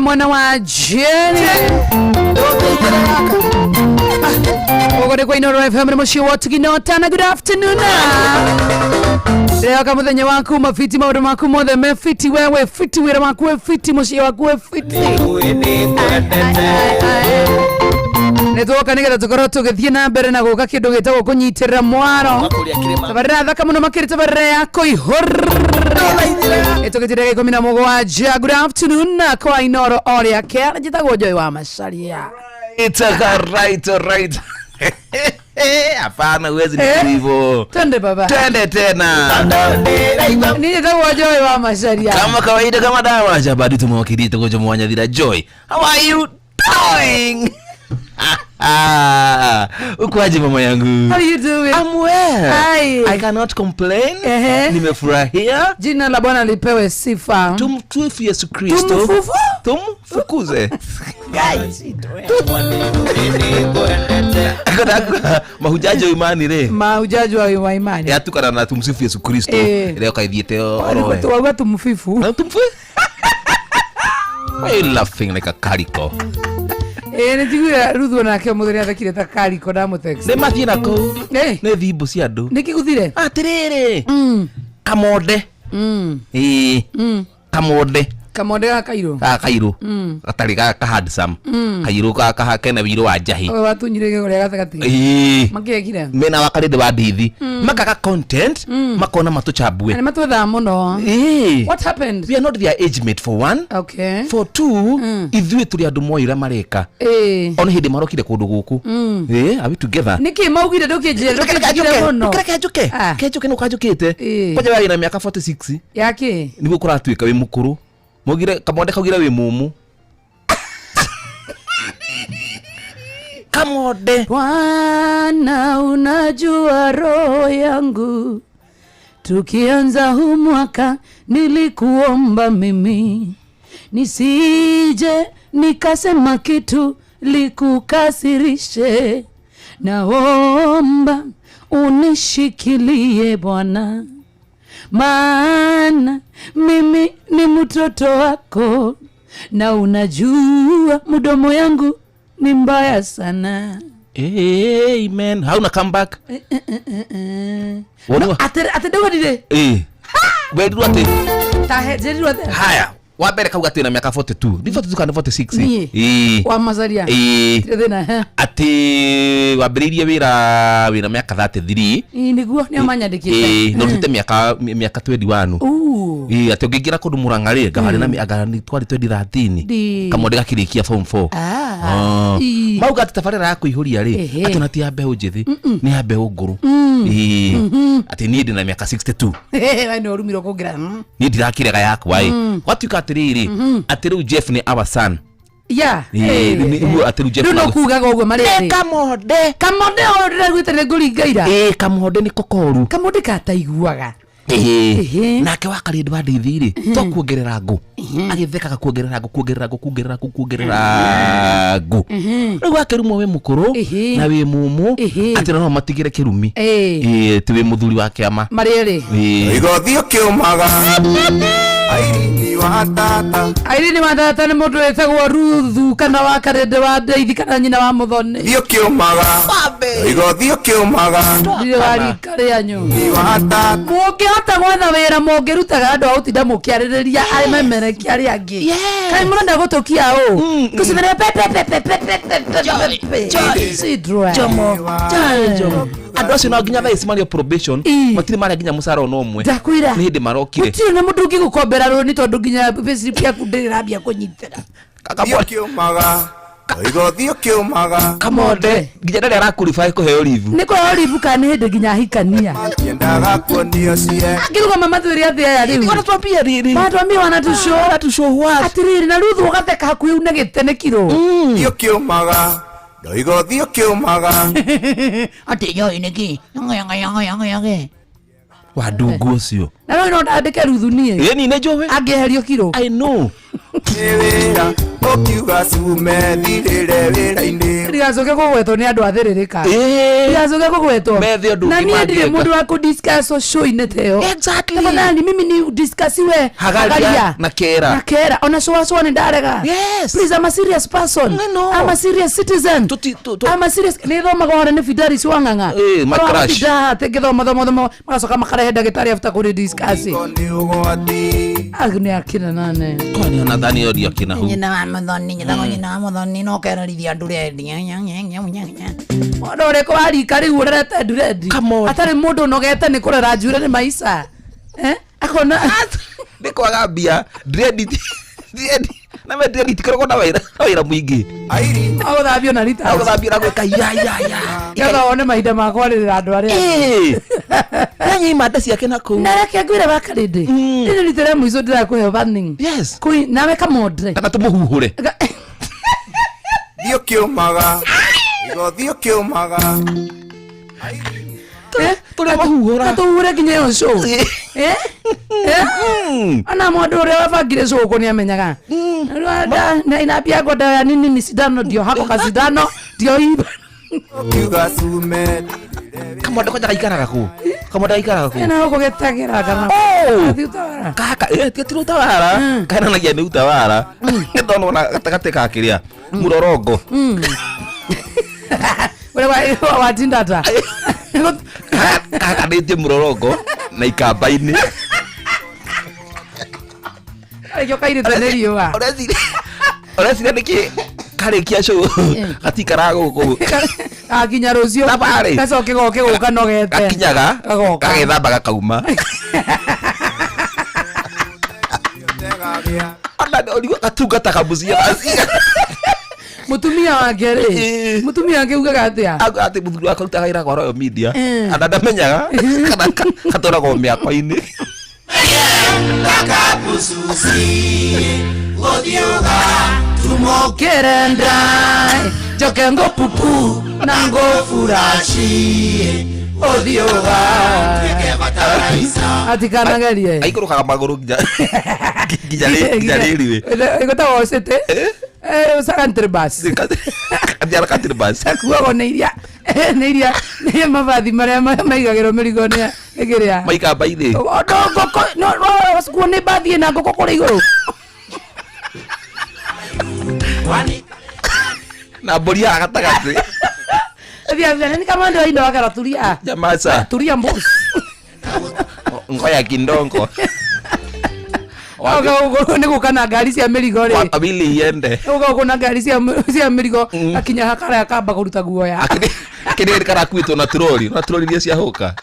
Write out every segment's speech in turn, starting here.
Mwana wa Jenny Ogore kwa Inoro FM Mshi watu kinotana. Good afternoon. Leo kama muthenya waku mafiti maundu maku mothe mefiti wewe fiti wira waku fiti mushi waku fiti Netoka nigetha tukorwo tugithie na mbere na guka kindu gitagwo kunyitirira mwaro tabarira thaka muno makiri tabarira ya kuihurra itugitire 17 good afternoon na kwa Inoro oria kia njitagwo Joy wa Macharia. It's a right. Hapana uwezi ni hivyo. Twende baba. Twende tena. Nini tawo Joy wa Macharia. Kama kawaida kama dawa jabadi tumewakili tukoje mwanya dhira Joy. How are you doing? Ukwaje mama yangu? How are you doing? I'm well. Hi. I cannot complain. Nimefurahia. Jina la Bwana lipewe sifa. Tumtufu Yesu Kristo. Tumfukuze. Guys. Mahujaji wa imani re. Mahujaji wa imani. Ya tukana na tumsifu Yesu Kristo. Leo kaithiete orowe. Tuwa tumfifu. Na tumfu. Why are you laughing like a calico? Nĩtigũra Ruthu nake mũthenya athekire ta kariko na mũtext. Nĩ mathie na kũu. Nĩ thimbu cia andũ. Nĩkĩguthire? Atirĩrĩ. Kamonde. Kamonde. Kamonde ga Kairũ. Kairũ. Gatarĩ ga handsome. Kairũ ka kena wiro wa njahi. Watunyire gĩgore gatagati. Makĩekire. Mena wakarĩndĩ wa ndithi. Makaga content. Makona matuchambue. Nĩ matwetha mũno. What happened? We are not their age mate for one. Okay. For two, ithuĩ tũrĩ andũ moira mareka. Ona hĩndĩ marokire kũndũ gũkũ. Are we together? Nĩkĩ maugire ndũkĩnjire mũno. Kenjuke nĩ ũkanjũkĩte. Kwaja wĩ na mĩaka 46. Yake. Nĩguo kũratuĩka wĩ mũkũrũ. Mogire Kamonde kaugire wĩ mumu. Kamonde. Bwana unajua roho yangu. Tukianza huu mwaka nilikuomba mimi nisije nikasema kitu likukasirishe. Naomba unishikilie Bwana, maana mimi ni mtoto wako na unajua mdomo yangu ni mbaya sana. Amen. Hauna come back? Ate dewa dide? Wedu ate? Tahejeri wate? Haya. Wabere kauga tena miaka 42. Ni 42 kana 46. Wa Macharia. Tena ati wabiririe wira miaka 33. Niguo ni amanyandikite. No tete miaka 21. Ati ungigira kundu Murang'a ri ngahari na agani twari 2013. Kamonde gakirikia form 4. Mauga ati tabarira ya kuihuria ri ati nati ya mbeũ njithi ni ya mbeũ nguru. Ati ni ndi na miaka 62. Wai no rumiro kugira. Ni ndirakirega yakwa watuika atiriri atiru Jeff ni our son. Atiru Jeff no kugaga uguo mari Kamonde ora gwitire nguringaira Kamonde ni kokoru Kamonde kataiguaga nake wakarĩndĩ wa ndithiri to kuongerera ngũ agĩthekaga kuongerera ngũ rĩu akĩrumwo wĩ mũkũrũ na wĩ mũmũ atĩ no matigĩre kĩrumi ti wĩ mũthuri wa kĩama marĩrĩ igothio kĩũmaga Airi ni watata ni mũndũ wĩtagwo Ruthu kana wa karĩndĩ wa ndeithi kana nyina wa Mũthoni igothio kĩũmaga ndire warika rĩanyu mũngĩhota gwetha wĩra mũngĩrutaga andũ a ũtinda mũkĩarĩrĩria amemerekia arĩa angĩ kaĩ mũrenda gũtũkia ũ kũcimĩrĩa Jomo andũ acio no nginya thaa ici marĩ probation matirĩ marĩa nginya mũcara ona ũmwe ndakwĩra nĩ hĩndĩ marokire gũtirĩ na mũndũ ũngĩgũkombera rũni tondũ nginya payslip yaku ndĩrambia kũnyitĩra igothio kĩũmaga Kamonde nginya ndarĩ arakurify kũheo leave nĩ kũheo leave kana nĩ hĩndĩ nginya hikania yendaga kuonio cie ngĩruga mathuri athĩ aya rĩu wanatuambia rĩrĩ wanatushow what atiriri na Ruthu ũgatheka hakuhĩ na gĩtene kiro igothio kĩũmaga igothio kĩũmaga ati yo ineki yanga wadungu ũcio na no ndandĩke Ruthu niĩ ni njũĩ angĩeherio kiro I know wĩra ũkiuga cume thirĩre wĩra-inĩ ndigacoke kũgwetwo nĩ andũ athĩrĩrĩka ndigacoke kũgwetwo na niĩ ndirĩ mũndũ wa kũdiscuss show-inĩ teo tafadhali mimi ni discussiwe hagaria na kera ona show nĩ ndarega please I'm a serious person I'm a serious citizen I'm a serious nĩ thomaga hore nĩ Fidelis Wang'ang'a my crush tegithoma magacoka makarehe ndagĩtarĩ after kũrĩ discuss agni akina nane kwani nadhani yo ndio kina hu nyina wa muthoni nyina wa muthoni no kerarithia ndurendi ndore ko ari kari urete ndurendi atari mundu nogete ni kurera njure ni maisha akona ndiko agambia drendi na me drendi tikoro na waira muingi au thabio na rita au thabio na gweka ya kaga one mahinda makwa rira andu aria nanyi mada ciake na ku na reke ngwire bakarinde ni ritere muico ndirakuhe warning yes kui nawe kamodre kana tumuhuhure thio kiumaga igo thio kiumaga tule mahuhura tuhure kinye yo show ana mwandu uria wabangire show ni amenyaga na inapia goda ya nini ni sidano ndio hako kasidano ndio iba kiuga sume kama ndo kaja ikaraga ku kama ndo ikaraga ku na uko getagira kana utawara kaka tiro utawara kana na gya ni utawara ndono na gatakate ka kiria murorongo wewe watindata kaka ndio murorongo na ikamba-ini ayo kaire tenerio wa oresi niki karikia show gatikara guku akinya rucio gacoke goke guka nogete akinyaga gagethamba gakauma ala oligo katungata kabucia mutumia wake ri mutumia wake ugaga atia ati muthuri wake utaga ira kwa Royal Media andamenyaga kana katora go miako-ini Nakapususi odioga tumokerenda joke ngo pupu na ngo furashi odioga atikana garie aikurukaga maguru gijali igota wosete usakantire basi ndiara kantire basi akuago neiria ne mabathi maria maigagiro mirigo ne egeria maikamba-ini odongo no wasikuo ne bathi na ngoko kuri iguru na boria agatagati thia ni kama ndio indo wakara tulia jamasa tulia mbos ngoya kindongo Oga ni gukana ngari cia mirigo ri wakabili yende oga kuna ngari cia mirigo akinya hakara akamba kuruta guoya akiri kara kwito na troli iria cia huka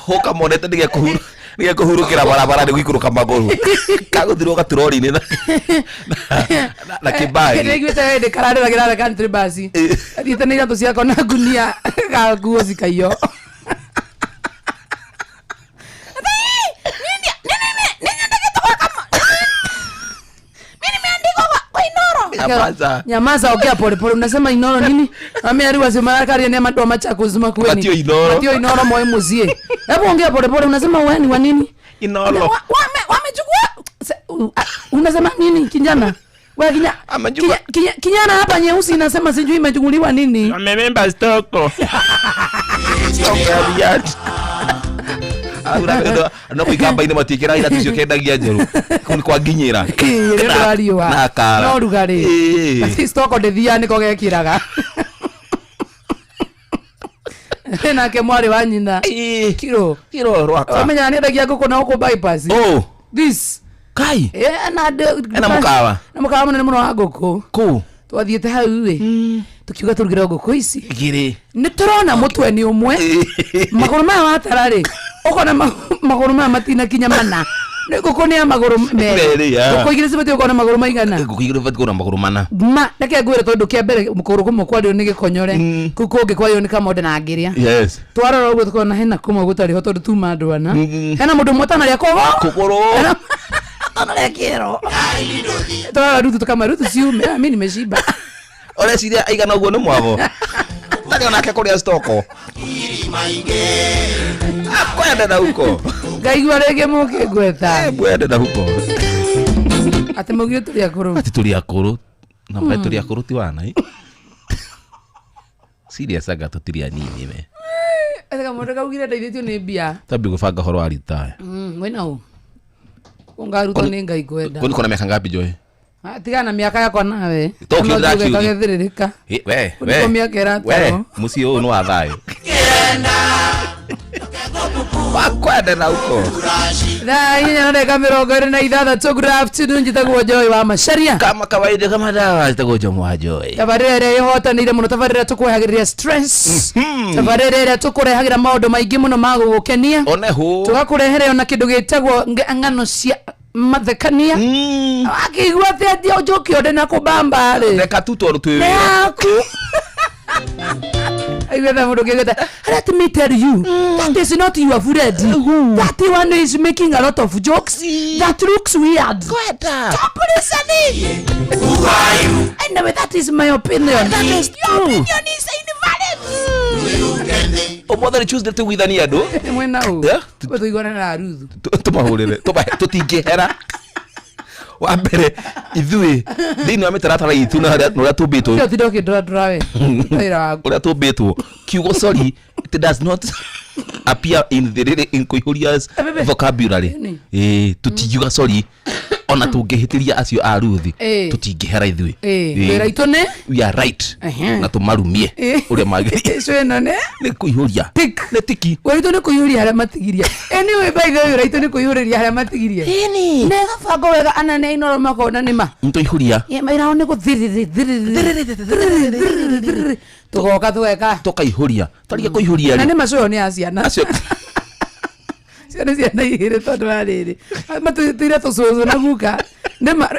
huka monete ndige kuhurukira barabara ni gwikuruka maguru kaguthirwo gatroli-ini na kibagi ndigwite ndi kararira girara country basi thiete ni iratu ciako na gunia ga nguo cikaio nyamaza ongea pole pole unasema inoro nini ameariwa sema kari ni madwa machako zima kweni matio inoro moyo muzie hebu ongea pole pole unasema wewe ni wa nini inoro wamechukua unasema nini kijana wewe kijana hapa nyeusi inasema sijui imechukuliwa nini amememba stoko no kuikamba-ini matikira ira tucio kendagia njeru kuni kwa nginyira na kara no rugari stoko ndithia niko gekiraga nake mwari wa nyina kiro rwaka amenya ni ndagia ngoko na uko bypass this kai na mukawa munene muno wa ngoko ku twathiete hau we tukiuga turugira ngoko ici igiri ni turona mutwe ni umwe maguru maya watarari ukona maguru maya matina kinya mana ngoko ni maguru meri ngoko igire cibati ukona maguru maigana ngoko igire cibati ukona maguru mana ndake ngwire tondu kia mbere mukuru kumwe kwario ni gikonyore kukungi kwario ni kamode na ngiria yes twarora uguo tukona hena kumwe gutari ho tondu tuma andu ana hena mundu mutana ria kogo kuguru ana kero twarora rutu tukama rutu ciume mimi nimeshiba ore ciria aigana uguo ni mwago tani onake kuria stoko kwenda na huko ngaigua rege muke gweta kwenda na huko ati mugire turi akuru ati turi akuru na mwe turi akuru ti wana serious aga tutiri anini me ega mundu kaugire ndaithitio ni bia tabi gubanga horo aritae wena u ungaruto ni ngai kwenda kuni kona miaka ngapi joe tigana miaka yako nawe tokira kiugo kagethirika we musi uyu no athayo wakwenda na uko na yeye ndeka mirongo ina idhaa to good afternoon njitagwo Joy wa Macharia kama kawaida kama dawa njitagwo Jomo Joy tabarere yohotanire muno tabarere tukwehagirira stress tabarere tukurehagira maundu maingi muno magugukenia oneho tugakurehere ona kindu gitagwo ngano cia mathekania akigwa thedia ujoki ode na kubamba ri reka tu toru twi let me tell you that is not your friend. That one is making a lot of jokes that looks weird. Stop listening. Who are you? Anyway, that is my opinion. That is your opinion is invalid. Mother Tuesday tu withania ndo mwena u wetu igona na ruthu tumahurire tutingehera wa mbere ithui thini wa mitaratara itu na ria tumbitwo yo tidoke drawe ria tumbitwo kiugo sorry it does not appear in Kuihuria's vocabulary tutijuga sorry ona tungehitiria acio a ruthi tutingehera ithui wira itone we are right na tumarumie uria magi cweno ne Kuihuria ne tiki wira itone Kuihuria haria matigiria anyway by the way wira itone Kuihuria haria matigiria ne gabango wega ana ne inoro makona nima Ntuihuria ye maira one guthiriri tugoka tweka tukaihuria tariga Kuihuria na ne macoyo ne aciana acio ciana ciana igire tondu ariri matutire tucucu na guka nema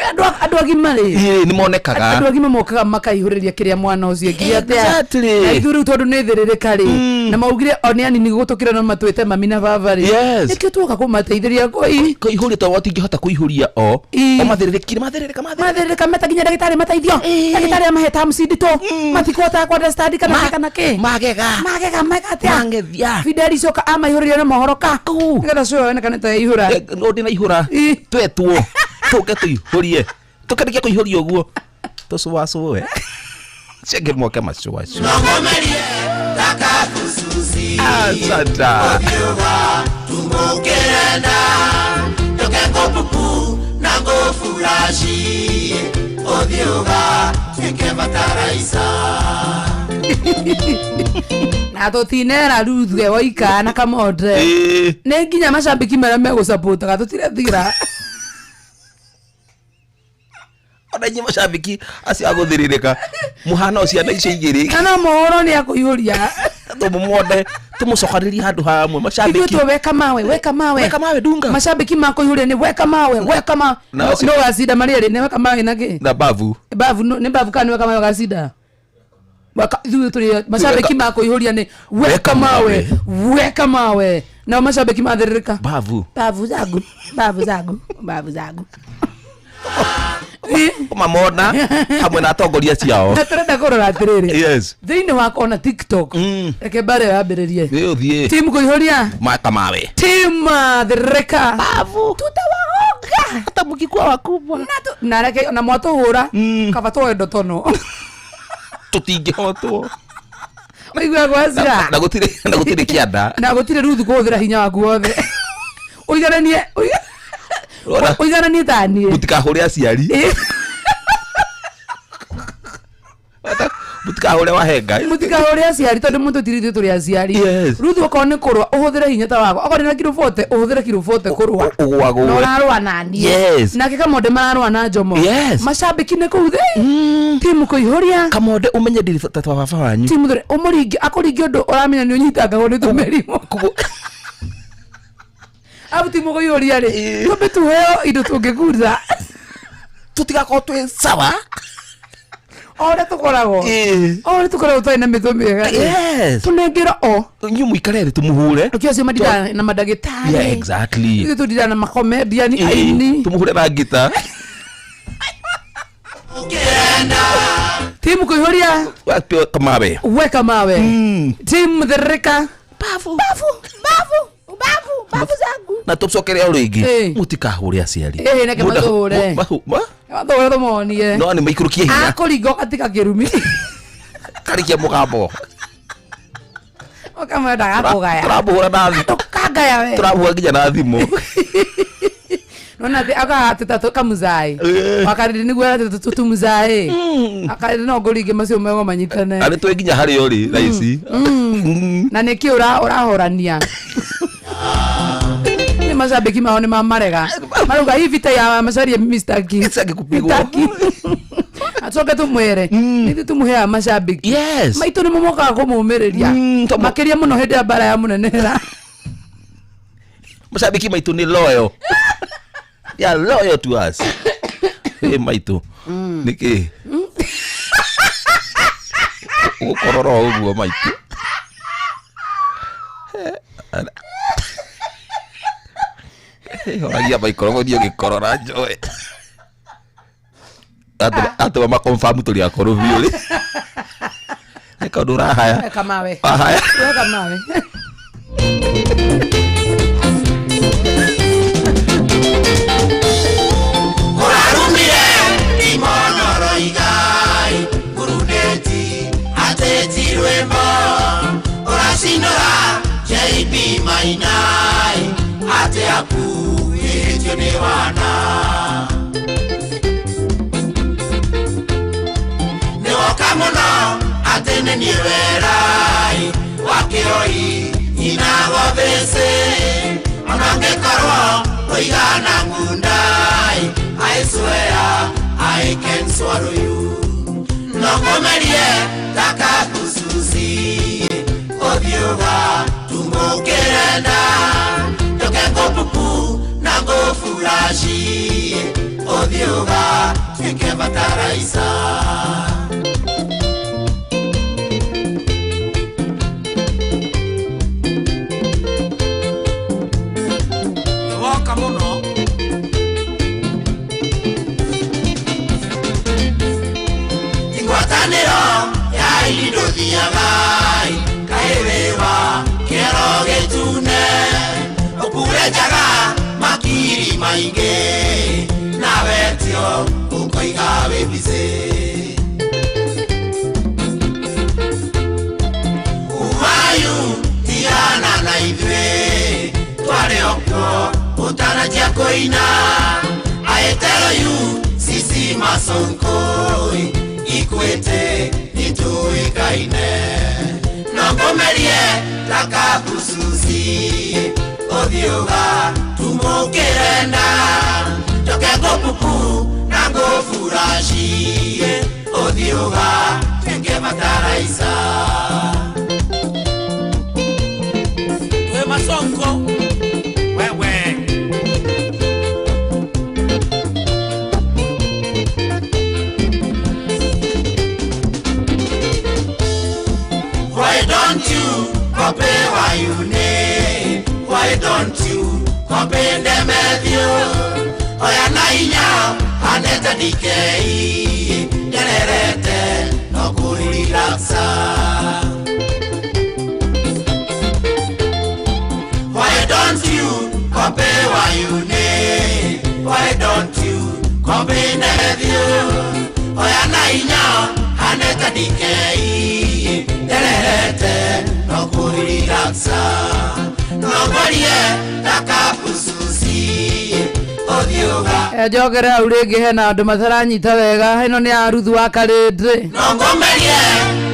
andu agima ri ni monekaga andu agima mokaga makaihuriria kiria mwana ucio nginya atia na ithuru tondu ni thiririka ri na maugire oniani ni gutukira no matwite mami na baba ri nikio tuka kumateithiria Kuihuria to watingihota kuihuria o mathiririka meta nginya ndagitari mateithio ndagitari amaheta mcindito matikota kwa understand kana ke magega magatia mangethia Fideli coka amaihuriria na mohoroka ngetha cio wena kana ta ihura ndi na ihura twetwo tuke tuihurie tukarikia kuihuria uguo tucuwacuwe cenge moke macuwacu Nongomerie takakususi asanta tumukerenda tokengopupu na ngofurashi odioga twikevataraisa na tutinera ruthwe waika na kamode ne nginya macambiki mara megusupport tutire thira ona nyima macambiki acio aguthiririka muhana ucio na icio igiri kana mohoro ni akuihuria tumumwonde tumucokaririe handu hamwe macambiki tu weka mawe dunga macambiki makuihuria ni weka mawe no gacida maria ni weka mawe nake na bavu ni bavu kana weka mawe gacida waka tuli macambiki makuihuria ni weka mawe na macambiki mathiririka bavu zagu mamona hamwe na atongoria ciao turenda kurora atiriri yes thiini wako na TikTok reke bare yambiririe thie team Kuihuria makamawe team thirika bavu tutawaonga hata mukikwa wakubwa na reke na mwato hura kaba twendo tono tutingihotwo maigwa gwacira na gutire kianda na gutire ruthu kuthira hinya waku wothe uigaranie tani mutikahure aciari mutikahure wahenga mutikahure aciari tondu muntu tirithio turi aciari ruthu ukone kurwa uhuthire hinya ta wako akore na kilo 40 uhuthire kilo 40 kurwa ugwago no arwa nani na kika mode marwa na njomo macambiki ne kuthi timu Kuihuria kamode umenye ndiri tata baba wanyu timu thire umuringi akuringi undu uramenya ni unyitanga gone tumerimo abuti Kuihuria ri tumbe tuheo indo tungiguza tutigako twi sawa ore tukoragwo twina mitho miega tunengira nyumu ikarere tumuhure ukiacio madida na madagitari exactly tudida na makomedian aini tumuhure na gita timu Kuihuria kamawe weka mawe timu thirika bavu zangu na tucokerea uringi mutikahure aciari neke mathure tumonie no ni maikurukie hinya akuringo katika kirumi karikia mugambo okamenda gakugaya turabuhura na thimu kagaya we turabuhura nginya na thimu nona aka tutatu kamuzai wakaridi niguo tutumuzai akaridi no nguringi macio mego manyitane ari twe nginya hari ori raici na niki urahorania Ni mashabiki maone mamarega. Maruga hii vita ya Macharia Mr. King. Sasa kupigwa. Atoke tumwere. Nithi tumuhea mashabiki. Yes. Maitu ni mumoka kumumereria. Makeria muno hende bara ya munenera. Mashabiki maitu ni loyal. They are loyal to us. Hey maitu. Niki. Ukororo uguo maitu. Oragia maikoro ndio gikorora njoe. Atu makonfamu tuli akoro viole. Eka ndura haya. Eka mawe. Haya. Eka mawe. Orarumire imonoro igai Guruneti ateti rwembo Orasinora JB Mainai Ate aku etio ne wana Newoka muno atene niwerai Wakeoi inagobese Onange korwo oigana ngundai I swear I can swallow you Nokomerie taka kususi Odioga tumokerenda Tokengo pupu nango furashi Odioga twike bataraisa Woka muno Ingwataniro ya ilindo thiagai Kaewewa kero getune Okurejaga makiri mainge Na wetio ukoiga webize Uwayu tiana na idwe Tware oko utanajia koina Aetero yu sisi masonkoi Ikwete ituikaine Nogomerie taka kususi Odioga tumokerenda Tokego pupu nango furashi Odioga twenge mataraisa Tue masonko Wewe Why don't you compare why you name? Why don't you compare them with you? Oya nainya aneta dikei Generete no kurilaksa Why don't you compare why you name? Why don't you compare them with you? Oya nainya aneta dikei Generete no kurilaksa Nogorie taka pususi Odioga Jogera urege hena andu mataranyita wega hino ni aruthu wa karindre Nongomerie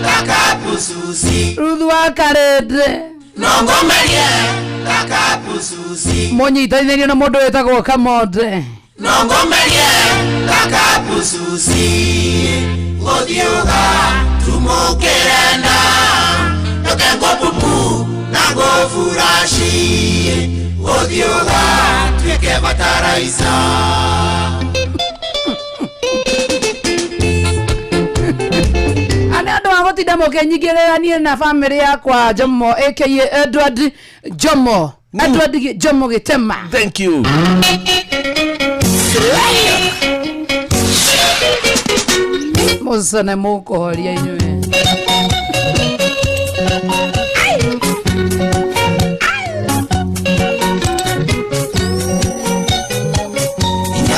taka pususi Ruthu wa karindre Nongomerie taka pususi Munyitanirio na mundu wetagwo Kamonde Nongomerie taka pususi Odioga tumokerenda Tokengo pupu nango furashi Odioga twike bataraisa Ane ando agotinda mukenyigirania na family yakwa Jomo aka Edward Jomo Edward Jomo Gitema. Thank you. Mosana moko horia inywe.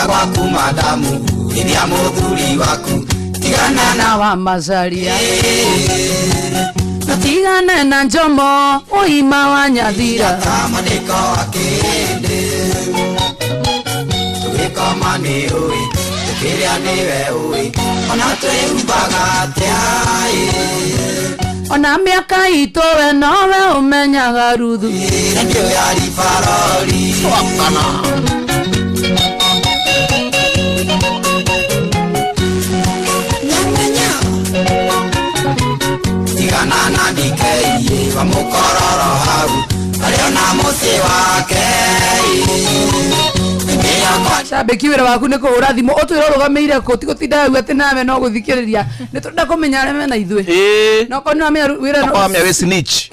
Waku madamu iria muthuri waku tigana na wa Macharia tigana na Jomo uima wa Nyathira kamaniko akinde tukikoma ni ui tukiria niwe ui ona twimbaga atia ona miaka itowe nowe umenyaga ruthu ndio yari farori wakana tigana na dikei vamukororo hau aliona musi wake shabiki wira waku niko urathimo utwira rugameire ko tigotinda gwete nawe no guthikiriria nitunda kumenya areme na ithwe no kono amya wira no amya we snitch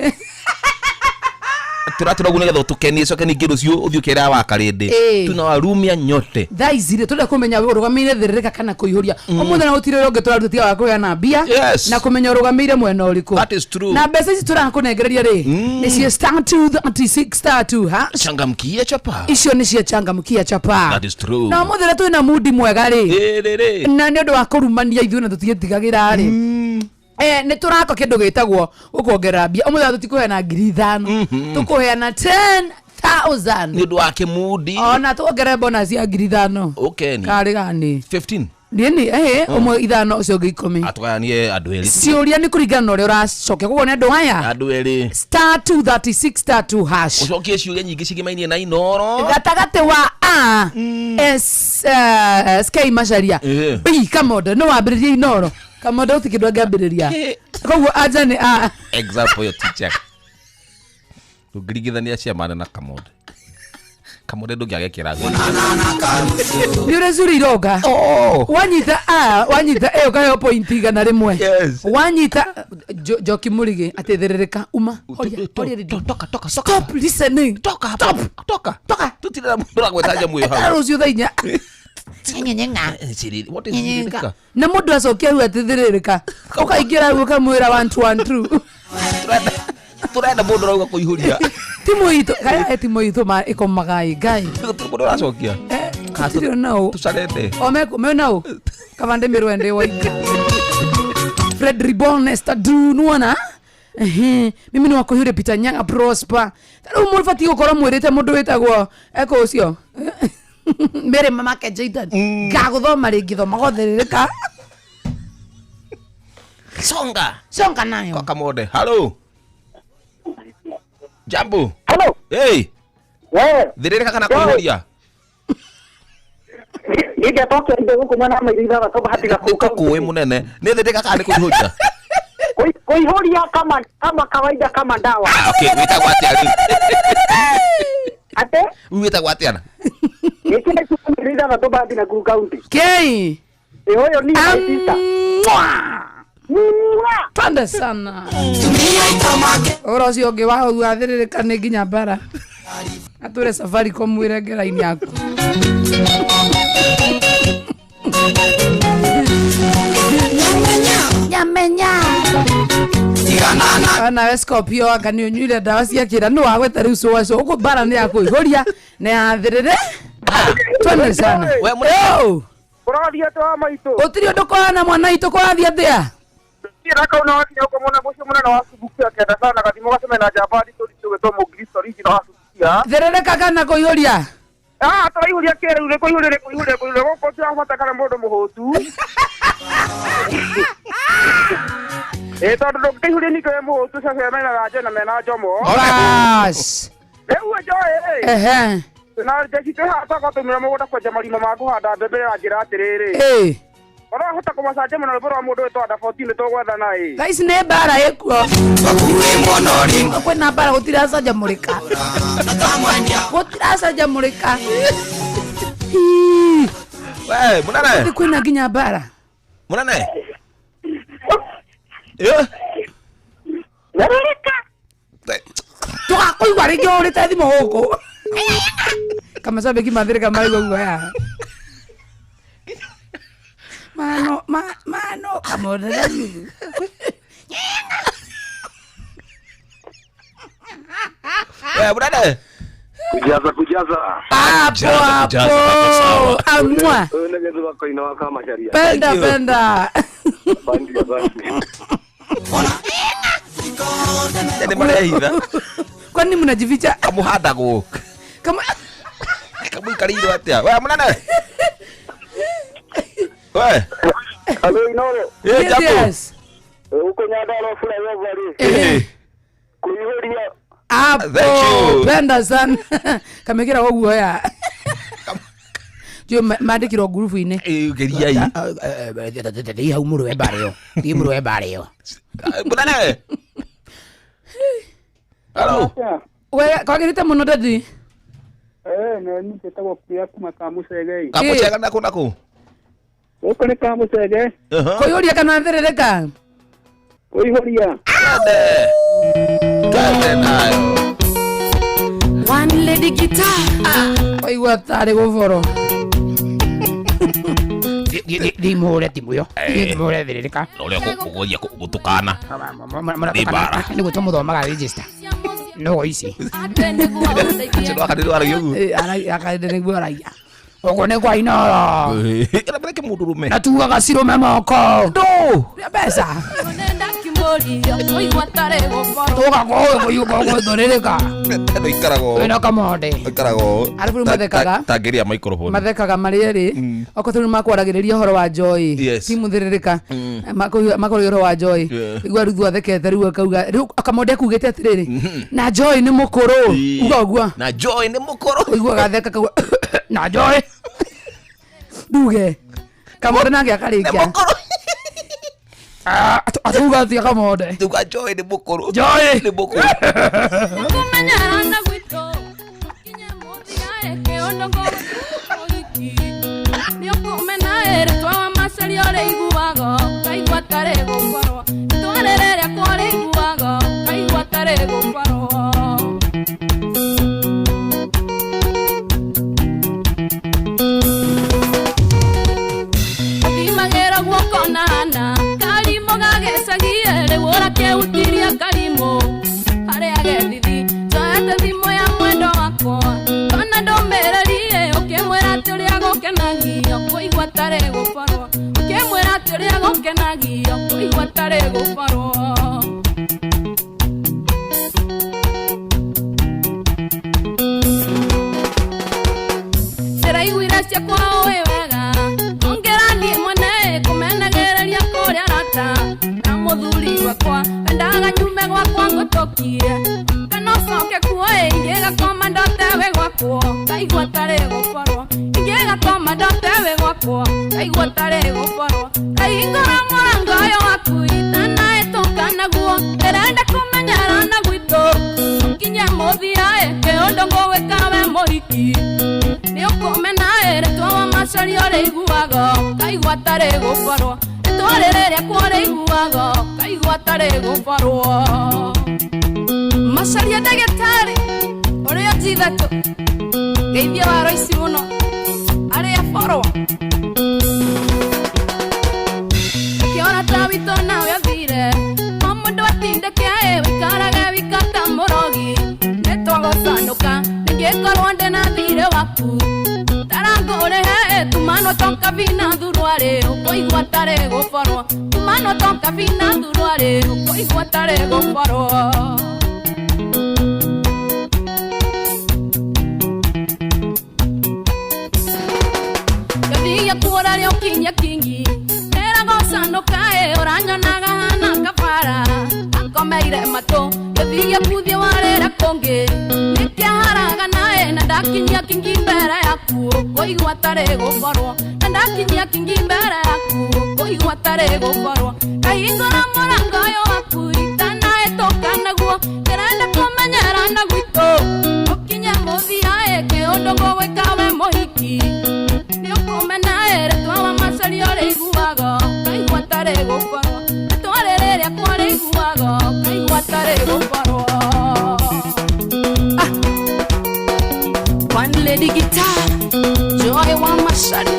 turatira gune getho tukenie so keni ngiru cio uthio kera wa karinde tuna warumia nyote thaizire tunda kumenya rugameire thirika kana kuihuria omuthe na utire ronge turarutia wa kuya na mbia na kumenya rugameire mwena uriku that is true na mbeca ici turakunengereria ri ni cia *236*2 ha changamkia chapa icio ni cia changamkia chapa that is true na omuthe twina mudi mwega ri na ni undu wa kurumania ithuĩ na tutietigagira ri ni turako kindu gitagwo ukongerera mbia omuthe tutikuheana 5,000 tukuheana 10,000 ni undu wa kimudi ona tuongerera bonus ya 5,000 okay ni kari gani 15 nini umwe ithano ucio ngi 10 atuganie andu eri ciuria ni kuringana na uria uracokia koguo ni andu aya andu eri *236*2 hash ucokie ciuria nyingi cigimainie na inoro gatagati wa a SK Macharia bi kamodo no wambiririe inoro kamodo utikindu angambiriria koguo anja ni a example yo teacher tugirigithania ciamana na kamodo kamodo ndungiagekira ni urezuri iroga wanyita kayo point igana rimwe wanyita Joki Murigi atithiririka uma toka stop listening toka tutira mundura gwetaja muyo hapo arucio thainya nyenyenga what is nyenyenga na mundu acokia hu atithiririka ukaingira hu kamwira 1 2 1 turenda mundu rauga kuihuria timu itu kaya timu itu ma ikomagai gai mundu racokia katiro nao tucarete me nao kavande mirwende waika Fred Ribon Esther Dunuana mimi ni wakuhure Peter Nyanga Prosper tano mulfati gukora mwirite mundu witagwo eko ucio mbere mama ke Jaydan gaguthoma ringi thoma gotherereka songa nayo kwa kamode hello jambo hello hey thirereka kana kuihuria Nige toke ndio huko mwana mwiritha batoba hatiga kuka kuwe munene ni thirereka kana kuihuria kuihuria kama kawaida kama dawa okay wita gwati ari ate wita gwati ana nikile kumwiritha batoba hatiga ku county kei hoyo ni sita panda sana orosi oge wa uathiririka ni nginya bara ature safari kwa mwire ngera-ini yaku nyamenya ana we Scorpio akani unyuire dawa cia kira no wagweta riu so uko bara ni yakuihuria na yathirire twende sana we mureo urathia to maitu utiri undu kwana mwana itu kwathia atia ira kauna wakinya uko mwana mucio munene wa subukia kenda sana kathimo gaseme na jabadi to to mugristo rigi na subukia thirereka kana kuihuria turaihuria kere ule kuihuria ko tia hota kana mundu muhutu tondu ndukihuria niko muhutu sasa mena raje na mena jomo bas joe na jeki hata ko tumira muguda kwa jamarima makuhanda mbembe ya njira atiriri ora hota kumasaje mwana ruboro mundu wetu ada 14 to gwathana guys ne bara ekuo bakuwe monori kwa na bara gutiraca jamurika gutiraca jamurika we munene kwina nginya bara munene nareka toka kuigwa ringi urite thimu huku kama sabe kimathirika marigwa guaya mano kamodera yu munene kujaza hapo amwa ngezo wako ina kama sharia penda bandi ni mreitha kwani mnajificha kamuhanda gu kama kamuikariro atia we munene we hello inoro jambo Uko Nyandarua fula yobari. Kuihuria. Apo. Benda sana. Kamekira woguo ya. Yo mandikiro group ine. Geria yi. Ndi haumuru ebareo. Ndi muru ebareo. Bunane. Hello. We kwagirite muno dadi. No ni tetagwo kuya kuma Kamusege. Kamusega nako. Uko ni Kamusege. Koyoria kana therereka. Kuihuria. Kade nayo. One lady guitar. Oi watare govoro. Di more timuyo. Di more therereka. Ole kugoria gutukana. Dibara. Ni gutomuthoma register. No isi. Chelo akadiro ara yogu. Akadire gwaraia. Ogone kwa ina. Ela breke mudurume. Natuga gasiro memoko. Do. Pesa. Toka kwa yuko dorereka. Ndo ikarago. Wena kamonde. Ikarago. Arifu mathekaga. Tageria microphone. Mathekaga marieri. Okothuru makwaragireria horo wa Joy. Timu thirereka. Makorogero wa Joy. Igwa ruthu athekete riu akauga. Riu akamonde akugite atiriri. Na Joy ni mukuru. Ugagwa. Na Joy ni mukuru. Igwa gatheka kagwa. Na Joy. Duge. Kamonde nake akarikia. Mukuru. Atuga tia kamonde. Tuga Joy ni mukuru. Joy ni mukuru. Kumenyerana gwito kinya muthia eke ondongo ogiki ni ukumena ere twa macari ore iguago kaigwa tare gukorwo twarerere kwore iguago kaigwa tare gukorwo Magera guoko nana kalimo gagecagie rĩgũra keutiria kalimo harĩa gethithi njoete thimũ ya mwendo wakwa kana ndũmĩrĩrie ũkĩmwĩra atĩ ũrĩa gũkenagio kũigua tarĩ gũkorwo ũkĩmwĩra atĩ ũrĩa gũkenagio kũigua tarĩ gũkorwo ndĩraiguire ciakwa ũĩ wega ongerani mwene kũmenagereria kũrĩa rata na mũthuri wakwa endaga nyume gwakwa ngũtũkie kana ũcoke kuoĩ ingĩgakoma ndotewe gwakwo kaigua tarĩ gũkorwo ingĩgakoma ndotewe gwakwo kaigua tarĩ gũkorwo kaingũra mũrango ũyũ waku itanaĩtũka naguo ndĩrenda kũmenyerana gwitũ ũkinye mũthia kĩũndũ ngũgwĩka we mũhiki nĩ ũkũmena ĩrĩ twa macari ũrĩ iguago kaigua tarĩ gũkorwo twarĩrĩria kwore iguago kaigua tarĩ gũkorwo macaria ndagĩtarĩ ũrĩa njithatũ geithia waro ici mũno arĩa borwo kĩora ta witũ nawe ũthire o mũndũ atindĩke wĩikarage wĩkata mũrogi nĩ twagũcanũka nĩngĩkorwo ndĩna thirĩ waku tarangũrĩhe tumano toka vina thurwarĩ ũkũigua tarĩ gũkorwo tumano toka vina thurwarĩ ũkũigua tarĩ gũkorwo gathia kuora rĩa ũkinya kingi nĩragũcanũka ũranyonaga hana kabara akomeire matũ gathia kuthia warĩra kũngĩ nĩkĩaharaga naĩ na ndakinyia kingi mbere yaku ũkũigua tarĩ gũkorwo na ndakinyia kingi mbere yaku ũkũigua tarĩ gũkorwo kahingũra mũrango ũyũ waku itanaĩtũka naguo ndĩrenda kũmenyerana gwitũ ũkinye mũthia kĩũndũ ngũgwĩka we mũhiki nĩ ũkũmena ĩrĩ twa macari ũrĩ iguago kaigua tarĩ gũkorwo twarĩrĩria kwarĩ iguago kaigua tarĩ gũkorwo One lady guitar Joy wa macari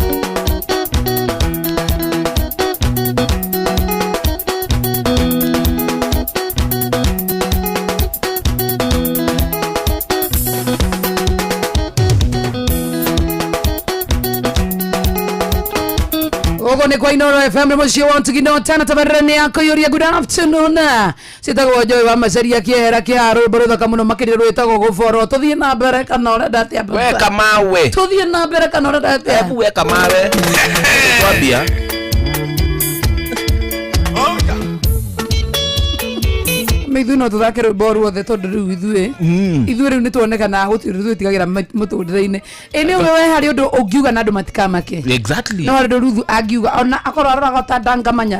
Ogo ni kwa Inooro FM Mucio wa Ntugino tana tabarani yako yoria good afternoon. Sitagwo Joy wa macari akiera kia rwimbo thaka muno makiri rwitagwo gũboro tuthie na mbere kana ora ndate abu. Weka mawe. Tuthie na mbere kana ora ndate. Hebu weka mawe. Twambia. ithuĩ no tũthake rwĩmbo ruothe tondũ rĩu ithuĩ rĩu nĩtuonekana gũtirĩ twĩtigagĩra mũtũrĩre-inĩ nĩ we harĩ ũndũ ũngiuga na andũ matikamake exactly no harĩ ũndũ Ruthu angiuga ona akorwo aroraga ta ndangamanya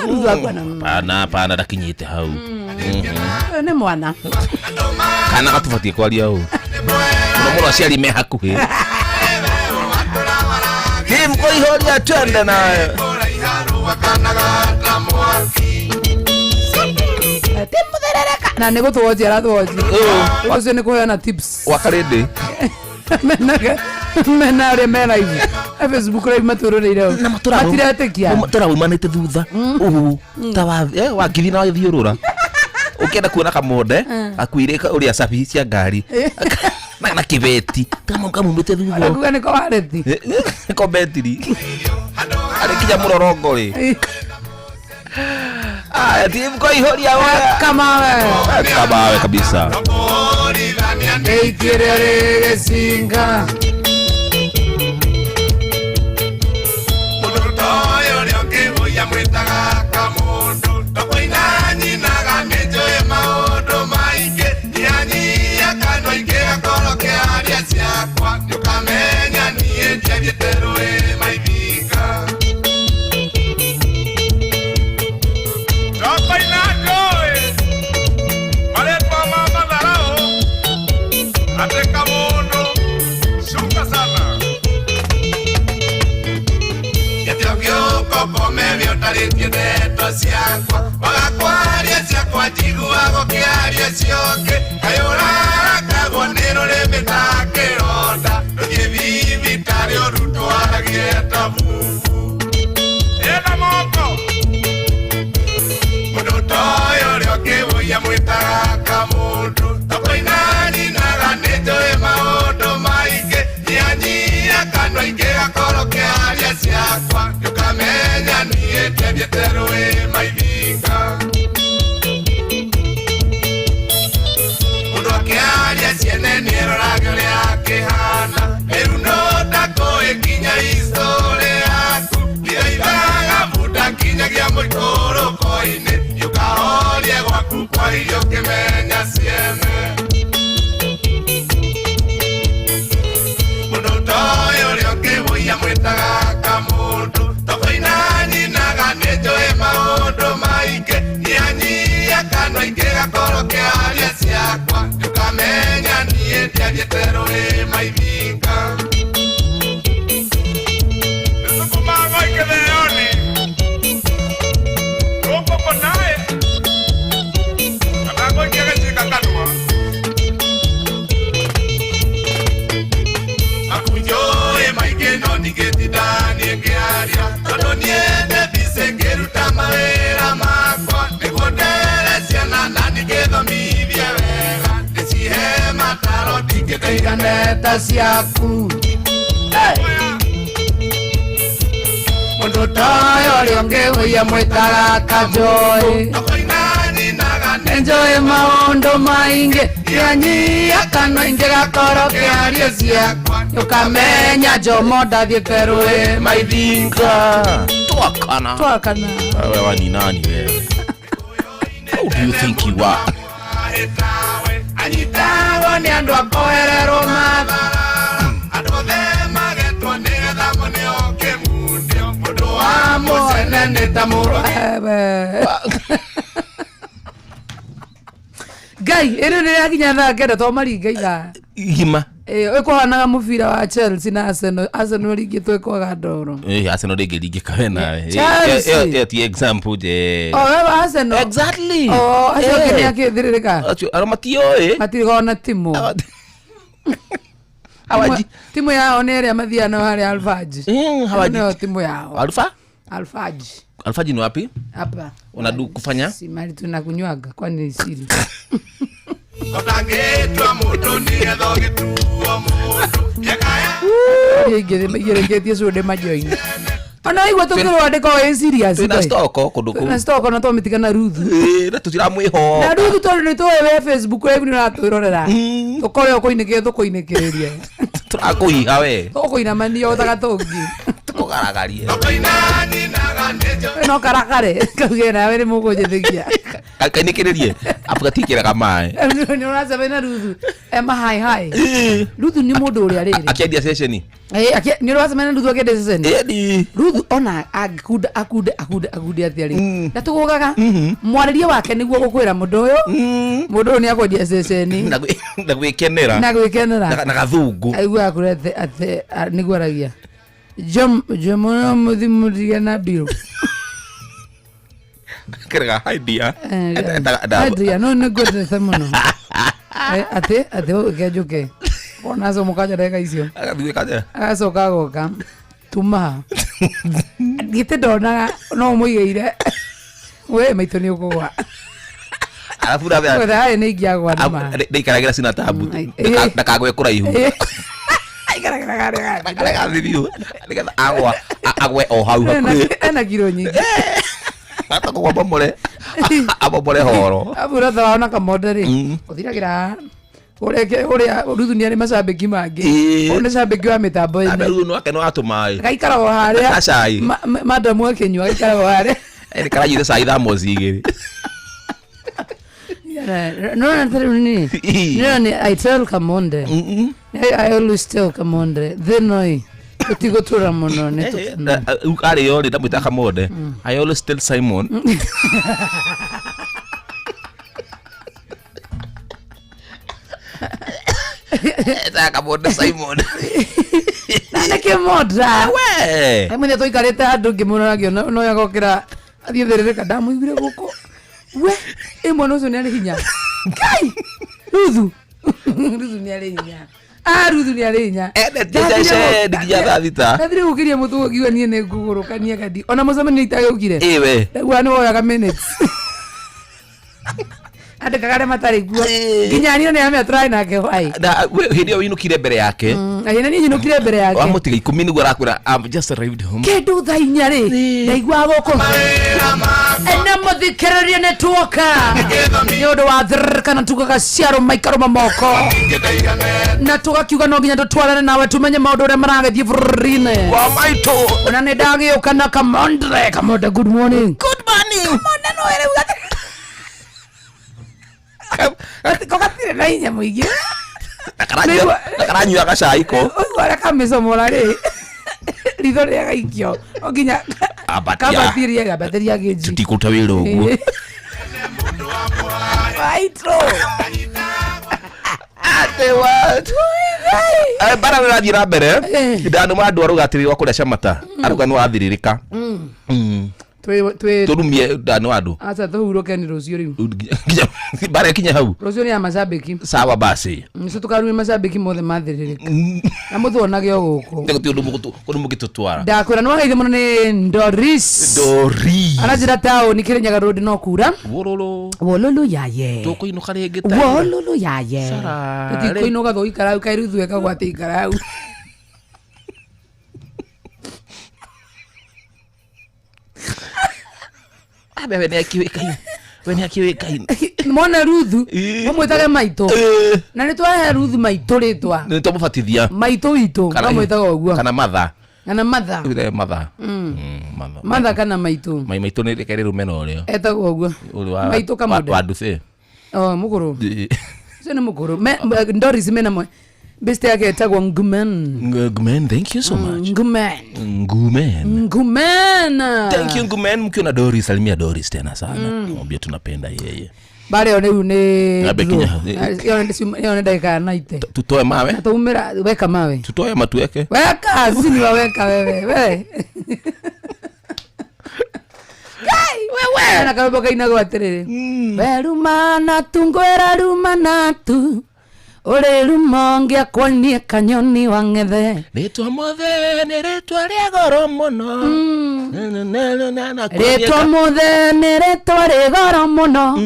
Ruthu agwana pana ndakinyĩte hau nĩ mwana kana gatũbatie kwaria ũũ mũno aciari me hakuhĩ Kim Koihoria twende nayo timutherereka na nĩ gũtũwonjia aratũwonjia ũcio nĩ kũheana tips wakarĩndĩ mena ũrĩa me live Facebook live matũrũrĩire matiretĩkia matũra umanĩte thutha ta wakithi na wathiũrũra ũkĩenda kuona kamonde akuirĩka ũrĩa sabi cia ngari na kibeti kamumĩte thutha kuga nĩko wareti nĩko betiri arĩkinya mũrorongo rĩ Tim Koihoria kamawe kabisa eikire gesinga siakwa wagakwaria siakwa jiguago kiaria cionke kayora kagonero remetakeronda ngivivi tari oruto aragieta bubu ena moko mudotoyo ryokibuya mwitaka mundu tokoinani naganetoe maondo maige nianyia kanwa inge gakoro kiaria siakwa yukamenya nietebieteroe maivinga mundu akiaria ciene nieroragio riakihana riu notakoe kinya histori yaku iraivaga muda kinyagia muikũrũko-inĩ yukahorie gwaku kwa irio kĩmenya ciene mundu toyo ũrĩa ũkĩbũia mwĩtaga kamundu tokoinani naganĩnjũĩ maũndũ maingĩ nianyia kanwa ingĩ gakoro kĩaria ciakwa yukamenya niĩ ndiathiĩte rũĩ maivinga nĩtũkũmago ikĩtheoni rũkũkũ naĩ kana ngũikia gĩcika kanua akunjũĩ maingĩ no nigĩtindanie ngĩaria tondũ niende mbice ngĩruta mawĩra makwa nĩguo ndere ciana na ningĩthomithie wega ndĩcihe mataro ndingĩtaiganeta ciaku mundu toyo ũrĩa ũngĩbũia mwĩtaga kanjũĩ tokoinani naganĩ enjoy maũndũ maingĩ nianyia kanwa ingĩ gakoro kĩario ciakwa yukamenya njomo ndathiĩte rũĩ maivinga twakana wewe ni nani wewe how do you think you are ahĩtawe anyitagwo nĩ andũ akohererwo mathara andũ othe magetwo nĩgetha mũnĩoke mundio mũndũ wa mũcene nĩ ta Ngai ĩrĩ rĩrakinya thaa kenda to maringa ithaa igima ĩkũhanaga mũbira wa Chelsea na Arsenal ringĩtwo ĩkwaga ndoro Arsenal ringĩringĩka we nawe Chelsea ti example je wewe Arsenal exactly acio kĩrĩa kĩthirĩrĩka matiũĩ matirigona timu hawaji timu yao nĩ ĩrĩa mathiana harĩ Alfaji hawaji nĩyo timu yao Alfaji ni wapi hapa unadu kufanya si mali tunakunywaga kwani siri Otangĩtua mũndũ nĩgetha ũgĩtuo mũndũ yakaya igeregetie cude majoini ona igua tũkĩrwandĩka wĩ serious twĩna stoko kũndũ kũu na stoko na tũmĩtika na Ruthu na tũtiramwĩho na Ruthu tondũ nĩ tũĩ we Facebook live nĩ ũratwĩrorera tũkorwo kũinĩkĩrĩria tũrakũhiha we tũkũinamania ũthaga tũngĩ kugaragarie no karakare kagera wele mugo jethikia kainikirerie afugatikiraga mai ni unasema na Ruthu hai Ruthu ni mundu uri ariri akiendia session ni unasema na Ruthu akiendia session Ruthu ona akude athiari ndatugugaga mwaririe wake niguo gukwira mundu uyu ni akwendia session na gwikenera na gathungu aigua akurete ate niguo aragia Jomona muthimuria na biru kerega idea no negode semono ate ukejuke ona so mukaja reka icio agacoka goka tuma gite ndona no muigeire we maito ni ukugwa alafu da ni ngiagwa ndama ndikaragira sina tabu ndakagwe kuraihu agwe o hau ena kiro nyingi ata kwa bomole abomole horo abura thaona kamoderi uthiragira uria Ruthu ni ari macambiki mangi one cambiki wa mitambo ine Ruthu no akeno atumai gaikara ho haria acai madam wakenywa gaikara ho haria ene kara yire sai tha mozigiri I tell Kamonde I always tell Kamonde then utigotura muno ne ukari yori ndamwita Kamonde I always tell Simon eta Kamonde Simon nana kemoda we amene toikarete andu ngimuragio no yagokira athietherereka ndamuigire guko we mwana ucio ni ari hinya kai Ruthu ni ari hinya Ruthu ni ari hinya ndetse ndigia thita ndathire gukiria mutu giwa nie ne ngugurukania kadi ona mucemani itagukire iwe ndagwa ni woyaga minutes ande kagare matari guo nginya ni ame try nake ai na hindio winukire mbere yake ayena ni nyinukire mbere yake amutiga 10 niguo arakwira I'm just arrived home kedu thainya ri ndaigwa goko ena muthikereria ne tuoka nyodo wa kana tugaga ciaro maikaro mamoko na tugakiuga no nginya tutwarane nawe tumenye maundu uria maragethie bururine wa maito ona ne ndagioka na Kamonde good morning Kamonde no ere kokatire na inya muigi akaranyua gacai ko ora kamisomora ri ritho ria gaikio oginya kabathiria geji tutikuta wira uguo maitro ate what bara wira jira mbere ndanu mandu arugatirwa kuria camata aruga no athiririka turumie ndanu andu acha tuhuroke ni rucio riu bara kinya hau rucio ni amacambiki sawa basi nicio tukarumie macambiki mothe mathiririka na muthonage o guku ndiguti undu mugitutwara ndakwira no haithe muno ni Doris anajira town Kirinyaga road no kura wololo yaye tukuinuka ringi ta wololo yaye tutikuinuka tho ikara ukairu eka gwate ikara abe we ni akiweka mona Ruthu mumwitage maito na ni twahe Ruthu maito ritwa ni tumubatithia maito wito kamwitaga uguo kana matha matha matha kana maito maito ni rekere rumeno urio etago uguo maito Kamonde wadufe mukuru sene mukuru Doris mena mo best yake etagwa Ngumen thank you so much Ngumen thank you Ngumen mkiona Doris salimia Doris tena sana mwambie tunapenda yeye bare one yone dakika naite tutoe mawe tuumira weka mawe tutoe matuweke weka sini waweka wewe kai wewe na kama kaina kwa terere berumana tungwera rumana tu ore rumongia kwani kanyoni wang'ethe ritwa mothe ni ritwa ria goro muno ritwa mothe ni ritwa ria goro muno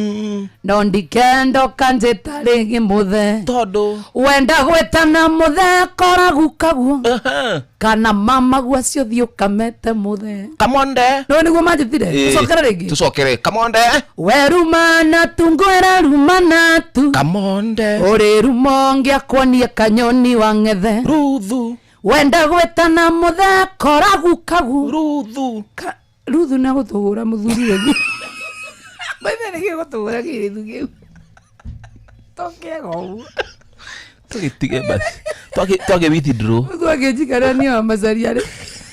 no ndikendo kanjita rigi muthe tondu wenda gwetana muthe koragu kaguo kana mama gwacio thio kamete muthe Kamonde no niguo manjitire tucokere Kamonde werumana tungwera rumana tu Kamonde ore rumongia kwani kanyoni wang'ethe Ruthu wenda gwetana muthako ragukagu ruthu na gutuhura muthuri we baithe nä gä gå tå ra kä rä thu kä u tåkego tũgĩtige basi twage withdraw twage njikarania wa macaria rĩ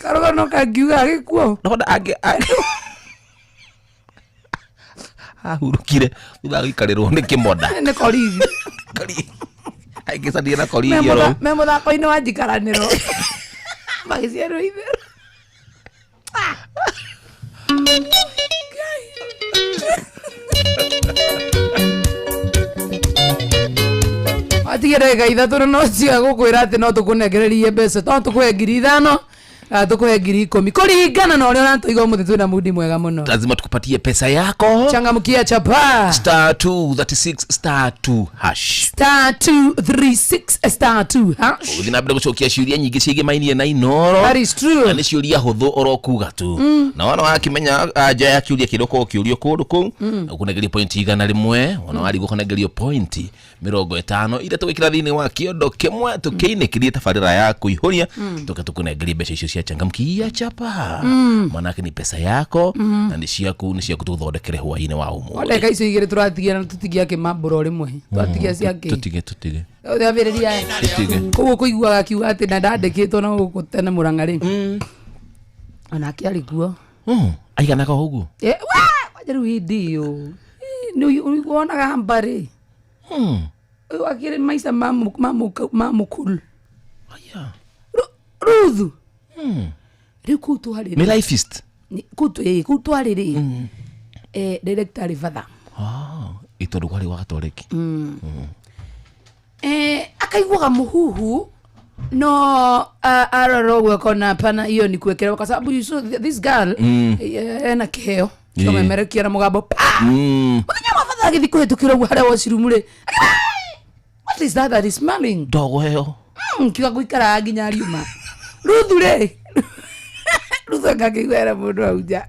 karogano kangiuga agĩkuo no ahurũkire thutha gũikarĩrwo nĩ kĩmonda nĩ korigi aingĩcanie na korigi oro me mũthako-inĩ wa njikaranĩro magĩciarwo itherũ atigere ga ithatũ no cia gũkwĩra atĩ no tũkũnengererie mbeca to tũkũhe 5,000 tũkũhe 10,000 kũringana na ũrĩa ũratũiga mũthĩ twĩna mudi mwega mũno. Lazima tukupatie pesa yako. Changamkia chapa *236*2 *236*2 Uthi na mbere gũcokia ciũria nyingĩ ciĩgiĩ mainie na Inoro. That is true. Na nĩ ciũria hũthũ orokuga tu. Na wana wakimenya anja ya kiũria kĩroko kĩũrio kũndũ kũu ũkũnengerio point 100 wana wari gũkũnengerio point 50 ira twĩkĩra thĩinĩ wa kĩondo kĩmwe tũkĩinĩkĩrie tabarĩra ya kũihũria tũkũnengeria mbeca icio cia Changamkia chapa. Manake ni pesa yako na ni ciaku tũthondekere hwainĩ wa ũmwe. Ndeka icio igĩrĩ tũratigia na tũtigia kĩmambũro rĩmwe twatigia ciake tutige ũthiambĩrĩria kũguo kũiguaga kiuga atĩ na ndandĩkĩtwo na gũkũ tene Mũrang'a-rĩ onake arĩ kuo aiganaga ũguo waje rĩu hindio nĩ wonaga mbarĩ wakĩrĩ maica mamũkulu Ruthu rĩu kũu twarĩ nĩ lifeist kũu twarĩ director father itondu kwari wa Gatoreki akaiguaga muhuhu no aroro gwekona pana hiyo ni kuwekelewa kwa sababu you saw this girl ena keo tumemerekia na mugambo muthenya mafadha agithi kuhetukira ugu haria washirumure what is that is smelling dogo heo kiwa guikara nginya riuma Ruthu Ruthu ngakigwera mundu auja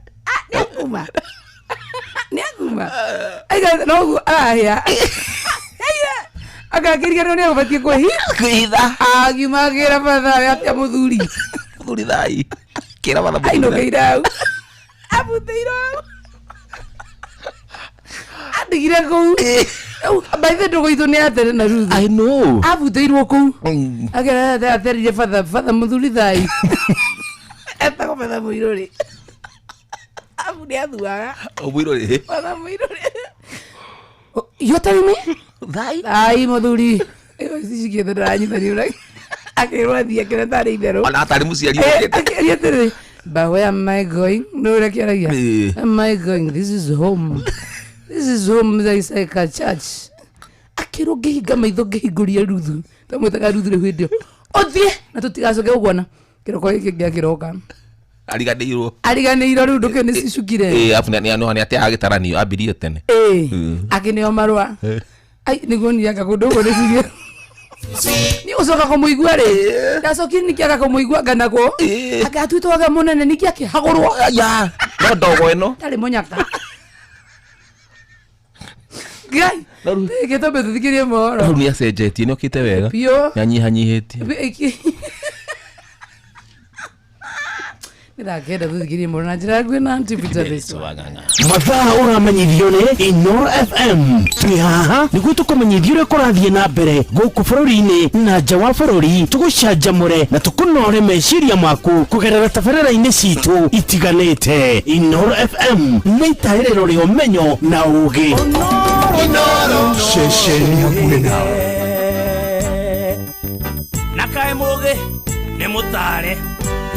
Niaguma aiga no ahia akakiria no ne batie kuhitha agimagira fatha atia muthuri thai kira bana muthuri aino keirau abuteiro adigire ku baithe ndogo ithu ni atere na Ruthu I know abuteirwo ku agera aterire fatha muthuri thai eta ko fatha muirori abu ni athuaga muirori fatha muirori you tell me thai muthuri sisikie ndanyi thani ura akirwa thia kira tari itherũ ona atari muciari akiri but where am I going no rekiaragia am I going this is home they say ka church akiro ngihinga maitho ngihingũria Ruthu tamwetaga Ruthu rĩu hĩndĩ othie na tũtigacoke ũguona kĩroko gĩkĩ gĩakĩroka ariganĩirwo rĩu ndũkĩo nĩ cicukire afu nĩ atĩ agĩtaranio ambirie tene akĩneo marũa ai nĩguo niaga kũndũ ũguo nĩcigie ni ucoka kũmũigua rĩ ndacokire nikiaga kũmũigua nganagwo akatuitwaga mũnene niki akĩhagũrwo ya no ndogo ĩno tarĩ mũnyaka Gai, gĩtũ mbĩtũthikirie mohoro rĩu nĩ acenjetie nĩ okĩte wega nĩ anyihanyihĩtie nĩrakenda tũthikirie mohoro na njĩra yakuĩ na Antipita mathaa ũramenyithio nĩ Inoro FM twĩ haha nĩguo tũkũmenyithia ũrĩa kũrathiĩ na mbere gũkũ bũrũri-inĩ na nja wa bũrũri tũgũcanjamũre na tũkũnore meciria maku kũgerera tabarĩra-inĩ citũ itiganĩte. Inoro FM nĩ itaĩrĩro rĩa ũmenyo na ũũgĩ. Inoro ceceni hakuhĩ nawe na kaĩ mũũgĩ nĩ mũtare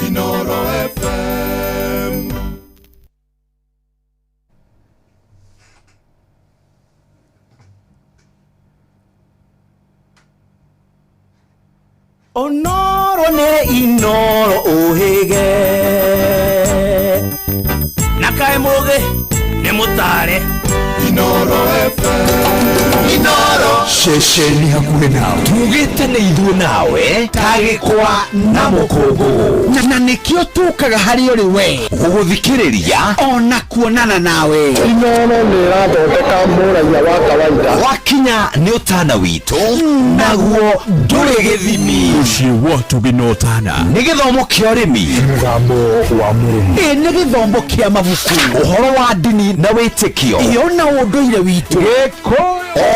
Inoro FM. Onoro nĩ Inoro ũhĩge na kaĩ mũũgĩ nĩ mũtare Inoro FM. Inoro Shesheni hakuhe nawe tugite ni ithuĩ nawe tagĩkwa na mũkũngũ na nĩkĩo tũkaga harĩ ũrĩ we gũgũthikĩrĩria ona kuonana nawe. Inoro nĩrathondeka mũraia wa kawaida wakinya nĩ ũtana witũ naguo ndũrĩ gĩthimi. Mũciĩ wa Tugi na Ũtana nĩ gĩthomo kĩa ũrĩmi, mũgambo wa mũrĩmi, nĩ gĩthomo kĩa mabuku, ũhoro wa ndini na wĩtĩkio, ona ũndũire witũ,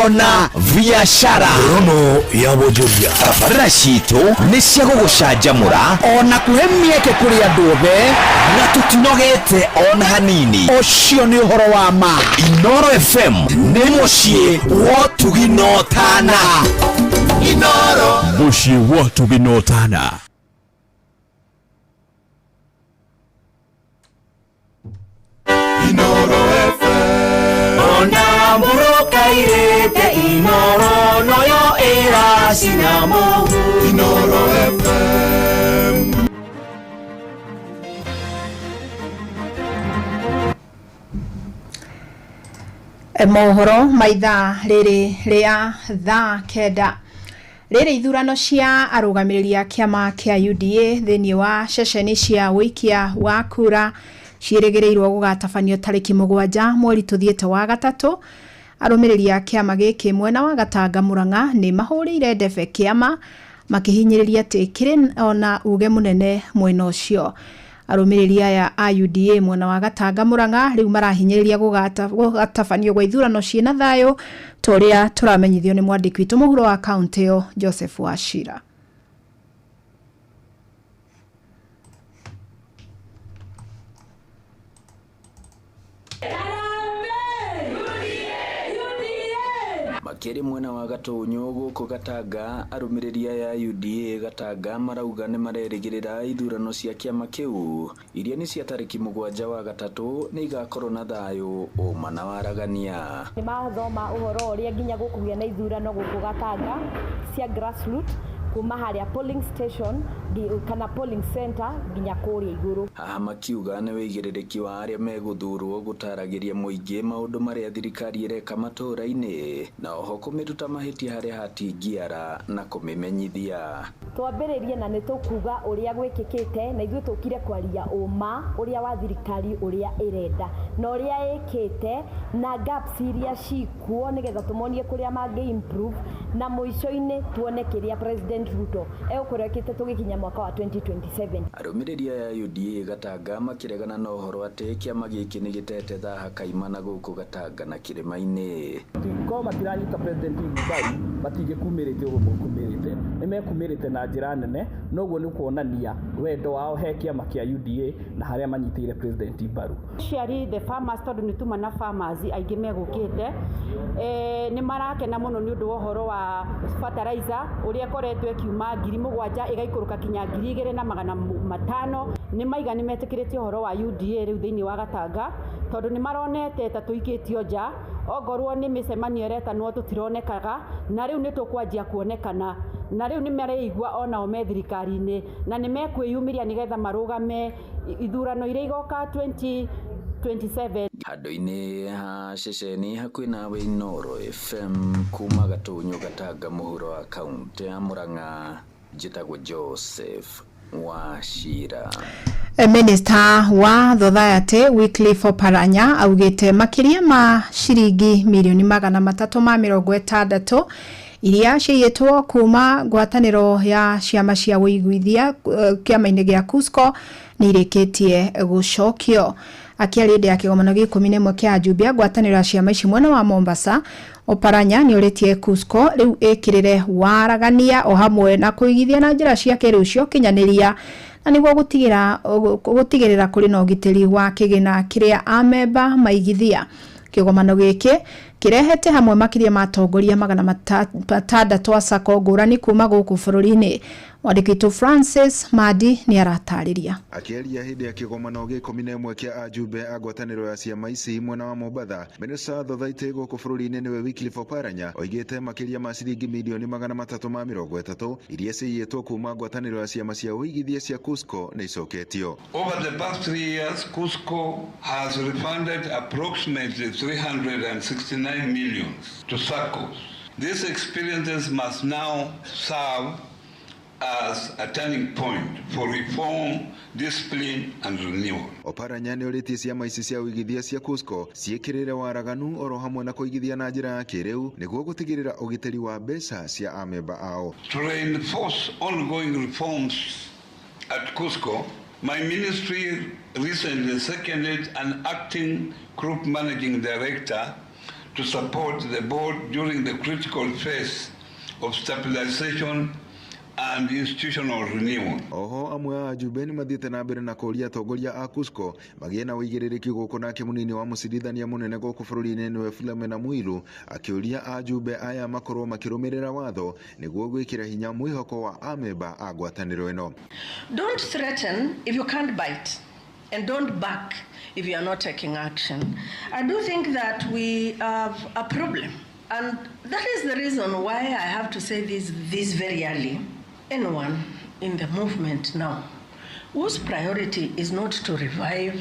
ona biacara, rono ya wonjoria. Tabarĩra citũ nĩ cia gũgũcanjamũra ona kũhe mĩeke kũrĩ andũ othe na tũtinogete ona hanini. Ũcio nĩ ũhoro wa ma. Inoro FM nĩ mũciĩ wa Tugi na Ũtana. Inoro Mũciĩ wa Tugi na Ũtana. Inoro FM Ona muroka irete Inoro noyo era sinamo. Inoro FM Mohoro maitha rĩrĩ rĩa thaa kenda. Rĩrĩ ithurano cia arũgamĩrĩri a kĩama kĩa UDA thĩinĩ wa ceceni cia wĩikia wa kura ciĩrĩgĩrĩirwo gũgatabanio tarĩki 7 mweri tuthiĩte wa gatatũ. Arũmĩrĩri a kĩama gĩkĩ mwena wa Gatanga Murang'a nĩ mahũrĩire ndebe kĩama makĩhinyĩrĩria atĩ kĩrĩ ona uge mũnene mwena ũcio. Arũmĩrĩri aya a UDA mwena wa Gatanga Murang'a rĩu marahinyĩrĩria gũgatabanio gwa ithurano ciĩna thayũ torĩa tũramenyithio nĩ mwandĩki witũ mũhuro wa kaunti ĩyo Joseph Wachira. Makĩrĩ mwena wa Gatunyo gũkũ Gatanga, arũmĩrĩri ya UDA Gatanga marauga nĩ marerĩgĩrĩra ithurano cia kĩama kĩu iria nĩ cia tarĩki 7 wa gatatũ nĩ igakorwo na thayũ ũma na waragania. Nĩ mathoma ũhoro ũrĩa nginya gũkũgĩa na ithurano gũkũ Gatanga cia grassroots kuma harĩa polling station kana polling center nginya kũrĩa igũrũ. Haha makiuga nĩ wĩigĩrĩrĩki wa arĩa megũthurwo gũtaragĩria mũingĩ maũndũ marĩa thirikari ĩreka matũũra-inĩ na oho kũmĩruta mahĩtia harĩa hatingiara na kũmĩmenyithia. Twambĩrĩrie na nĩ tũkuga ũrĩa gwĩkĩkĩte na ithuĩ tũkire kwaria ũma ũrĩa wa thirikari ũrĩa ĩrenda na ũrĩa ĩkĩte na gaps iria cikuo nĩgetha tũmonie kũrĩa mangĩ improve na mũico-inĩ tuone kĩrĩa President Ruto egũkũrekete tũgĩkinya mwaka wa 2027. Arũmĩrĩri ya UDA Gatanga makĩregana na ũhoro atĩ kĩama gĩkĩ nĩ gĩtete thaha kaimana gũkũ Gatanga na kĩrĩma-inĩ. Ko matiranyita President Ruto matingĩkumĩrĩte ũguo mũkumĩrĩte nĩ mekumĩrĩte na njĩra nene noguo nĩ kuonania wendo wao he kĩama kĩa UDA na harĩa manyitĩire President Mbaru. Ciari the farmers tondũ nĩ tuma na farmers aingĩ megũkĩte nĩ marakena mũno nĩ ũndũ wa ũhoro wa fertilizer ũrĩa koretwo kiuma 7,000 igaikũrũka kinya 2,500. Nĩ maiga nĩ metĩkĩrĩtie ũhoro wa UDA rĩu thĩinĩ wa Gatanga tondũ nĩ maronete ta tũikĩtio nja ongorwo nĩ mĩcemanio ĩretanwo tũtironekaga na rĩu nĩ tũkwanjia kuonekana na rĩu nĩ mareigua onao me thirikari-inĩ na nĩ mekwĩyumĩria nĩgetha marũgame ithurano iria igoka 2027. Handũ-inĩ ha ceceni hakuhĩ nawe Inoro FM kuma Gatunyo Gatanga mũhuro wa kaunti ya Murang'a njĩtagwo Joseph Wachira. Minister wa Society Wycliffe Oparanya augĩte makĩria ma ciringi milioni 360 iria ciĩtwo kuma ngwatanĩro ya ciama cia wĩiguithia kĩama-inĩ gĩa KUSCO nĩ irĩkĩtie gũcokio. Akiaria hĩndĩ ya kĩgomano gĩa 11 kĩa Jubia ngwatanĩro ya ciama ici mwena wa Mombasa, Oparanya nĩ ũrĩtie KUSCO rĩu ĩkĩrĩre waragania o hamwe na kũigithia na njĩra cia kĩrĩu cio kinyanĩria na nĩguo gũtigĩrĩra kũrĩ na ũgitĩri wa kĩgĩna kĩrĩa amemba maigithia. Kĩgomano gĩkĩ kĩrehete hamwe makĩria matongoria 600 a SACCO ngũrani kuma gũkũ bũrũri-inĩ Mwandĩki Francis Madi ni aratarĩria. Akiaria hĩndĩ ya kĩgomano gĩa 11 kĩa ajumbe a ngwatanĩro ya ciama ici mwena wa Mombatha, Minista Thothaitĩ gũkũ bũrũri-inĩ nĩwe Wycliffe Oparanya oigĩte makĩria ma ciringi milioni 330 iria ciiyĩtwo kuma ngwatanĩro ya ciama cia ũigithia cia KUSCO nĩ icoketio. Over the past 3 years, KUSCO has refunded approximately 369 million to SACCOs. These experiences must now serve as a turning point for reform, discipline and renewal. Oparanya nĩ ũrĩtie ciama ici cia ũigithia cia KUSCO ciĩkĩrĩre waraganu oro hamwe na kũigithia na njĩra ya kĩrĩu nĩguo gũtigĩrĩra ũgitĩri wa mbeca cia amemba ao. To reinforce ongoing reforms at KUSCO, my ministry recently seconded an acting group managing director to support the board during the critical phase of stabilization and institutional renewal. Oho amwe a ajumbe nĩ mathiĩte na mbere na kũria atongoria a KUSCO magĩe na ũigĩrĩrĩki gũkũ nake mũnini wa mũcirithania mũnene gũkũ bũrũri-inĩ nĩwe Philomena Mwilu akĩũria ajumbe aya makorwo makĩrũmĩrĩra watho nĩguo gwĩkĩra hinya mwĩhoko wa amemba a ngwatanĩro ĩno. Don't threaten if you can't bite, and don't back if you are not taking action. I do think that we have a problem, and that is the reason why I have to say this very early. Anyone in the movement now whose priority is not to revive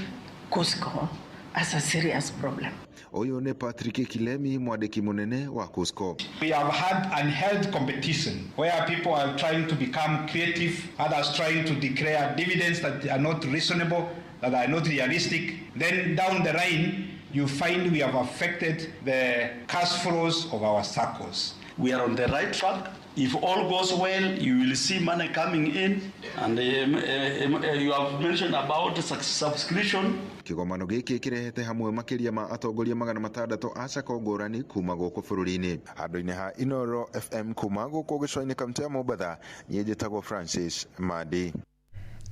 KUSCO as a serious problem. Oyo ne Patrick Kilemi, mwandiki munene wa KUSCO. We have had unheld competition where people are trying to become creative, others trying to declare dividends that are not reasonable, that are not realistic. Then down the line, you find we have affected the cash flows of our SACCOs. We are on the right track. If all goes well, you will see money coming in, and you have mentioned about subscription. Kĩgomano gĩkĩ kĩrehete hamwe makĩria ma atongoria 600 a SACCO ngũrani kuma gũkũ bũrũri-inĩ. Handũ-inĩ ha Inoro FM kuma gũkũ gĩcũa-inĩ kaunti ya Mombatha, niĩ njĩtagwo Francis Madi.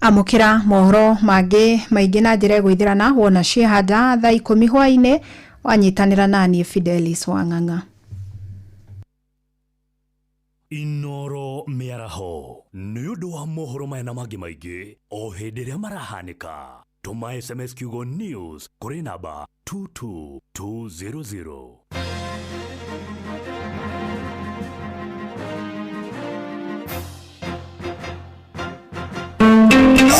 Amũkĩra mohoro mangĩ maingĩ na njĩra gwĩthirana wona ciehanda thaa 10 hwaĩ-inĩ wanyitanĩra naniĩ Fidelis Wang'ang'a. Inoro Miaraho nĩũndũ wa mohoro maya na mangĩ maingĩ o hĩndĩ ĩrĩa marahanĩka. Tũma SMS kiugo news kũrĩ namba 22200.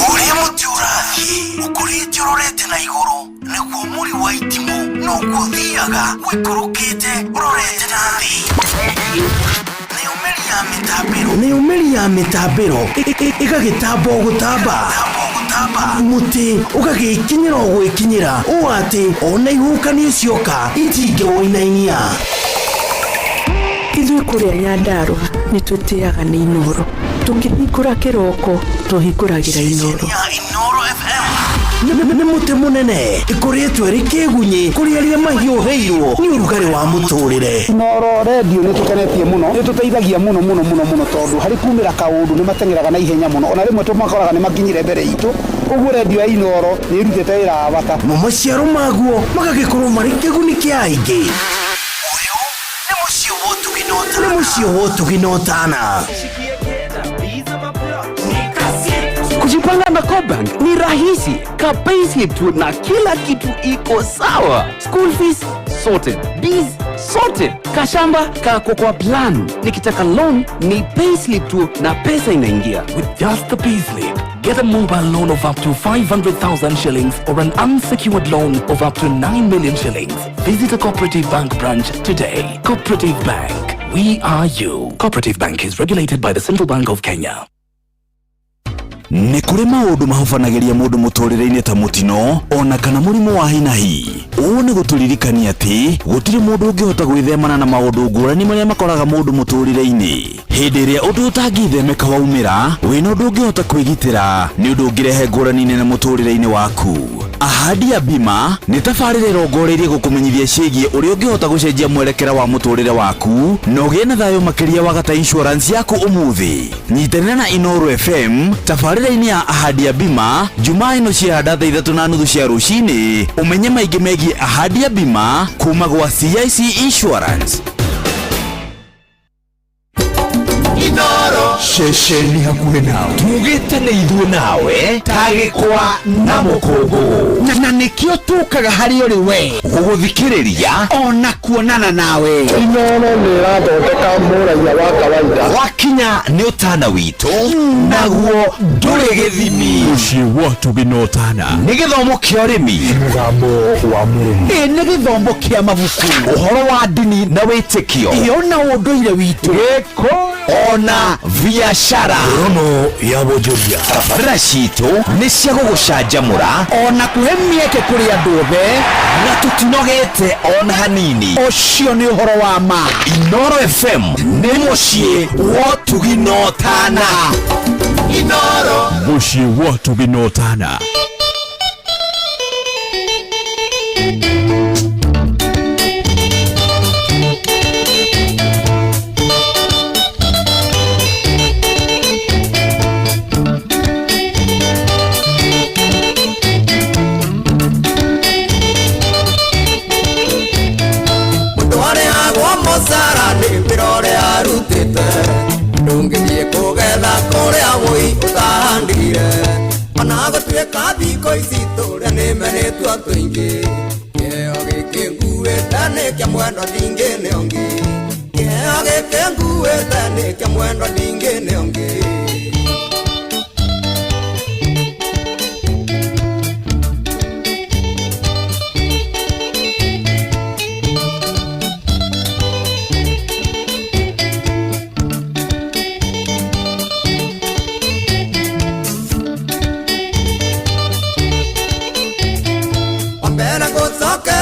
Ũrĩa mũtĩ ũrathiĩ ũkũrĩte ũrorete na igũrũ nĩguo mũri wa itimũ no gũthiaga wĩkũrũkĩte ũrorete na thĩ. Nĩ umeri ya mĩtambĩro ĩgagĩtamba o gũtamba mũtĩ ũgagĩkinyĩra o gwĩkinyĩra ũũ atĩ ona ihukanio cioka itingĩwoinainia. Ithuĩ kũrĩa Nyandarua nĩ twĩtĩaga nĩ Inoro, tũkĩhingũra kĩroko tũhingũragĩra Inoro. Nĩ mũtĩ mũnene ĩkoretwo ĩrĩ kĩgunyi kũrĩ arĩa mahiũhĩirwo nĩ ũrugarĩ wa mũtũrĩre. Inoro radio nĩ tũkenetie mũno, nĩ tũteithagia mũno tondũ harĩ kumĩra kaũndũ nĩ matengeraga na ihenya mũno, ona rĩmwe tũmakoraga nĩ makinyire mbere itũ. Ũguo radio ya Inoro nĩ ĩrutĩte wĩra wa bata. Na maciaro maguo magagĩkorwo marĩ kĩguni kĩa aingĩ. Ũyũ nĩ mũciĩ wa ũtuginotana. Kujipanga na Cobank ni rahisi, ka payslip tu na kila kitu iko sawa. School fees sorted, bills sorted, kashamba kako kwa plan. Nikitaka loan ni payslip tu na pesa inaingia. With just the payslip, get a mobile loan of up to 500,000 shillings or an unsecured loan of up to 9 million shillings. Visit a Cooperative Bank branch today. Cooperative Bank, we are you. Cooperative Bank is regulated by the Central Bank of Kenya. Nĩ kũrĩ maũndũ mahobanagĩria mũndũ mũtũrĩre-inĩ ta mũtino ona kana mũrimũ wa hinahi. Ũũ nĩ gũtũririkania atĩ gũtirĩ mũndũ ũngĩhota gwĩthemana na maũndũ ngũrani marĩa makoraga mũndũ mũtũrĩre-inĩ. Hĩndĩ ĩrĩa ũndũ ũtangĩthemeka waumĩra, wĩna ũndũ ũngĩhota kwĩgitĩra nĩ ũndũ ũngĩrehe ngũrani nene mũtũrĩre-inĩ waku. Ahadi ya Bima nĩ tabarĩra ĩrongoreirie gũkũmenyithia ciĩgiĩ ũrĩa ũngĩhota gũcenjia mwerekera wa mũtũrĩre waku na ũgĩe na thayũ makĩria wagata insurance yaku ũmũthĩ. Nyitanĩra na Inoro FM tabarĩra-inĩ ya Ahadi ya Bima Jumaa ĩno ciehanda thaa 3:30 cia rũcinĩ. Ũmenye maingĩ megiĩ Ahadi ya Bima kuma gwa CIC Insurance. Inoro ceceni hakuhĩ nawe tugĩte nĩ ithuĩ nawe tagĩkwa na mũkũngũ na nĩkĩo tũkaga harĩ ũrĩ we gũgũthikĩrĩria ona kuonana nawe. Inooro nĩ ĩrathondeka mũraia wa kawaida wakinya nĩ ũtana witũ naguo ndũrĩ gĩthimi. Mũciĩ wa Tugi na Ũtana nĩ gĩthomo kĩa ũrĩmi, mũgambo wa mũrĩmi, nĩ gĩthomo kĩa mabuku, ũhoro wa ndini na wĩtĩkio, ona ũndũire witũ, ona biacara rono ya wonjoria. Tabarĩra citũ nĩ cia gũgũcanjamũra ona kũhe mĩeke kũrĩ andũ othe na tũtinogete ona hanini. Ũcio nĩ ũhoro wa ma. Inooro FM nĩ mũciĩ wa Tugi na Ũtana. Inooro mũciĩ wa Tugi na Ũtana. Pirore arutite ndungithie kugetha kuria wui utahandire ona gũtuĩka thikũ ici tũrĩa nĩmenĩtwo tũingĩ kĩheo gĩkĩ nguĩte nĩ kĩa mwendo ndingĩ nĩ ũngĩ kĩheo gĩkĩ nguĩte nĩ kĩa mwendo ndingĩ nĩ ũngĩ.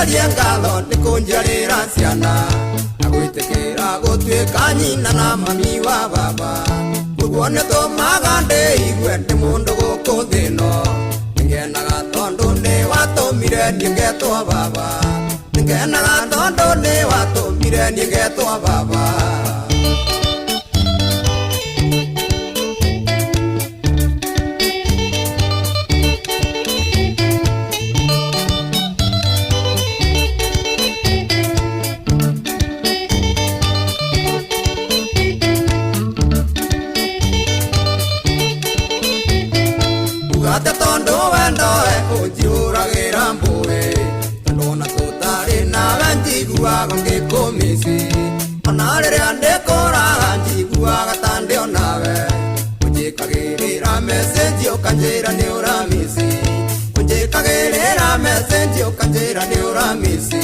Ngatho nĩ kũnjarĩra ciana na gwĩtĩkĩra gũtuĩka nyina na mami wa baba. Ũguo nĩ tũmaga ndĩigue ndĩ mũndũ gũkũ thĩ ĩno nĩngenaga tondũ nĩ watũmire niĩ ngetwo baba, nĩngenaga tondũ nĩ watũmire niĩ ngetwo baba. Tondo wendoe ũnjũragĩra mbũĩ tondũ ona tũtarĩ nawe njiguaga ngĩkũmĩci ona rĩrĩa ndĩkũraga njiguaga ta ndĩ onawe ũnjĩkagĩrĩra message ũkanjĩra nĩ ũramĩci ũnjĩkagĩrĩra message ũkanjĩra nĩ ũramĩci.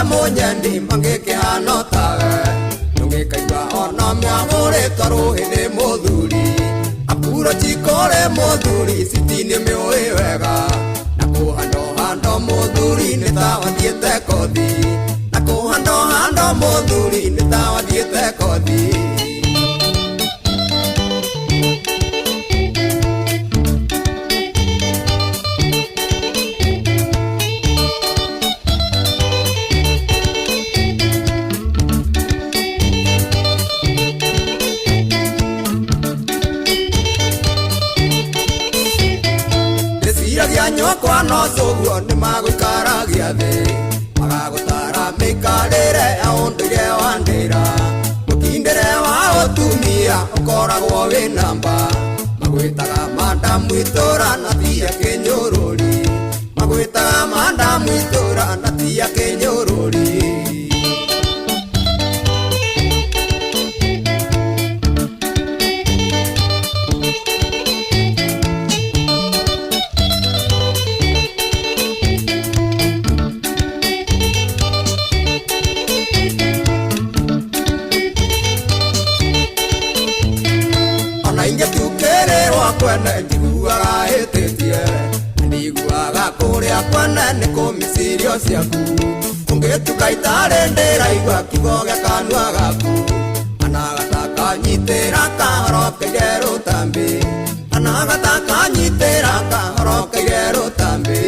Munyandi mangĩkĩhana tawe ndũngĩkaigua ona mĩamũrĩtwo rũhĩ nĩ mũthuri akuro chikore mũthuri citinĩ mĩũĩ wega na kũhandahanda mũthuri nĩ ta wathiĩte kothi na kũhandahanda mũthuri nĩ ta wathiĩte kothi. Nyokwa no soguo nĩ magũikaragia thĩ magagũtara mĩikarĩre ya ũndũire wa ndĩra mũtindĩre wa ũtumia ũkoragwo wĩ namba magwĩtaga madamu itũra na tia kĩnyũrũri magwĩtaga madamu itũra na tia kĩnyũrũri. Kwenda njiguaga hĩtĩtie ndiguaga kũrĩa kwenda nĩ kũmĩcirio ciaku ũngĩtuka itarĩ ndĩraigua kiugo gĩa kanua gaku kana gatakanyitĩra kahorokeire rũtambi kana gatakanyitĩra kahorokeire rũtambi.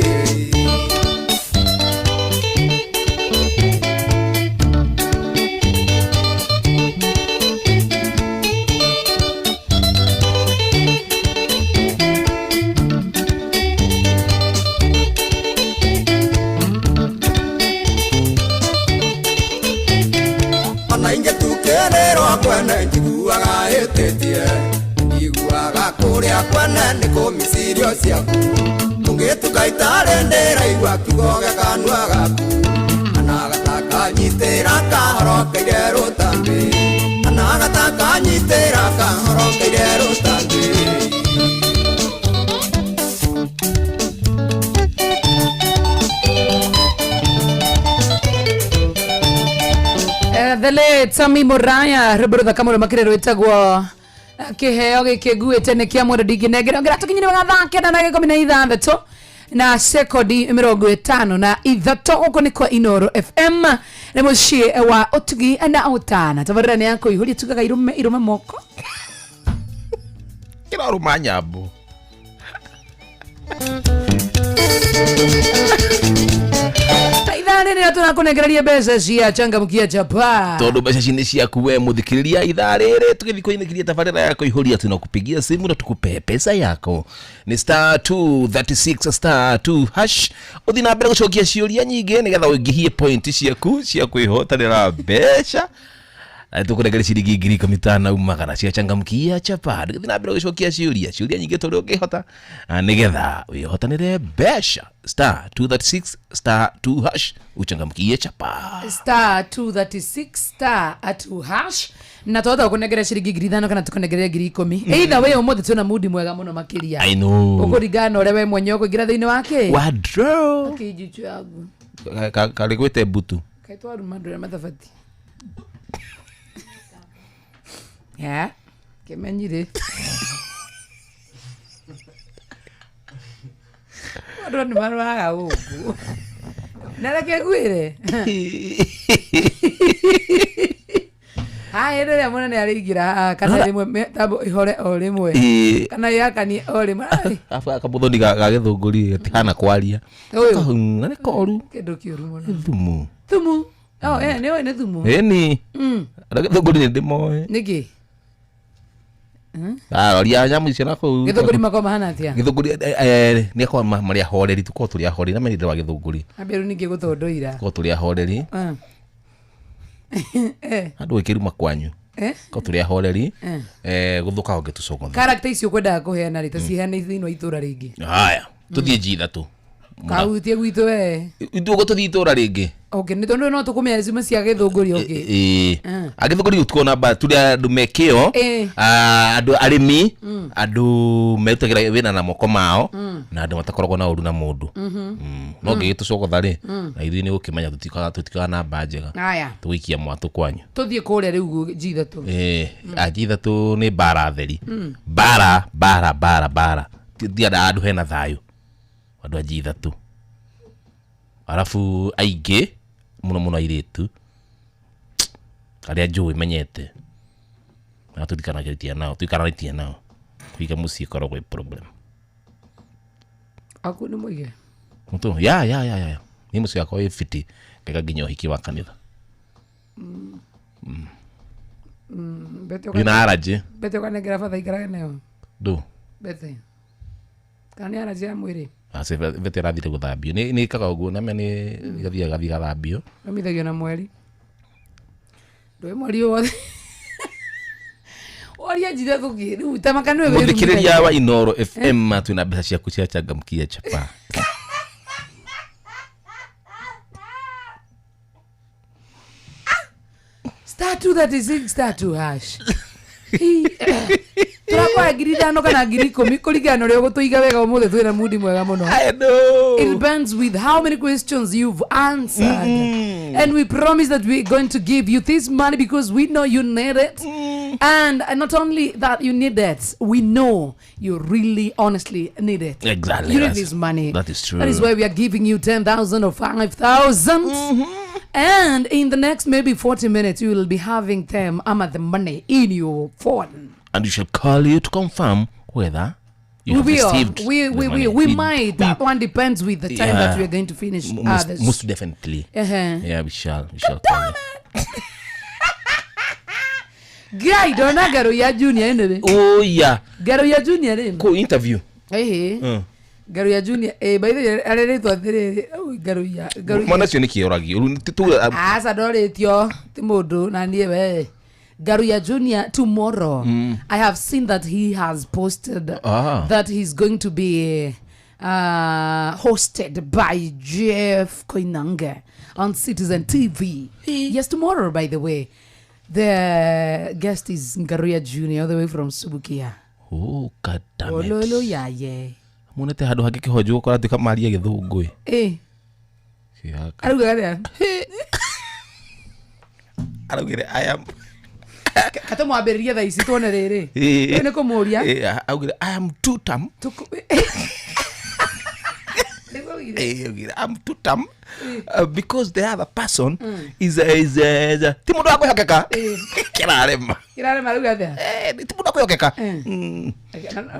kuria kwene ni kumisirio ciaku tungituka itarendera igwa kigoge kanwa gaku anagataka nyitira kahorokeire rutambi anagataka nyitira kahorokeire rutambi. The late Sammy Moraya rubutha kamwe makirero itagwo kiheo gikiguite ni kia mwere diginegera ngira tukinyire bagathake na 16 na sekodi 50 na ithato uko ni kwa Inoro FM ni mushie wa otugi na utana tabarani yako ihuri tukaga irume moko kila rumanyabo Idhani ni tunakunegereria besa cia changamkia chapa. Todo besa chini cia kuwe mudhikiria idharere tukithiko inekiria tafarira yako ihuria tunakupigia simu na tukupe pesa yako. Ni *236*2# uthina mbere gucokia ciuria nyingi nigetha wingihie point ciaku cia kwihotanira besha. Tukunegereria ciringi 15,000 umagana cia changamkia chapa. Uthina mbere gucokia ciuria nyingi turi ukihota nigetha wihotanire besha. *236*2# uchangamkie chapa. *236*2# na tota kunegereria ciringi 5,000 kana tukunegereria 10,000. Either way umuthi tuna mood mwega muno makiria. I know. Ukurigana ore we mwenye kugira thiini wake. Wadro. Akijichu yangu. Kale gwete butu. Kaitwa rumandura matafati. Ya. Kemenyire. Wadro ni marwaga huku. Naleke gwire. Hai ndio mwana ni aligira kana rimwe tabo ihore o rimwe kana yakani o rimwe afa akabuthoni gagithunguri tihana kwaria kahunga ni koru kindu kiuru muno thumu ni we thumu ni githunguri ni ndimoe niki ria nyamu icio nako githunguri makoma hana atia githunguri ni kwa maria horeri tuko turia horeri na menire wa githunguri aberu ningi guthondoira ko turia horeri andu ikiruma kwanyu ko turia horeri guthuka onge tucogo character icio kwenda kuheana rita cihane thino itura ringi haya tuthie jitha tu kautie gwitu we itu go tuthie itura ringi okay ni tondu no tukumenya cima cia githunguri okay agithunguri utuona ba turia dumekio andu arimi andu merutagira wina na moko mao na andu matakoragwo na uru na mundu no ngigitucogo thari na ithui ni gukimenya tutikaga na bajega haya tugikia mwatu kwanyu tuthie kuria riu jithatu jithatu ni bara theri bara dia andu hena thayu andu ajithatu arafu aige muno airetu aria njui menyete na tutikanagetia nao tuika musi korogwe problem aku ni muige mutu ya ni musi yako fiti kega ginyo hiki wa kanitha Ina araje bete kana gira fatha ikara nayo do bete kana araje ya mwiri ase bete rathire guthambio ni kaga uguo na meni gathia gathambio amithagio na mweri ndo mweri wothe oria jira thugi riu tamakano wewe muthikireria wa Inoro FM tuna mbeca cia kucia changamkia chapa *236*2# turakwa ngiri 5 kana ngiri 10 kuringana rio gutuiga wega umuthe twina mudi mwega muno. I know. It depends with how many questions you've answered. And we promise that we're going to give you this money because we know you need it. And not only that you need it, we know you really honestly need it. Exactly. You need this money. That is true. That is why we are giving you 10,000 or 5,000. And in the next maybe 40 minutes, you will be having them the money in your phone. And you should call you to confirm whether you have received we might. That one depends with the time that we are going to finish. Most definitely. Yeah, we shall call you. Guy, don't I get a junior anyway? Oh yeah. Get a junior in. Go interview. Hey. Garuya Junior by the arreto Garuya mwana cio ni kioragio tu asa doretio ti mundu na nie we Garuya Jr. tomorrow. I have seen that he has posted that he's going to be hosted by Jeff Koinange on Citizen TV. Yes, tomorrow, by the way. The guest is Garuya Jr. all the way from Subukia. Oh, God damn it. Ololo yaye. Munete hadu hake kihojo kwa tika maria githungwe. Aruga gare. Arugire I am Kata mwambiriria tha ici tuone riri. Ni kumuria. Augire I am tutam. I'm tutam because the other person is timundo wako yokeka. Kirarema ruga thia. Timundo wako yokeka.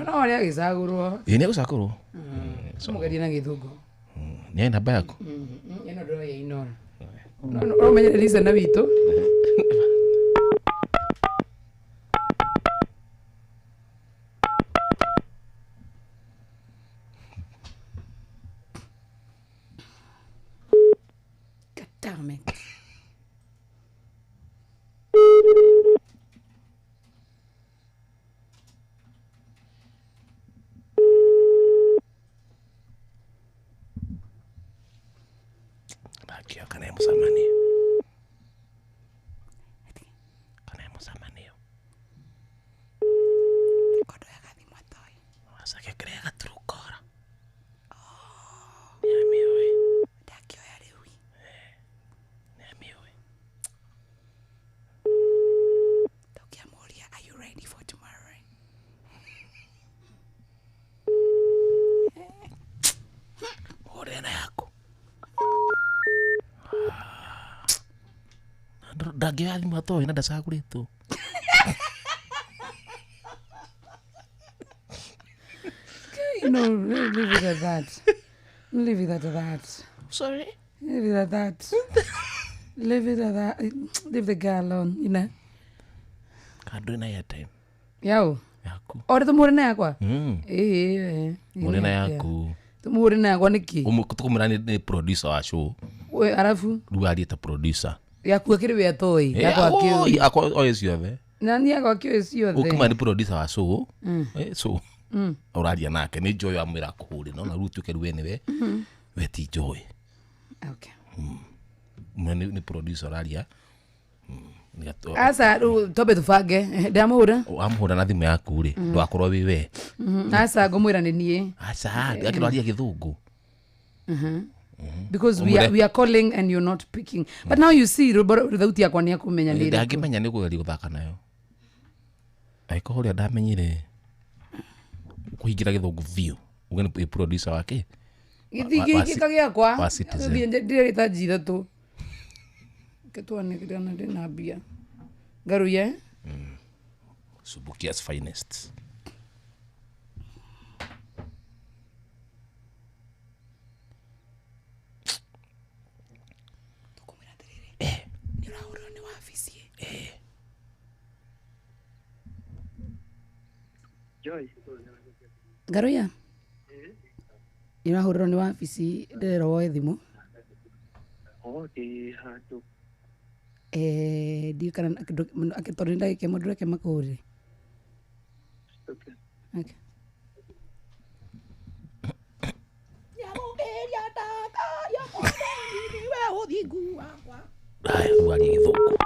No ari agicagurwo. Ni agicagurwo. Sumugeria na githungu. Ni namba yako. Ino ndo ye inora. No menye risa na wito. Damn it. Bakio kana musamani. Kana musamani. Kodo ya kadi matoi. Wasa ke crea trucora. Oh. Ya mio. Dakio ya lewi. Ya mio. Tokia Moria, are you ready for tomorrow? Moria na yako. Dagi ali matoi na dasagurito. No, leave it at that. Leave it at that. Sorry? Leave it at that. Leave it at that. Leave the girl alone, you know. Kadu na ya time. Yao. Yaku. Ore tumuri na yakwa? Muri na yaku. Tumuri na yakwa niki? Tukumira ni producer wa show. We arafu? Ruari ta producer. Yaku akiri we atoi. Yakwa akio. Yakwa oyes yothe. Nani yakwa akio esi yothe. Ukuma ni producer wa show. So. Uraria nake ni Joy amwira kuhuri no na rutu ke ruwe niwe. We ti Joy. Okay. Ni producer uraria. Asa tobe tufange ndamura. Amhura na thimu yaku ri ndwakorwo wiwe. Asa ngomwira ni nie. Asa akiraria githungu. Because we are calling and you're not picking. But now you see thauti yakwa ni akumenya ni. Ndangimenya ni kugeri guthaka nayo. Aiko horia ndamenyire kuhingira githungu view. Ugeni producer wake. Githigi kagakwa. Wa Citizen. Ndire tajira tu. Ketwane kirana ndina bia. Garuya. Subukia's finest. Joy. Garuya. Irahuriro ni wabici ndero woe thimu. Okay, hatu. Di kana akitorinda ke modre ke makuri. Okay. Okay. Ai, ruari githungu.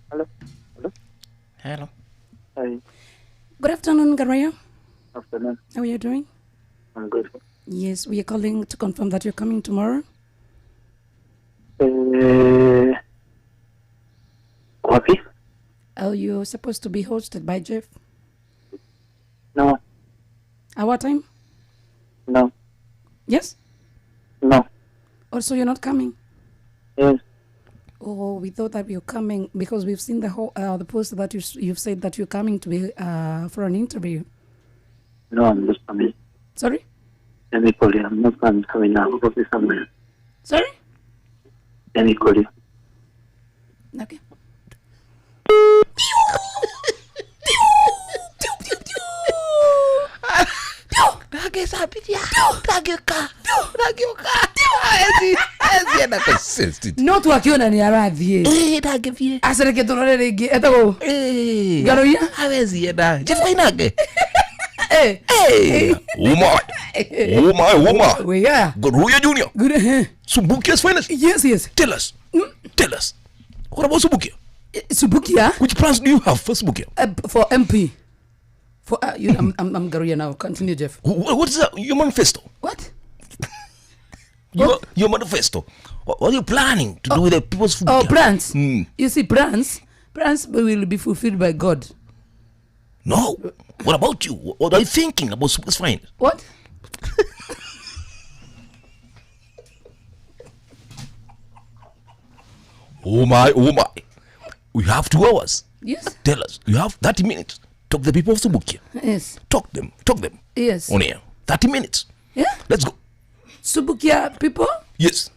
Hello. Hello. Hello. Hi. Good afternoon, Garuya. Afternoon. How are you doing? I'm good. Yes, we are calling to confirm that you're coming tomorrow. Wapi? Oh, you're supposed to be hosted by Jeff. No. At what time? No. Yes? No. Also, you're not coming? Yes. Oh, we thought that you're coming because we've seen the whole the post that you've said that you're coming to be for an interview. No, I'm just coming. Sorry? Let me call you. I'm not coming now. I'll go somewhere. Sorry? Let me call you. Okay. Ndagecabiria. Ndagioka. Ezi consistent. No tu akiona ni arathie. Ndagithie. Acereke turore ringi etago. Garoia. Awezi enda. Jeff Koinange. Uma. Yeah. Garoia Junior. Good. Subukia's finest. Yes. Tell us. What about Subukia? Subukia? Which plans do you have for Subukia? For MP. For I'm Garoia now. Continue, Jeff. What is that? Your manifesto? What? Your manifesto. What are you planning to do with the people's Subukia? Oh, plans. You see, plans will be fulfilled by God. No. What about you? What are you thinking about Subukia's finest? What? Oh my. We have 2 hours. Yes. Tell us. You have 30 minutes. Talk to the people of Subukia. Yes. Talk them. Yes. On air. 30 minutes. Yeah. Let's go. Subukia people? Yes.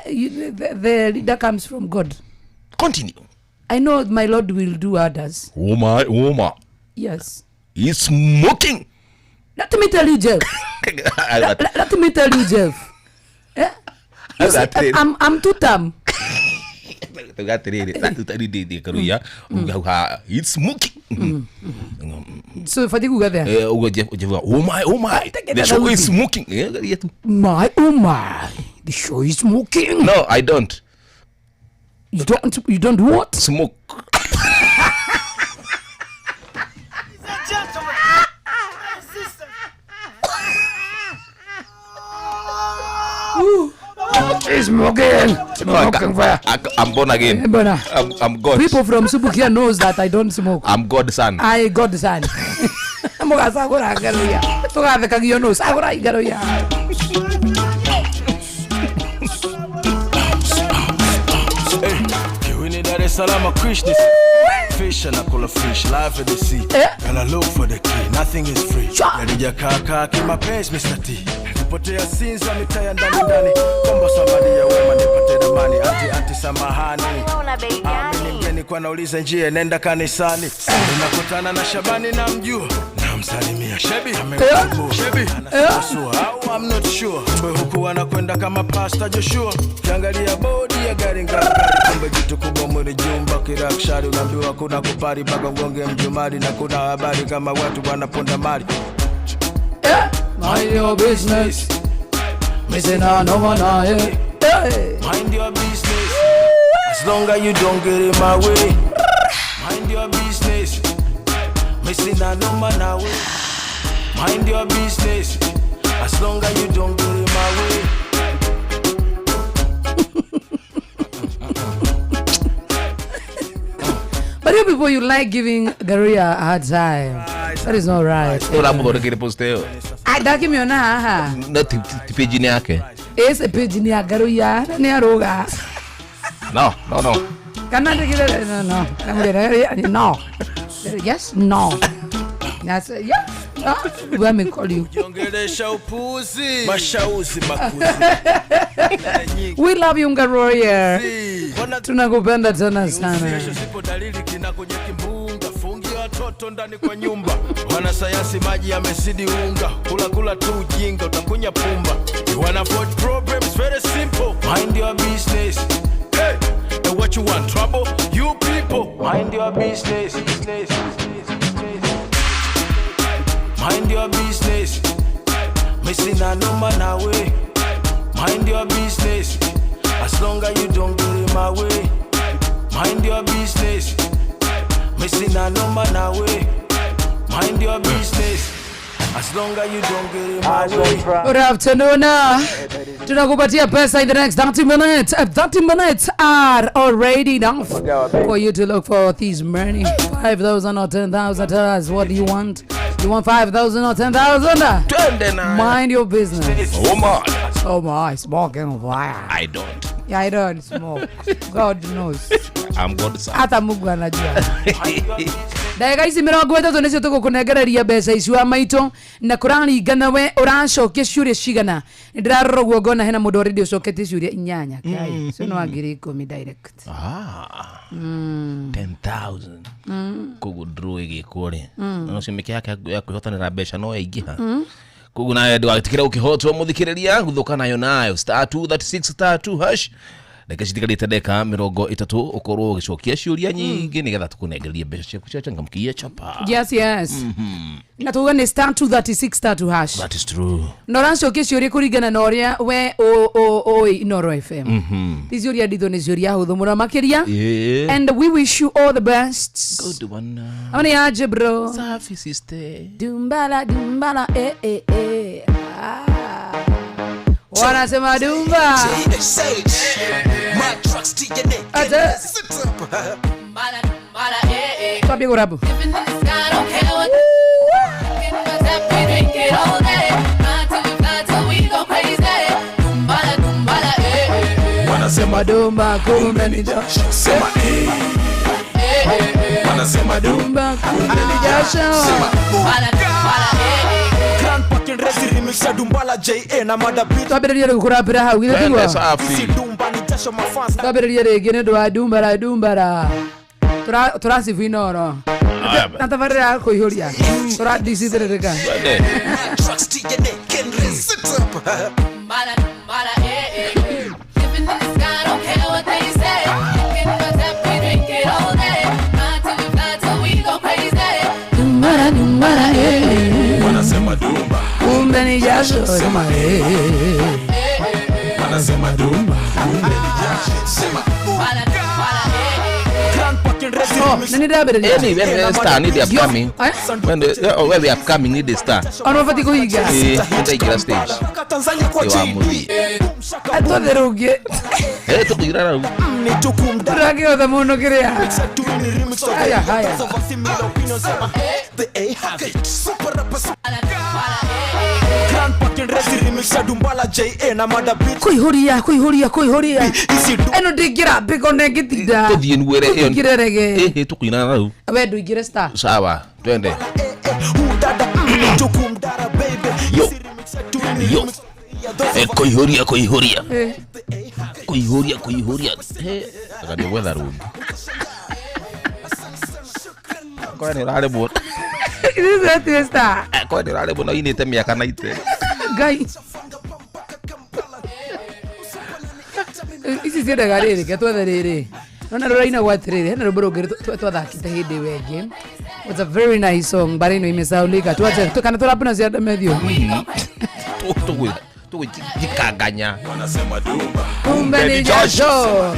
The leader comes from God. Continue. I know my Lord will do others. Oh my. Yes. He's smoking. Let me tell you, Jeff. Let me tell you, Jeff. Yeah? You see, I'm too dumb. It's smoking. So if I think we got there. Oh my. The show is smoking. Oh my. The show is smoking. No, I don't. You don't what? Smoke. He's smoking. I'm born again. I'm God. People from Subukia knows that I don't smoke. I'm God's son. I God's son. Moga sagora Garoia. Toga the kagio no sagora Garoia. We need that salama Krishna. Fish and I call a fish, live at the sea. And I look for the key, nothing is free. Yarija kaka kima page Mr. T. Potea sinza mitaya ndani. Kombo somebody ya wema nipate damani. Anti samahani. Mgeni kwa nauliza njia nenda kanisani. Ninakutana na Shabani na mjua. Namsalimia Shebi. Shebi. I'm not sure. Huku wanakwenda kama Pastor Joshua. Kiangalia bodi ya gari ngari. Kumbe jitu kubwa mwili jumba kirakshari. Unaambiwa kuna kupari mpaka ugonge mjumari. Na kuna habari kama watu wanaponda mali. Mind your business. Missing on over now, Mind your business. As long as you don't get in my way. Mind your business. Missing on over now. Mind your business. As long as you don't get in my way. But you people, you like giving Garoia a hard time. That is not right. Daki miona haha. Na page ni yake. Ese page ni ya Garoia ni aroga. No. Kana ndikile no. No. Yes, no. That's yeah. Let me call you. We love you Garoia. Tunakupenda tena sana. Watoto ndani kwa nyumba. Wanasayansi maji yamezidi unga. Kula tu ujinga utakunya pumba. You wanna avoid problems, very simple. Mind your business. Hey, and what you want, trouble? You people, mind your business. Mind your business. Missing a number now way. Mind your business. As long as you don't get in my way. Mind your business. Missing a number now way. Mind your business. As long as you don't get in my way. Good afternoon. Tunakupatia pesa in the next 30 minutes. 30 minutes are already enough for you to look for these money. 5,000 or 10,000. Tell us what you want. You want 5,000 or 10,000? Mind your business. Oh my, smoking fire. I don't. Yeah, I don't smoke. God knows. I'm God's son. Hata Mungu anajua. Daika hizi mirongo itatu nicio tugukunegereria mbeca icio amaito na kuraringana we uracokia ciuria cigana ndirarora guo hena mundu already ucoketie ciuria 8 kai so no agiri 10 direct 10,000 kugu draw igikore no cimike yake ya kuhotanira mbeca no yaingiha Kuguna ndwatikira ukihotwo muthikiriria guthuka nayo star 236 star 2 hash ndekashitigarite ndeka 30 ukorwo gicokia ciuria nyingi nigetha tukunengererie mbeca ciaku cia changamkia chapa. Yes. Na tuga ni star 236 star 2 hash. That is true. Norancokia ciuria kuringana na uria we Inoro FM. Ciuria ndithu ni ciuria huthu muno makiria. And we wish you all the best. Good one. Amani aje bro. Safi sister. Dumbala wanasema dumba. Ate Papi Gorabu. Wanasema dumba kumbe ni jasho. Sema wanasema dumba kumbe ni jasho. Twabereria kurapira hau githigwa twabereria rigi ni ndwa dumbara turasifu Inoro na tabarira kuihuria turadicithirika wanasema dumba kumbe ni jasho. Sema wanasema dumba kumbe ni jasho. Sema nani dabere any star need upcoming when we upcoming need the star ono fati kuiga ndio stage wa muri atoderuge tukirara ni tukumdrage oda muno kiria haya kuihuria eno ndigira biko negitida tuthie nuere iyo ngirerege tukuina rau we nduigire star sawa twende yo kuihuria akani weather room kwa ni rale bo this is star kwa ni rale bo na inite miaka naite guys isi zile garere ke twatherere nona roina gwatirire na ruburo ngere twathakite hindi wenge. It's a very nice song but ino imesaulika tuache tukana turapuna ziada medio jikaganya wanasema dumba kumbe ni jasho.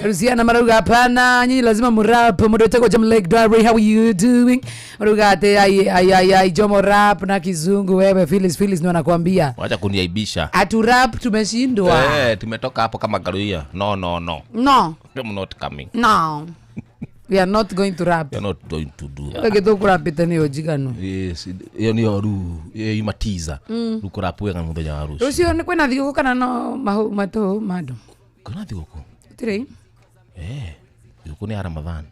Rusiana maruga hapana nyinyi lazima murap mdote kwa Jam Lake Diary. How are you doing? Marugate ai Jomo rap na kizungu wewe Phyllis ndio anakuambia. Wacha kuniaibisha. Atu rap tumeshindwa. Tumetoka hapo kama garuia. No. I'm not coming. No. We are not going to rap. We are not going to do that. Wewe kurapita ni ojigano. Yes, iyo ni oru imatiza. Rukurap wega muthenya wa rucio. Rucio ni kwena thigũkũ kana no mato mado. Kana thigũkũ. Tire. Thigũkũ ni Ramadhan.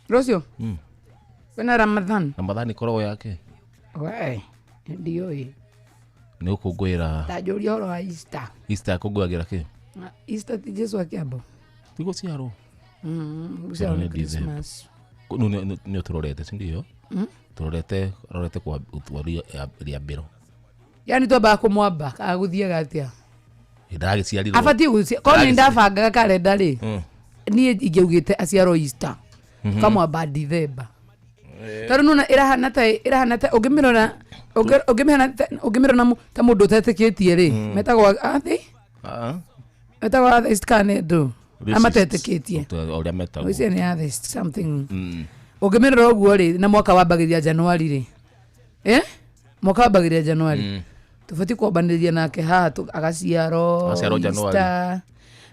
Rucio. Kwena Ramadhan. Ramadhan ikoro yake. We, ndio hii. Ni ukungwira. Tajuri horo wa Easter. Easter kungwagira ki? Easter ti Jesu akiabo. Tigo ciaro. Usiaro ni Christmas. Ni turorete sindio? Turorete kwa utwaria ya bero. Yani twaba kumwamba aguthie gatia. Ndagi ciarirwo. Afati gucia. Ko ni ndabanga kalenda ri. Ni ingeugite aciaro Easter. Kamwamba December. Taro nuna irahana ta ugimirona ta mundu teteketie ri. Metagwo athi? Metagwo atheist kane do. Amateteketie. Oria metagwo. Wisi ni atheist something. Ugimirora oguo ri na mwaka wambagiria January ri. Mwaka wambagiria January. Tufati kuobaniriria nake hatu agaciaro January.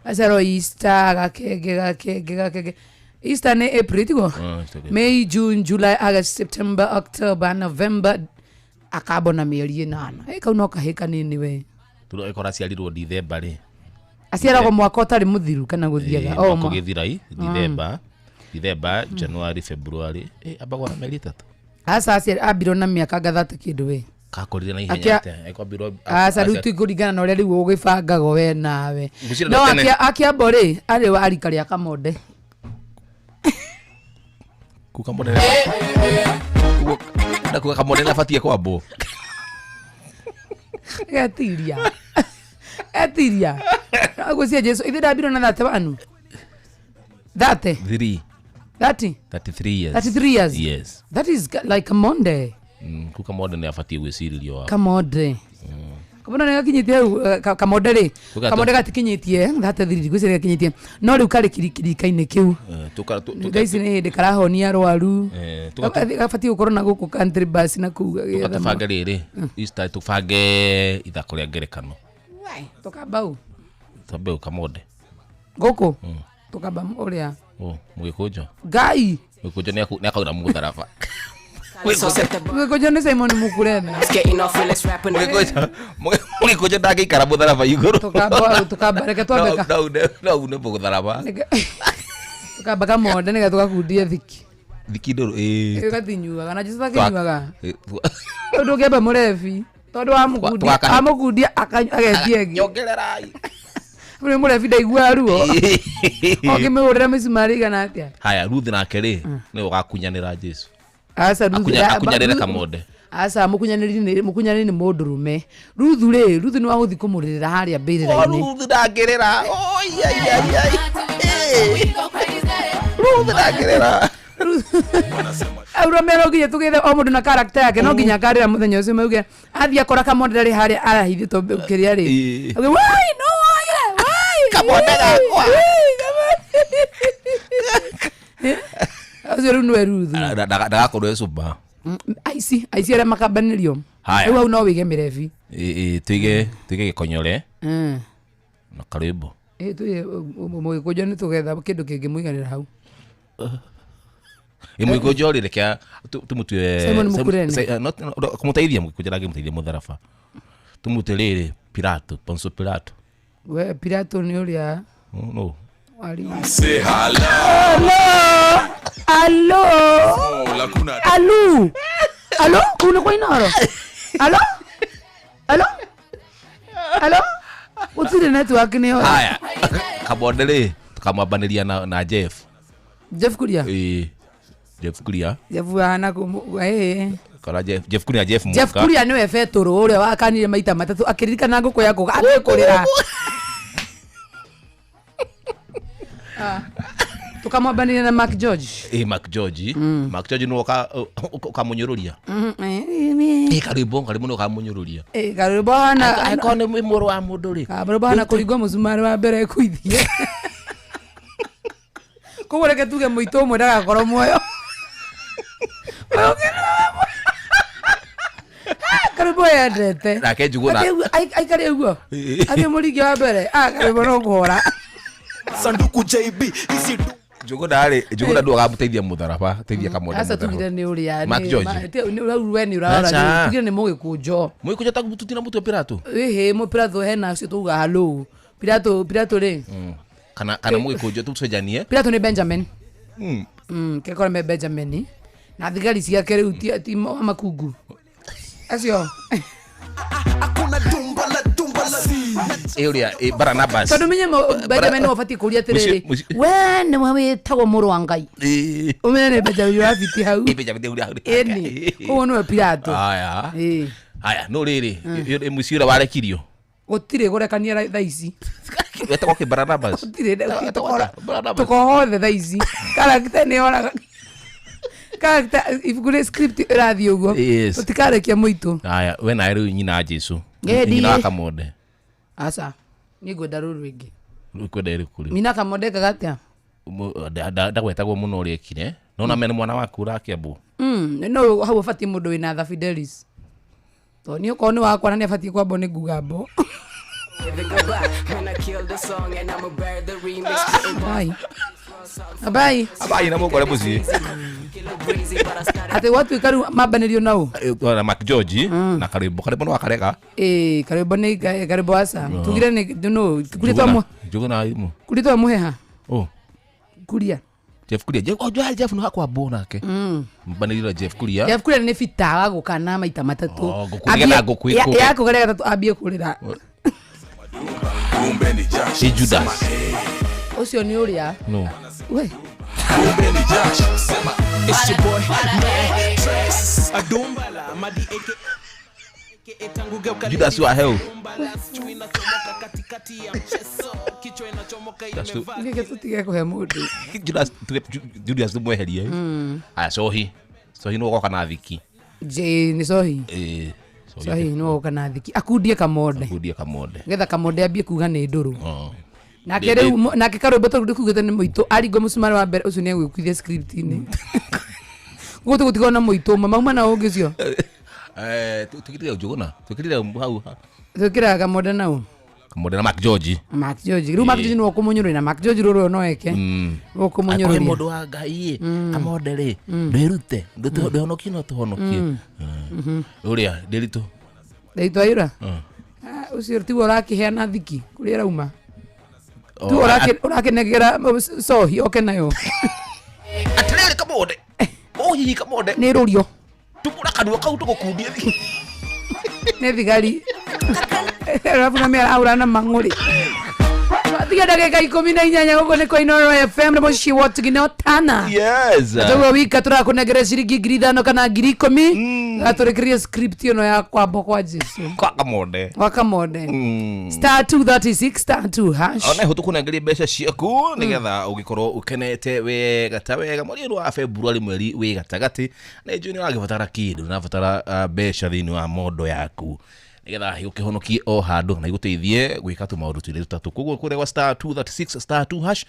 Acero Easter agakege Easter ni April tigo. May, June, July, August, September, October, November. Akabona mieri 8. Kauno kahika nini we. Turo ekora ciarirwo December ri. Aciara ko mwaka utari muthiru kana guthiaga. Mwaka githira i December, January, February. Abagwa na mieri 3. Asa aciara abiro na miaka gathate kindu we. Kakorire na ihenya ate ekwambirwo asa rutu kuringana na uria riu ugibangago we nawe. No akiambore ari wa arikari akamonde. Kukamone. Kukamone na fatie kwambo. Gatiria. Atiria. Agusia Jesu. Ithe dabiro na thate banu. Thate. 3. 33 years. 33 years. Yes. That is like a Monday. Kukamonde ni afatie gwicirilio wa. Kamonde. Kabona nega kinyitie kamonde ri. Kamonde gatikinyitie thate 3 gwiciria kinyitie. No riu kari kirikaine kiu. Guys ni de karahonia arwaru. Afatie gukorwo na guku country bus na kuuga getha. Tukabange riri. Easter tubange ithako ria ngerekano. Tukabau. Tabeu kamonde. Goko. Tukaba uria. Mugikujo. Gai. Mugikujo ni akaura mugutarafa. Mugikujo ni Simon Mukurene. Mugikujo ndage ikara mutharafa iguru. Tukaba reke twambeka. No mugutarafa. Tukaba kamonde nega tukakundie thiki. Thiki nduru gatinyuaga kana Jesu akinyuaga. Tondu ngeba murefi. Tondu amukundia agetie ngi. Nyongererai. Mwe murefi ndaigua ruo. Okimurira misumari kana atia. Haya Ruth nake ri ni ugakunyanira Jesu. Asa Ruth akunyanire kamonde. Asa mukunyanire ni mundurume. Ruth ni waguthi kumuririra haria mbirira-ini. Ruth ndangirira. Ruth ndangirira. Aura mero nginya tugithe o mundu na character yake no nginya karira muthenya ucio mauge athia kora kamonde ndari haria arahithito kiria ri. Wai no kamonde gakwa. Azero no Ruth. Ndagakorwo suba. Aici ara makambanirio. Riu au no wige mirefi. Tuige gikonyore. Na karibu. Tuige mugikujo ni tugetha kindu kingi muiganira hau. Mugikujo ri rekia tumutue Simon Mukurene. Kumutaithia mugikujo rage mutaithia mutharafa. Tumute riri Pilato, Poncio Pilato. We Pilato ni uria. No. Say hello. Hello. Hello. Hello. Uno kwa inoro. Hello. Hello. Hello. Utire network ni yo. Haya. Kabondele tukamwabanilia na Jeff. Jeff Kuria. Jeff Kuria. Jeff ana Kora Jeff Kuria Muka. Jeff Kuria niwe Fetoro uria wakanire maita matatu akiririkana nguko yako agikurira. Tukamwabanilia na Mark George. Mark George. Mark George no kamunyururia. Karibu no kamunyururia. Karibu hana akone muru wa mundu ri. Karibu hana kurigwa musumari wa mbere kuithie. Kugoreke tuge muito mwe ndagakorwo muoyo. Karibu yendete. Nake njuguna. Ai karibu. Ari murigi wa mbere. Karibu no kuhora. Sanduku JB isi njuguna ndu agamuteithia mutharafa teithia kamonde. Asa tugire ni uria Mark George. Ni we ni urara tugire ni mugikujo. Mugikujo ta gututina mutu Pilato. Mu Pilato hena acio tuga halo. Pilato ri. Kana mugikujo tucejanie. Pilato ni Benjamin. Kekora me Benjamin. Na thigari ciake riu ti makungu. Acio. Akuna dumba la Euria Barnabas. Tondu menye Benjamin ofati kuria tiriri. We ni wewe tago muru wa Ngai. Umenye Benjamin wa fiti hau. Benjamin uria. Eni. Ko no Pilato. Aya. Aya no riri. Muciura warekirio. Gutire gurekania thaa ici. Wetagwo ki Barnabas. Gutire tukohothe thaa ici. Character ni ora. Character ifugure script radio go. Tutikarekia muito. Aya we na riu nyina Jesu. Nyina kamonde. Asa ni gwenda ruru ingi. Ukwenda iri kuri. Mina kamonde kagatia. Ndagwetagwo muno uri ekire. No na mene mwana waku urakiambu. No hau fati mundu wina tha Fidelis. To ni uko ni wakwa na ni fati kwambo ni gugambo. Bye. Bye na mukore muzi. Ate watu ikaru mabanirio nao. Na Mark George na karibu no akarega. Karibu ni karibu asa. Tugire ni no kulitwa mu. Juguna imu. Kulitwa muheha. Kuria. Jeff Kuria. Jeff no hakwa bona ke. Mbanirira Jeff Kuria. Jeff Kuria ni fitaga gukana maita matatu. Gukugera gukwiko. Yako gere gatatu abie kurira. Kumbe ni Josh. Judas. Ucio ni uria. No. We. Kumbe ni Josh. It's your boy. Adumbala Madi Judas wa hell. Ngeke kuhe mundu. Judas mweherie. Sohi no goka na thiki. Ni sohi. Sohi no goka na thiki. Akundie kamode. Getha kamode ambie kuga ni nduru. Na kere na kikaro beto kugete ni muito arigo musumari wa mbere ucio ni gwikuithia script ini. Gutu gutigona muito mauma na ungicio. Tukitira ujuguna. Tukitira hau. Tukira kamode nao. Kamode na Mark George. Ru Mark George no kumunyuru na Mark George roro no eke. Okumunyuru. Akore modo wa Ngai. Kamode ri. Ndirute. Ndohonokie no tuhonokie. Uria Derito. Derito ayura. Ucio ti urakiheana thiki kuri rauma. Tu urakinegera sohi okenayo. Atlere kamode. Ohi kamode. Ni rurio. Tupura kanwa kau tugukundia thi. Ne thigari. Rafu na mera aura na manguri. Tiga ndagika 18 guko ni kwa Inoro FM na moshi watu gino tana. Yes. Tuwa wika turakunegera ciringi 5,000 kana 10,000. Aturikiria script ino ya kwambo kwa Jesu. Kwa kamode. Star 236 star 2 hash. Ona hutu kunegeria mbeca ciaku nigetha ugikorwo ukenete wega mweri wa February mweri wi gatagati na June wagibatara kindu na batara mbeca thini wa mondo yaku nigetha ukihonokie o handu na iguteithie gwika tu maundu twire tutatu kuguo kure wa star 236 star 2 hash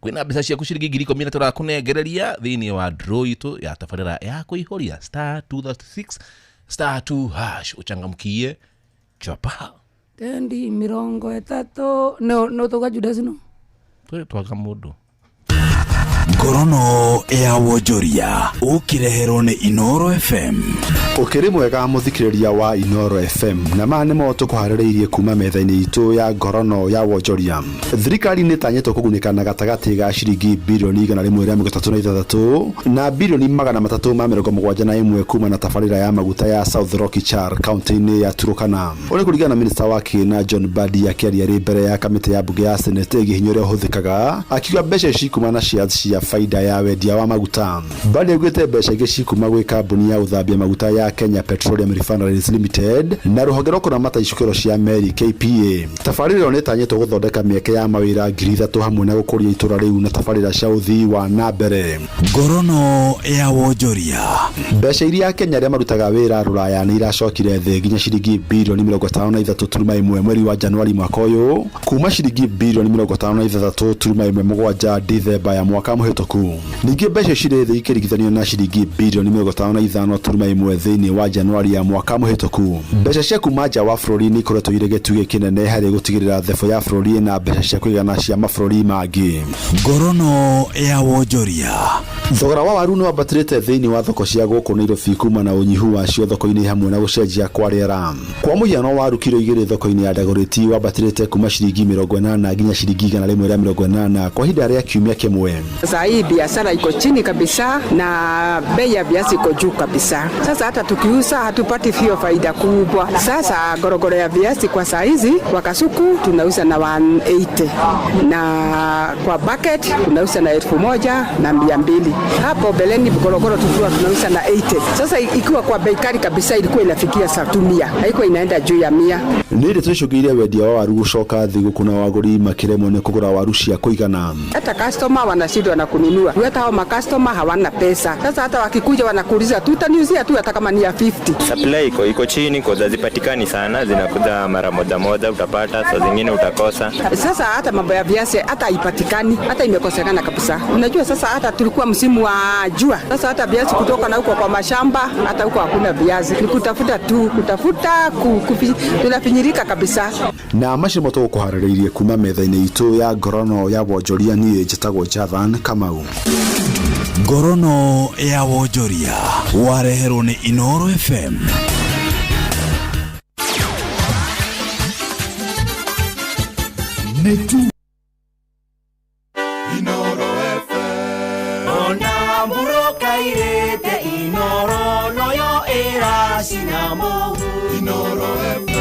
kwina mbeca ciaku ciringi 10,000 turakunegereria thini wa draw itu ya tabarira ya kuihoria star 236 star 2 hash uchangamkie chapa Tendi 30 no toka Judas no twaga mundu Ngorono ya Wonjoria ukireherwo ni Inoro FM. Ukiri mwega muthikiriria wa Inoro FM na mane mo tukuhaririirie kuma metha-ini itu ya Ngorono ya Wonjoria. Thirikari ni tanyetwo kugunikana gatagati ga ciringi bilioni 136 na bilioni 371 kuma na tabarira ya maguta ya South Rockchar county-ini ya Turkana. Uri kurigana na minister wake na John Badi akiaria ri mbere ya kamiti ya bunge ya Senate gihinyore huthikaga akiuga mbeca cikuma na cia faida ya wendia wa maguta. Badi augite mbeca ingi cikuma gwi kambuni ya uthambia maguta ya Kenya Petroleum Refineries Limited na ruhonge rwa kuramata icukiro cia meri KPA. Tabarira ni tanyetwo guthondeka mieke ya mawira 3,000 hamwe na gukuria itura riu na tabarira cia uthii wa nambere. Ngorono ya Wonjoria. Mbeca iria Kenya ria marutaga wira Ruraya ni iracokire thĩ nginya ciringi bilioni 53.1 mweri wa Januari mwaka uyu kuma ciringi bilioni 53.7 Dithemba ya mwaka muhituku. Ningi mbeca cirĩ thĩ ikirigithanio na ciringi bilioni 55.1 thĩinĩ wa Januari ya mwaka muhituku. Mbeca cia kuma nja wa bũrũri ni ikoretwo irĩ gĩtugĩ kĩnene harĩ gũtigĩrĩra thebo ya bũrũri na mbeca cia kũigana cia mabũrũri mangĩ. Ngorono ya Wonjoria. Thogora wa waru ni wambatĩrĩte thĩinĩ wa thoko cia gũkũ Nairobi kuma na ũnyihu wacio thoko-inĩ hamwe na gũcenjia kwa rĩera. Kwa mũhiano waru kilo 2 thoko-inĩ ya Dagoretti wambatĩrĩte kuma ciringi 80 nginya ciringi 180 kwa ihinda rĩa kiumia kĩmwe. Sasa hii biashara iko chini kabisa na bei ya viazi iko juu kabisa. Sasa hata tukiuza hatupati hiyo faida kubwa. Sasa gorogoro ya viazi kwa saa hizi kwa kasuku tunauza na 180 na kwa bucket tunauza na 1,200. Hapo beleni gorogoro tulikuwa tunauza na 80. Sasa ikiwa kwa bei kali kabisa ilikuwa inafikia 100. Haiko inaenda juu ya 100. Nĩrĩ tũcũngĩire wendia wa waru gũcoka thĩ gũkũ na wagũri makĩremwo nĩ kũgũra waru cia kũigana. Hata customer wanashindwa na kununua. Hata hao customer hawana pesa. Sasa hata wakikuja wanakuuliza tutaniuzia tu hata kama ni ya 50. Supply iko chini kwa hazipatikani sana, zinakuja mara moja utapata, saa zingine utakosa. Sasa hata mambo ya viazi hata haipatikani, hata imekosekana kabisa. Unajua sasa hata tulikuwa msimu wa jua. Sasa hata viazi kutoka na huko kwa mashamba, hata huko hakuna viazi. Ni kutafuta tu, tunafinyirika kabisa. Na macio moto kuharĩrĩirie kuma metha-inĩ itu ya Ngorono ya Wonjoria ni njĩtagwo Jathan Kamau. Ngorono ya Wonjoria wareherwo ni Inoro FM. Netu Inoro FM. Ona mburoka irete Inoro noyo era sinamo Inoro FM.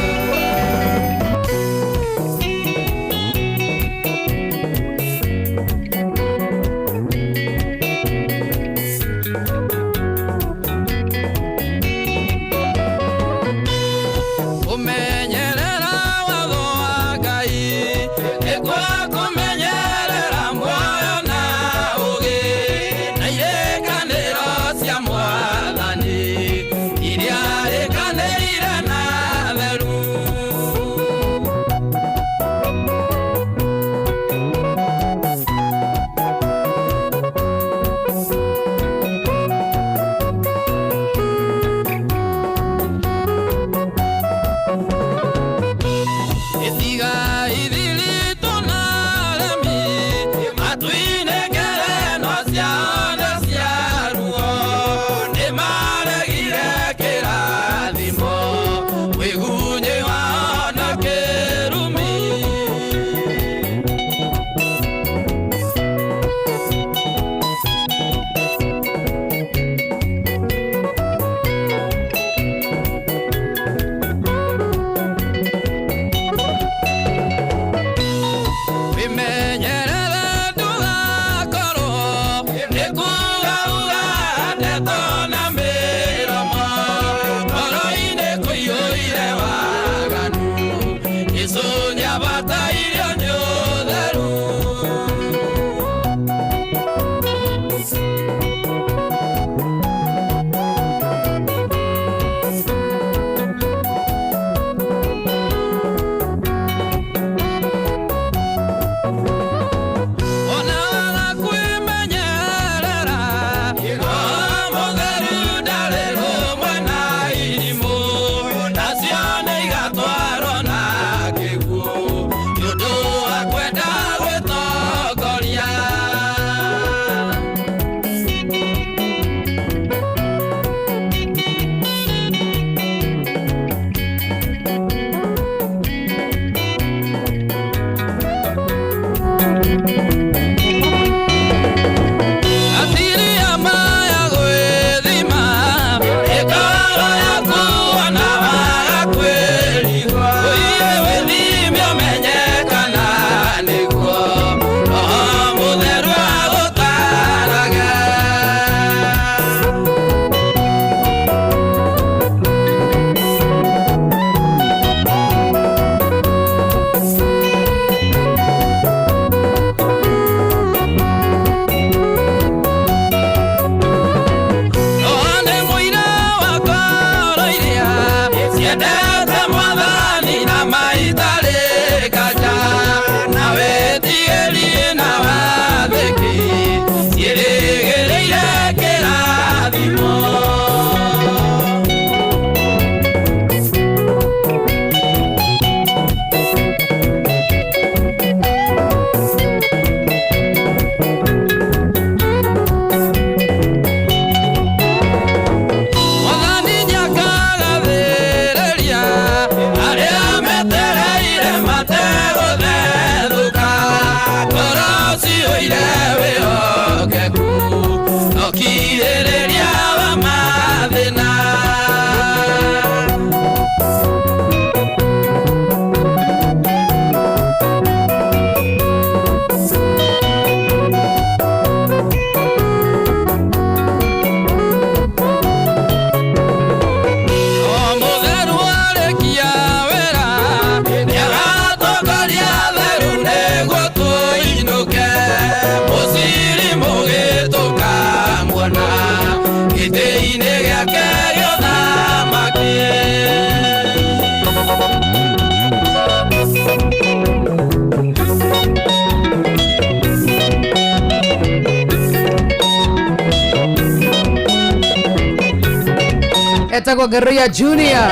Etagwo Guerrilla Junior.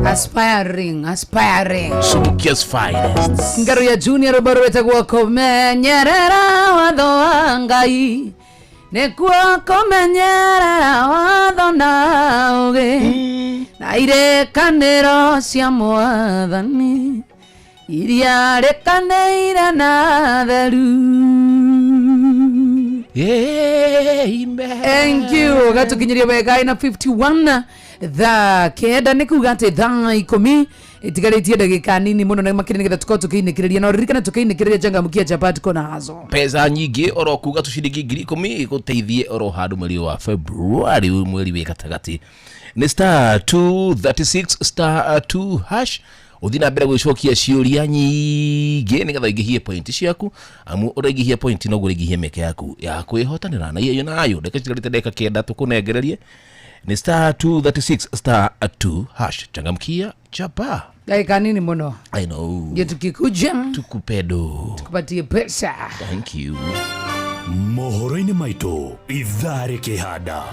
Aspiring. Subukia's finest. Guerrilla Junior baro etagwo kumenyerera watho wa Ngai. Nekuo kumenyerera watho na ugi. Na irekanĩro cia Mwathani. Iria rekanĩire na theru. Amen. Thank you. Gatukinyiria wega ina 51 tha kenda nikuga ati tha 10 itigaritie ndagika nini muno na makiri nigetha tuko tukiinikiriria na ririkana tukiinikiriria jangamukia Japat kona hazo pesa nyingi oro kuga tushiriki 10,000 iguteithie oro handu mweri wa February mweri wa gatagati ni *236*2# uthina mbere gwicokia ciuria nyingi nigetha ingihie point ciaku amu uraingihia point no gurigihie meke yaku ya kwihotanira na iyo nayo ndeka cirite ndeka kenda tukunengererie ni *236*2# changamkia chapa dakika nini muno. I know ndio tukikuja tukupedo tukupatie pesa. Thank you. Mohoro-ini maitu ithare kihanda.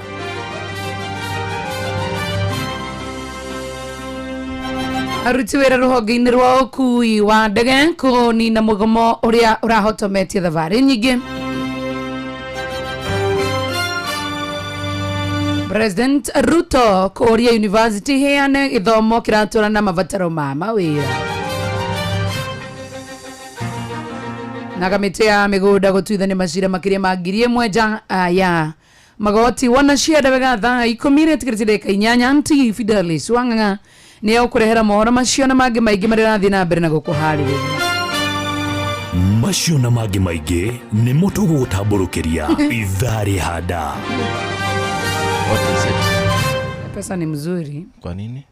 Aruti wera ruhonge-ini rwa ukui wa ndege kunina mugomo uria urahotometie thabarĩ nyingĩ. President Ruto kuria university heane githomo kiratũra na mabataro ma mawĩra. Na kamĩtĩ ya mĩgũnda gũtuithania macira makĩria ma 1,000 ya magoti wanacienda wega thaa 10 tikĩrĩte inyanya anti Fidelis Wang'ang'a nĩ ũkũrehera mohoro macio na mangĩ maingĩ marĩa rathiĩ na mbere na gũkũharĩrĩria. Macio na mangĩ maingĩ nĩ mũtugo gũtambũrũkĩria ithare handa. What is it? Pesa ni mzuri. Kwa nini?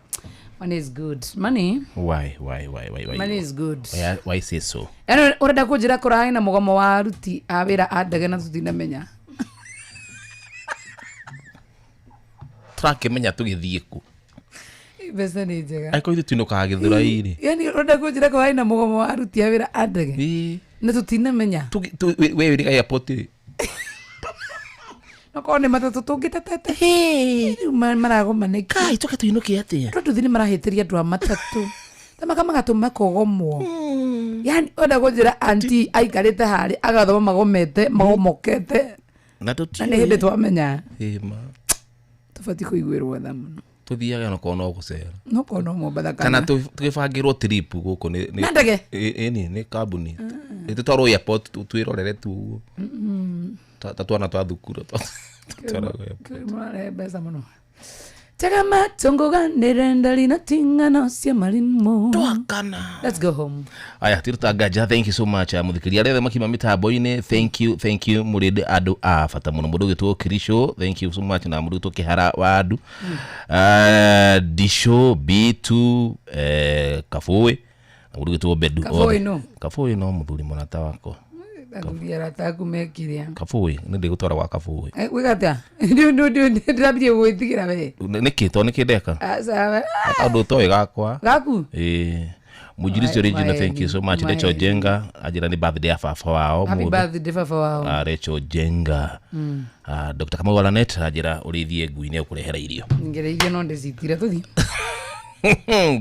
Money is good. Money? Why? Money is good. Why say so? Yaani urenda kujira kũraĩ na mugomo wa aruti a wĩra a ndege na tutinamenya. Trakemenya tugithie ku. Pesa ni njega. Aiko ithu tuinokaga gĩthũrai-rĩ. Yaani urenda kujira kũraĩ na mugomo wa aruti a wĩra a ndege. Na tutinamenya. Wewe ni airport-rĩ. Nokone matatu tungitetete maragomanĩki kai tuke tuinuke atia tuthini marahĩtĩria andũ a matatu tamaka magatũma kogomwo. Yani onda gũnjĩra anti aikarĩte harĩ agathoma magomete magomokete na nĩ hĩndĩ twamenya ma tũbatiĩ kũiguĩrwo tha mũno tuthiaga nokona gũcera nokona Mombatha kana tũgĩbangĩrwo trip gũkũ na ndege nĩ kambuni tũtwarwo airport twĩrorere tu ũguo tatuana twa thukuru mbeca mũno Chagama tongoga nerenda lina tingano cia marimo twakana. Let's go home. Aya tirutagaja, thank you so much muthikiria rere makima mitambo-ini. Thank you murinde andu a fata muno mundu gitwo Kirisho. Thank you so much na mundu gitwo Kihara wa andu Disho B2 Kafue na mundu gitwo Bedu. Kafue no muthuri munata wako Aguria rataku mekiria Kafue nindi gutwara wa Kafue wigata ndio ndabiri gwithigira we niki ndeka sawa andu toy gakwa gaku Mujirisi original, thank you so much. Recho Jenga ajira ni birthday ya fafa wao. Happy birthday fafa wao. Recho Jenga Dr. Kamau Walanet ajira urithie guine ukurehera irio ngereire no ndezitira tuthi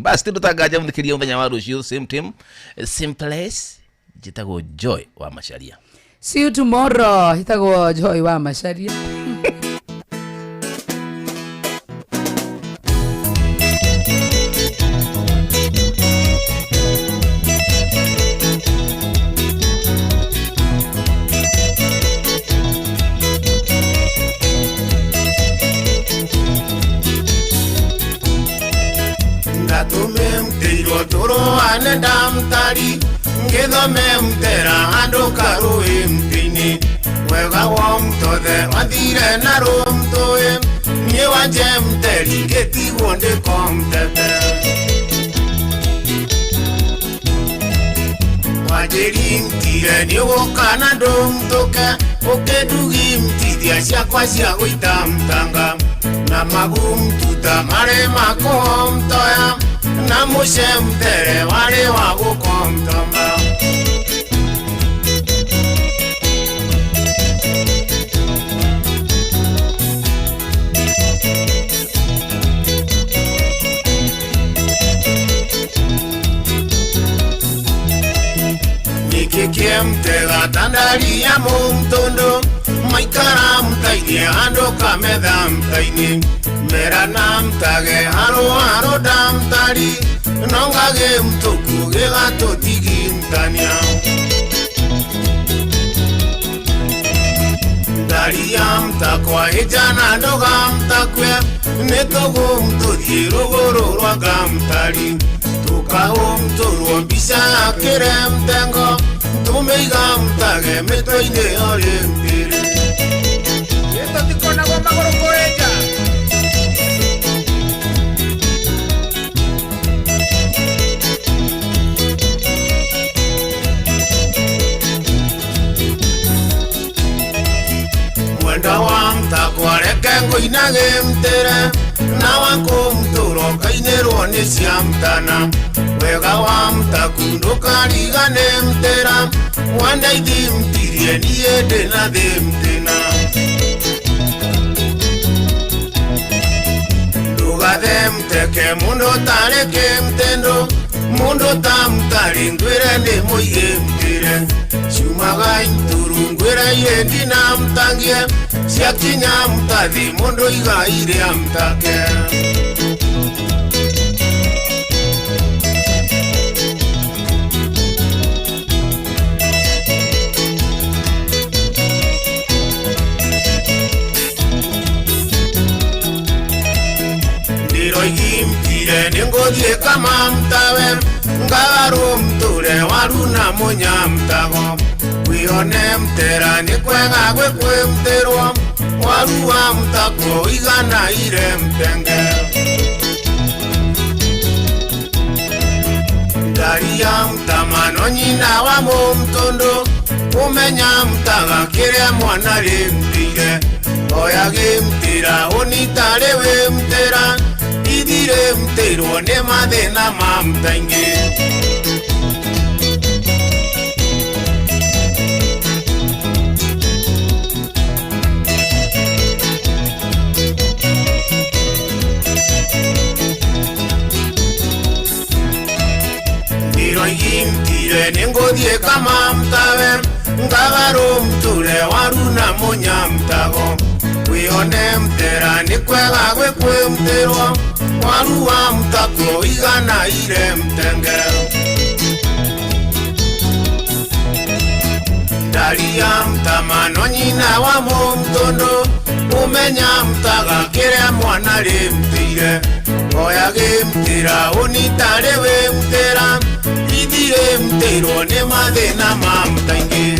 basi tutagaja muthikiria muthenya wa rucio same team same place jitago Joy wa Masharia. See you tomorrow. Jitago Joy wa Masharia. Ndatumemteiro toro ane damtari ngithome mtera andu karuĩ mtini wega wa mtothe wathire na rumtoe nie wanje mteri getigwo ndikomtete wajeri mtire ni gukana ndumtuke ukedugi mtithia ciakwa cia guita mtanga na magumtuta mare makomtoya na mushe mtere wale wa gukomtoma nikikie mtega tandari ya mumtondo maikara mtaini ando kametha mtaini mera namtage haro damtari nongage mtuku gegato tigi mtania ndari ya mtakwa ejana ndoga mtakwe netogo mtodhi rogoro rwaga mtari tukao mtoro mbisa akere mtengo tumeiga mtage metoine ole mpiri yeto tikona goma goroko eja inage mtere na wako mtoro kainero ni siamtana wega wa mtakunduka ligane mtera wanda idi mtirie niende na de mtena lugade mteke mundo tareke mtendo mundo tamtari ngwere ne moye mtire shumaga inturungwera yendi na mtangie siakinya mtadhi mundo igaire amtake Mtire ningodie kama mtawe ngaro mture waruna munya mtago wione mtera nikwega gwekwe mterwa waruwa mtako igana ire mtenge daria mtamano nyina wa mtondo umenya mtaga kire mwana limtire oyage mtira unitarewe mtera idire mtero ne madena mamtange ndiro yimtire nengodie kama mtawe ngagaro mture waruna munya mtago wione mtera nikwega gwekwe mterwa waruwa mtako igana ire mtenge daria mtamano nyina wa mtondo umenya mtaga kire mwana limtire oyage mtira unitarewe mtera idire mtero ne madena mamtange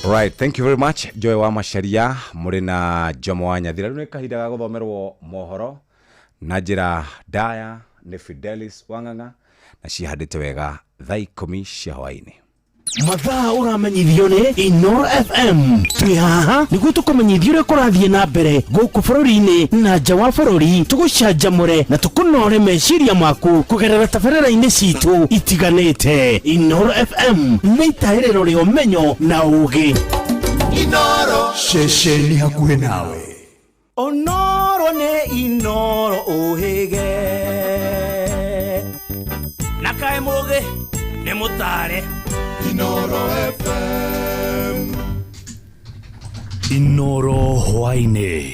Right, thank you very much. Joy wa Macharia muri na Jomo wa Nyathira rune kahida ga guthomerwo mohoro na njira daya ni Fidelis Wanganga na cihandite wega thaa 10 cia hwaini. Mathaa uramenyithio ni Inoro FM. Twi haha niguo tukumenyithio uria kurathie na mbere guku bururi-ini na nja wa bururi, tugucanjamure na tukunore meciria maku kugerera tabarĩra-inĩ citu itiganĩte. Inoro FM nĩ itaĩrĩro rĩa ũmenyo na ũũgĩ. Inoro ceceni hakuhĩ nawe. Onoro nĩ Inoro ũhĩge na kaĩ mũũgĩ nĩ mũtare. Inoro FM. Inoro hwainĩ.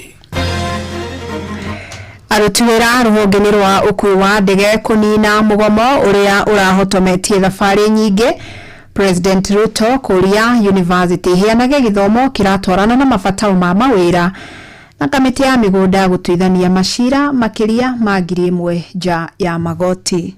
Aruti wĩra rũhonge-inĩ rwa ũkui wa ndege kũnina mũgomo ũrĩa ũrahotometie thabarĩ nyingĩ. President Ruto kũria University heanage gĩthomo kĩratwarana na mabataro ma mawĩra na kamĩtĩ ya mĩgũnda gũtuithania macira makĩria ma 1,000 nja ya magoti.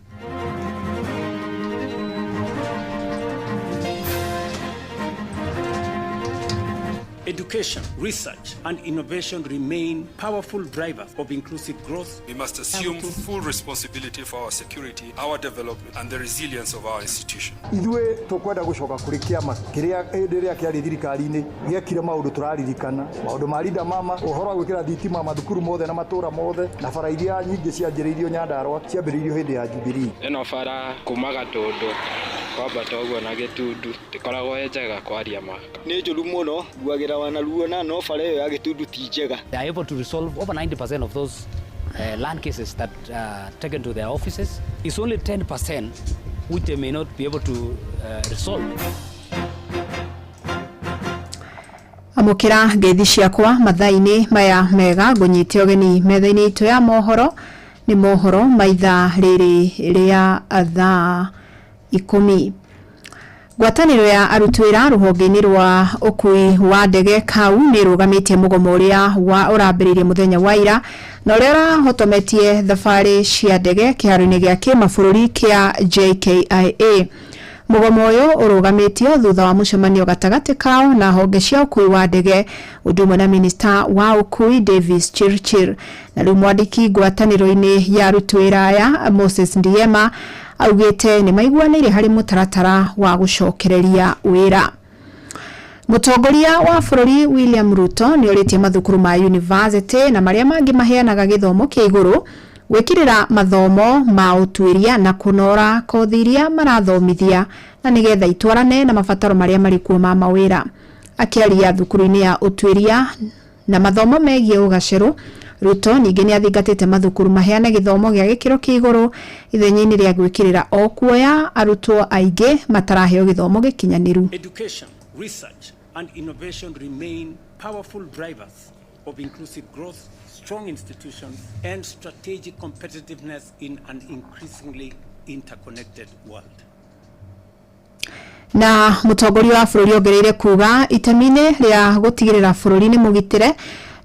Education, research, and innovation remain powerful drivers of inclusive growth. We must assume full responsibility for our security, our development, and the resilience of our institution. Ithuĩ tũkwenda gũcoka kũrĩ kĩama kĩrĩa hĩndĩ ĩrĩa kĩarĩ thirikari-inĩ gĩekire maũndũ tũraririkana, maũndũ ma Linda Mama, ũhoro wa gwĩkĩra thitima mathukuru mothe na matũũra mothe, na bara iria nyingĩ cianjĩrĩirio Nyandarua ciambĩrĩirio hĩndĩ ya Jubilee. Ĩno bara kuma Gatũndũ kwambata ũguo na Gĩtundu ndĩkoragwo njega kwaria ma. Nĩ njũru mũno guagĩra wanaruona no bara ĩyo ya Gĩtundu ti njega. They are able to resolve over 90% of those land cases that are taken to their offices. It's only 10% which they may not be able to resolve. Amukira ngeithi ciakwa mathaa-inĩ maya mega ngũnyite ũgeni metha-inĩ itũ ya mohoro nĩ mohoro maitha rĩrĩ rĩa thaa 10. Ngwatanĩro ya arutwĩra rũhonge-inĩ rwa ũkui wa ndege kau nĩ rũgamĩtie mũgomo ũrĩa ũrambĩrĩirie mũthenya wa ira na ũrĩa ũrahotometie thabarĩ cia ndege kĩharo-inĩ gĩa kĩmabũrũri kĩa JKIA. Mũgomo ũyũ ũrũgamĩtio thutha wa mũcemanio gatagatĩ kao na honge cia ũkui wa ndege ũndũ ũmwe na minista wa ũkui Davis Chirchir. Na rĩu mwandĩki ngwatanĩro-inĩ ya arutwĩra aya Moses Ndiema augĩte nĩ maiguanĩire harĩ mũtaratara wa gũcokereria wĩra. Mũtongoria wa bũrũri William Ruto nĩ orĩtie mathukuru ma university na marĩa mangĩ maheanaga gĩthomo kĩa igũrũ gwĩkĩrĩra mathomo ma ũtuĩria na kũnora kothi iria marathomithia na nĩgetha itwarane na mabataro marĩa marĩ kuo ma mawĩra. Akĩaria thukuru-inĩ ya ũtuĩria na mathomo megiĩ ũgacĩru, Ruto ningĩ nĩ athingatĩte mathukuru maheane gĩthomo gĩa gĩkĩro kĩa igũrũ ithenya-inĩ rĩa gwĩkĩrĩra o kuoya arutwo aingĩ mataraheo gĩthomo gĩkinyanĩru. Education, research and innovation remain powerful drivers of inclusive growth, strong institutions and strategic competitiveness in an increasingly interconnected world. Na mũtongoria wa bũrũri ongereire kuga itemi-inĩ rĩa gũtigĩrĩra bũrũri nĩ mũgitĩre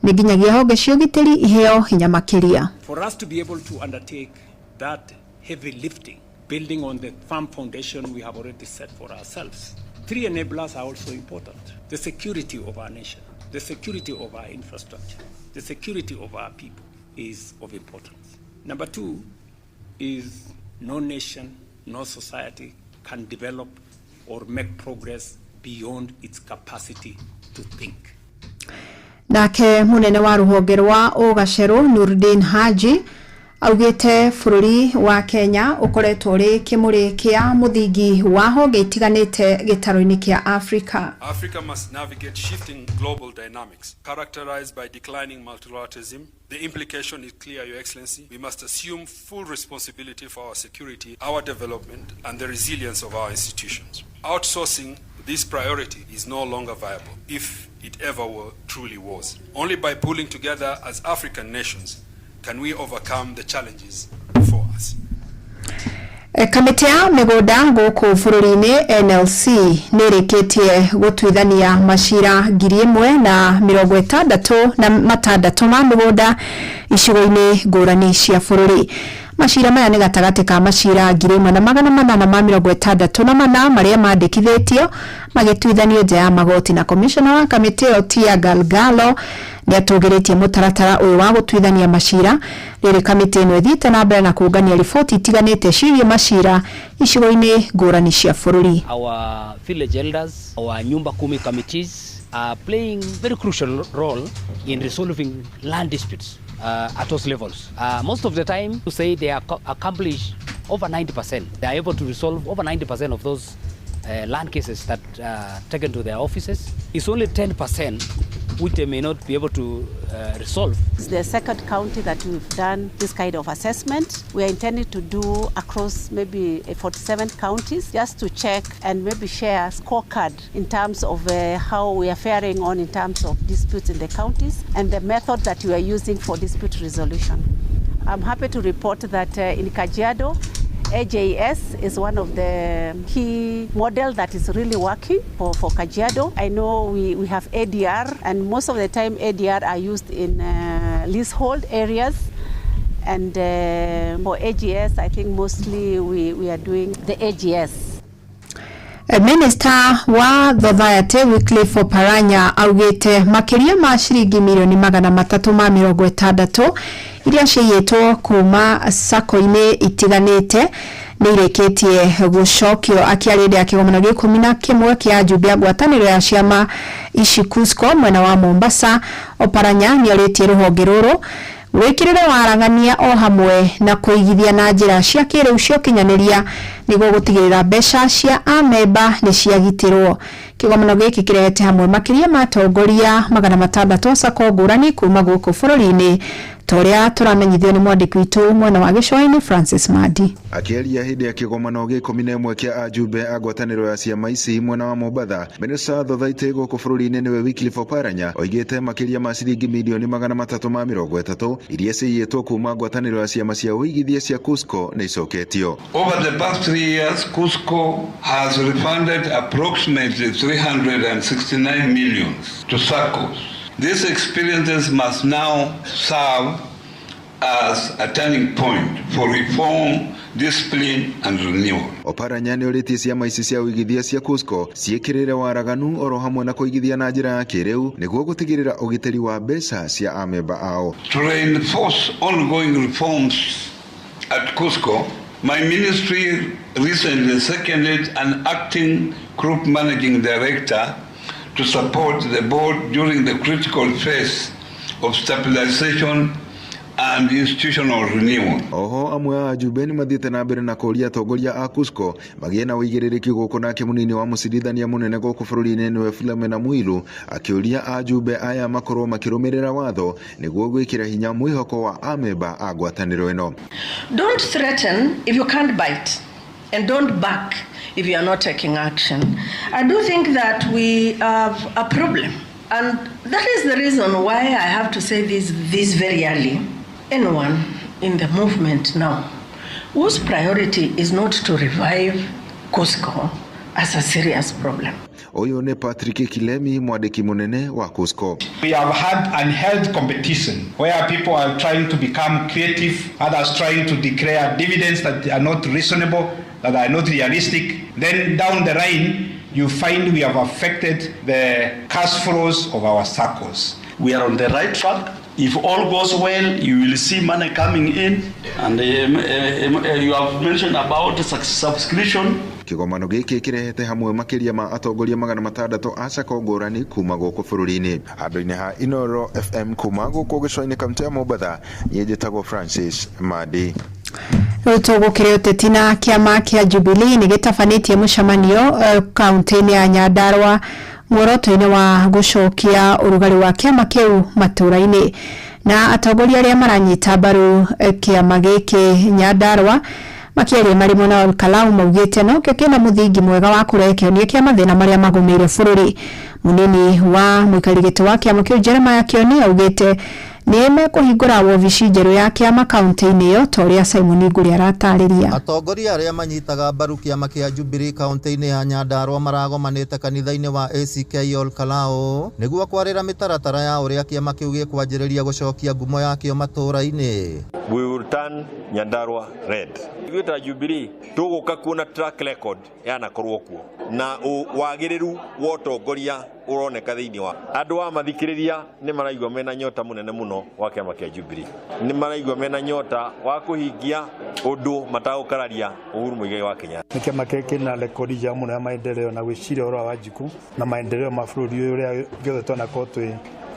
nĩ nginyagia honge cia ũgitĩri iheo hinya makĩria. For us to be able to undertake that heavy lifting, building on the firm foundation we have already set for ourselves, 3 enablers are also important. The security of our nation, the security of our infrastructure, the security of our people is of importance. Number 2 is no nation, no society can develop or make progress beyond its capacity to think. Nake munene wa rũhonge rwa ũgacĩru Nurdin Haji augĩte bũrũri wa Kenya ũkoretwo rĩ kĩmũrĩ kĩa mũthingi wa honge itiganĩte gĩtaro-inĩ kĩa Africa. Africa must navigate shifting global dynamics characterized by declining multilateralism. The implication is clear, Your Excellency. We must assume full responsibility for our security, our development, and the resilience of our institutions. Outsourcing this priority is no longer viable, if it ever truly was. Only by pulling together as African nations can we overcome the challenges before us. Kamĩtĩ ya mĩgũnda gũkũ bũrũri-inĩ NLC nĩrĩkĩtie gũtuithania macira 1,066 ma mĩgũnda icigo-inĩ ngũrani cia bũrũri. Macira maya nĩ gatagatĩ ka macira 1,864 marĩa mandĩkithĩtio magĩtuithanio nja ya magoti, na commissioner wa kamĩtĩ ĩyo Tia Galgalo nĩ atũgĩrĩtie mũtaratara ũyũ wa gũtuithania macira. Rĩrĩ kamĩtĩ ĩno ĩthiĩte na mbere na kũũngania riboti itiganĩte ciĩgiĩ macira icigo-inĩ ngũrani cia bũrũri. Our village elders, our nyumba kumi committees are playing very crucial role in resolving land disputes at those levels. Most of the time, to say they accomplish over 90%. They are able to resolve over 90% of those land cases that are taken to their offices. It's only 10% which they may not be able to resolve. It's the second county that we've done this kind of assessment. We are intending to do across maybe 47 counties just to check and maybe share a scorecard in terms of how we are faring on in terms of disputes in the counties and the method that we are using for dispute resolution. I'm happy to report that in Kajiado, AJS is one of the key model that is really working for Kajiado. I know we have ADR, and most of the time ADR are used in leasehold areas. And for AGS, I think mostly we are doing the AGS. Minister wa Society Wycliffe Oparanya augĩte makĩria ma ciringi milioni 360 iria ciĩyĩtwo kuma sako-inĩ itiganĩte nĩirĩkĩtie gũcokio. Akĩarĩria kĩgomano gĩa 11 kĩa njumbe ya ngwatanĩro ya ciama ici KUSCO mwena wa Mombasa, Oparanya nĩorĩtie rũhonge rũrũ wĩkĩrĩre waragania o hamwe na kũigithia na njĩra cia kĩrĩu cia ũkinyanĩria nĩguo gũtigĩrĩra mbeca cia amemba nĩ ciagitirwo. Kĩgomano gĩkĩ kĩrehete hamwe makĩria ma atongoria 600 sako ngũrani kuma gũkũ bũrũri-inĩ toria turamenyithio ni mwandiki witu mwena wa Gicũa-inĩ Francis Madi. Akiaria hindi ya kigomano gĩ11 kia ajumbe a ngwatanĩro ya ciama ici mwena wa Mombatha, Minista Thothaitĩ gũkũ bũrũri-inĩ nĩwe Wycliffe Oparanya oigĩte makĩria ma ciringi milioni 330 iria ciiyĩtwo kuma ngwatanĩro ya ciama cia ũigithia cia KUSCO nĩ icoketio. Over the past 3 years, KUSCO has refunded approximately 369 million to SACCOs. These experiences must now serve as a turning point for reform, discipline and renewal. Oparanya nĩ ũrĩtie ciama ici cia ũigithia cia KUSCO ciĩkĩrĩre waraganu oro hamwe na kũigithia na njĩra ya kĩrĩu nĩguo gũtigĩrĩra ũgitĩri wa mbeca cia amemba ao. To reinforce ongoing reforms at KUSCO, my ministry recently seconded an acting group managing director to support the board during the critical phase of stabilization and institutional renewal. Oho amwe a ajumbe nĩ mathiĩte na mbere na kũria atongoria a KUSCO magĩe na ũigĩrĩrĩki gũkũ nake mũnini wa mũcirithania mũnene gũkũ bũrũri-inĩ nĩwe Philomena Mwilu akĩũria ajumbe aya makorwo makĩrũmĩrĩra watho nĩguo gwĩkĩra hinya mwĩhoko wa amemba a ngwatanĩro ĩno. Don't threaten if you can't bite, and don't back if you are not taking action. I do think that we have a problem, and that is the reason why I have to say this very early. Anyone in the movement now whose priority is not to revive KUSCO as a serious problem. Oyo ne Patrick Kilemi, mwandiki munene wa KUSCO. We have had unhealthy competition where people are trying to become creative, others trying to declare dividends that are not reasonable, that are not realistic. Then down the line, you find we have affected the cash flows of our SACCOs. We are on the right track. If all goes well, you will see money coming in, and you have mentioned about subscription. Kigomano gĩkĩ kĩrehete hamwe makĩria ma atongoria 600 a SACCO ngũrani kuma gũkũ bũrũri-inĩ. Handũ-inĩ ha Inoro FM kuma gũkũ Gĩcũa-inĩ kaunti ya Mombatha, niĩ njĩtagwo Francis Madi. Tũgũkĩrĩ ũteti na kĩama kĩa Jubilee nĩ gĩtabanĩtie mũcemanio kaunti-inĩ ya Nyandarua muoroto-inĩ wa gũcokia ũrugarĩ wa kĩama kĩu matũũra-inĩ, na atongoria arĩa maranyita mbaru kĩama gĩkĩ Nyandarua makĩaria marĩ mwena wa Olkalau maugĩte no kĩo kĩna mũthingi mwega wa kũrekeonia kĩa mathĩna marĩa magũmĩire bũrũri. Mũnini wa mũikarĩri gĩtĩ wa kĩama kĩu Jeremiah Kioni augĩte nĩ mekũhingũra wobici njerũ ya kĩama kaunti-inĩ ĩyo ta ũrĩa Simon Ngũri aratarĩria. Atongoria arĩa manyitaga mbaru kĩama kĩa Jubilee kaunti-inĩ ya Nyandarua maragomanĩte kanitha-inĩ wa ACK Olkalau nĩguo kwarĩra mĩtaratara ya ũrĩa kĩama kĩu gĩkwanjĩrĩria gũcokia ngumo yakĩo matũũra-inĩ. We will turn Nyandarua red. Ithuĩ Jubilee tũgũka kuona track record yanakorwo kuo na wagĩrĩru wa ũtongoria uroneka thĩinĩ wa andũ a mathikĩrĩria nĩ maraigua mena nyota mũnene mũno wa kĩama kĩa Jubilee, nĩ maraigua mena nyota wa kũhingia ũndũ matagũkararia Uhuru Muigai wa Kenyatta. Kĩama kĩrĩ na rekodi njega mũno ya maendeleo na gwĩciria ũhoro wa Wanjiku na maendeleo ma bũrũri ũyũ ũrĩa gĩothe tũnakorwo twĩ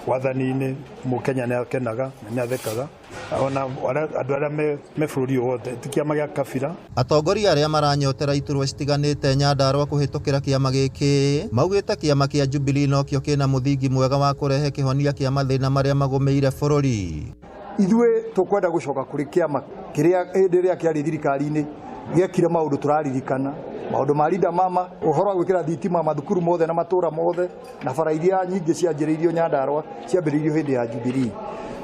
wathani-inĩ Mũkenya nĩ akenaga na nĩ athekaga ona andũ arĩa me bũrũri wothe ti kĩama gĩa kabira. Atongoria arĩa maranyotera iturwa citiganĩte Nyandarua kũhĩtũkĩra kĩama gĩkĩ maugĩte kĩama kĩa Jubilee no kĩo kĩna mũthingi mwega wa kũrehe kĩhonia kĩa mathĩna marĩa magũmĩire bũrũri. Ithuĩ tũkwenda gũcoka kũrĩ kĩama kĩrĩa hĩndĩ ĩrĩa kĩarĩ thirikari-inĩ gĩekire maũndũ tũraririkana, maũndũ ma Linda Mama, ũhoro wa gwĩkĩra thitima mathukuru mothe na matũũra mothe na bara iria nyingĩ cianjĩrĩirio Nyandarua ciambĩrĩirio hĩndĩ ya Jubilee.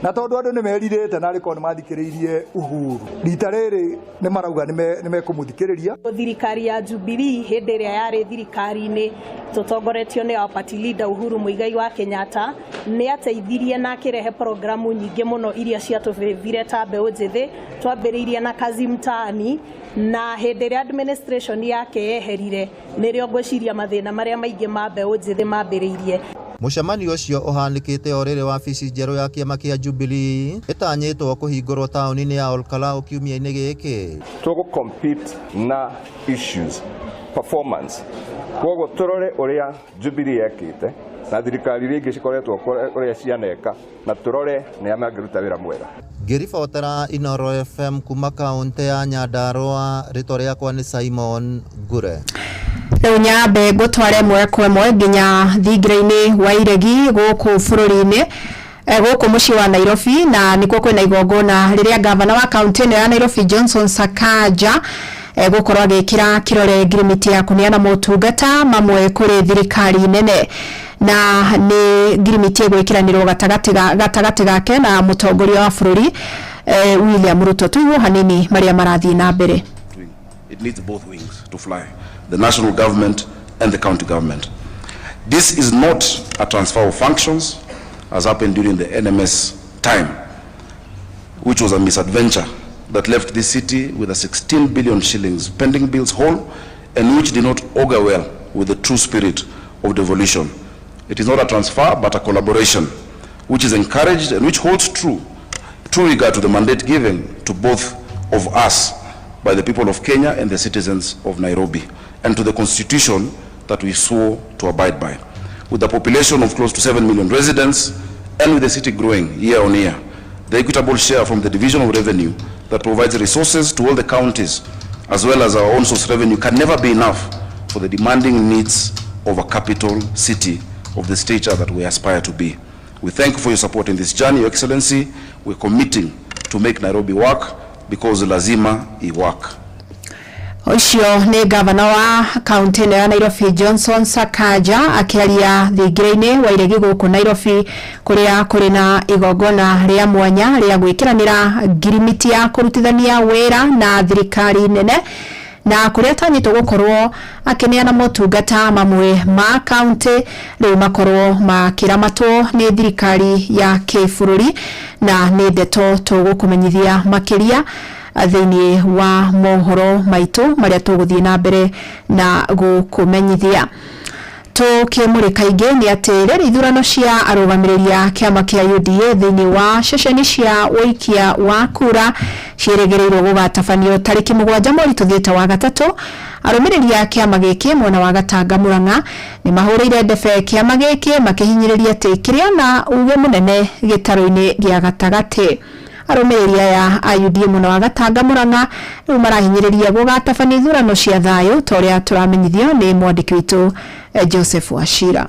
Na tondũ andũ nĩ merirĩte na arĩko nĩ mathikĩrĩirie Uhuru, rita rĩrĩ nĩ marauga nĩ mekũmũthikĩrĩria. Thirikari ya Jubilee hĩndĩ ĩrĩa yarĩ thirikari-inĩ tũtongoretio nĩ party leader Uhuru Muigai wa Kenyatta nĩ ateithirie na akĩrehe programu nyingĩ mũno iria ciatũbĩvire ta mbeũ njĩthĩ, twambĩrĩirie na kazi mtaani na hĩndĩ ĩrĩa administration yake yeherire nĩrĩo ngwĩciria mathĩna marĩa maingĩ ma mbeũ njĩthĩ mambĩrĩirie. Mũcemanio ũcio ũhanĩkĩte o rĩrĩ wabici njerũ ya kĩama kĩa Jubilee ĩtanyĩtwo kũhingũrwo taũni-inĩ ya Olkalau kiumia-inĩ gĩkĩ. Tũgũ-compete na issues performance, koguo tũrore ũrĩa Jubilee yekĩte na thirikari iria ingĩ cikoretwo ũrĩa cianeka na tũrore nĩ amangĩruta wĩra mwega. Ngĩribotera Inoro FM kuma kaunti ya Nyandarua, rĩtwa rĩakwa nĩ Simon Ngure. Rĩu nyambe ngũtware ĩmwe kwa ĩmwe nginya thingira-inĩ wa iregi gũkũ bũrũri-inĩ Gũkũ muciĩ wa Nairobi, na nikuo kwĩna igongona rĩrĩa gavana wa kaunti ya Nairobi Johnson Sakaja gũkorwo agĩkĩra kĩrore ngirimiti ya kũneana motungata mamwe kũrĩ thirikari nene, na nĩ ngirimiti ĩgwĩkĩranĩrwo gatagatĩ gake na mũtongoria wa bũrũri William Ruto. Tuigue hanini marĩa marathiĩ na mbere. It needs both wings to fly, the national government and the county government. This is not a transfer of functions as happened during the NMS time, which was a misadventure that left this city with a 16 billion shillings pending bills whole, and which did not augur well with the true spirit of devolution. It is not a transfer but a collaboration which is encouraged and which holds true regard to the mandate given to both of us by the people of Kenya and the citizens of Nairobi, and to the constitution that we swore to abide by. With a population of close to 7 million residents, and with the city growing year on year, the equitable share from the division of revenue that provides resources to all the counties, as well as our own source revenue, can never be enough for the demanding needs of a capital city of the stature that we aspire to be. We thank you for your support in this journey, Your Excellency. We're committing to make Nairobi work, because lazima I work. Ucio ni gavana wa kaunti ya Nairobi Johnson Sakaja akiaria thingiraini wa iregi guku Nairobi kuria kuri na igongona ria mwanya ria gwikiranira ngirimiti ya kurutithania wira na thirikari nene, na kuria tanyitwo gukorwo akineana motungata mamwe ma kaunti riu makorwo makiramatwo ni thirikari ya kibũrũri, na ni ndeto tugukumenyithia makiria thĩinĩ wa mohoro maitũ marĩa tũgũthiĩ na mbere na gũkũmenyithia. Tukĩmũrĩka ingĩ nĩ atĩ rĩrĩ ithurano cia arũgamĩrĩria kĩama kĩa UDA thĩinĩ wa ceceni cia ũikia wa kura ciĩrĩgĩrĩirwo gũgatabanio tarĩki 7 mweri tũthiĩte wa gatatũ. Arũmĩrĩri a kĩama gĩkĩ mwena wa Gatanga Murang'a nĩ mahũrĩire ndebe kĩama gĩkĩ makĩhinyĩrĩria atĩ kĩrĩa na uge mũnene gĩtaro-inĩ gĩa gatagatĩ. Arũmĩrĩri aya a UDA mwena wa Gatanga Murang'a rĩu marahinyĩrĩria gũgatabanio ithurano cia thayũ ta ũrĩa tũramenyithio nĩ mwandĩki witũ Joseph Wachira.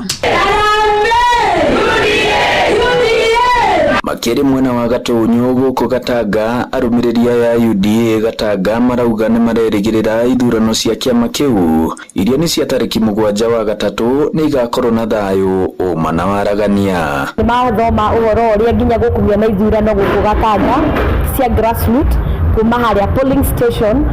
Makĩrĩ mwena wa Gatunyu gũkũ Gatanga, arũmĩrĩri ya UDA Gatanga marauga nĩ marerĩgĩrĩra ithurano cia kĩama kĩu iria nĩ cia tarĩki 7 wa gatatũ nĩ igakorwo na thayũ ũma na waragania. Nĩ mathoma ũhoro ũrĩa nginya gũkumia na ithurano gũkũ Gatanga cia grassroots kuma harĩa polling station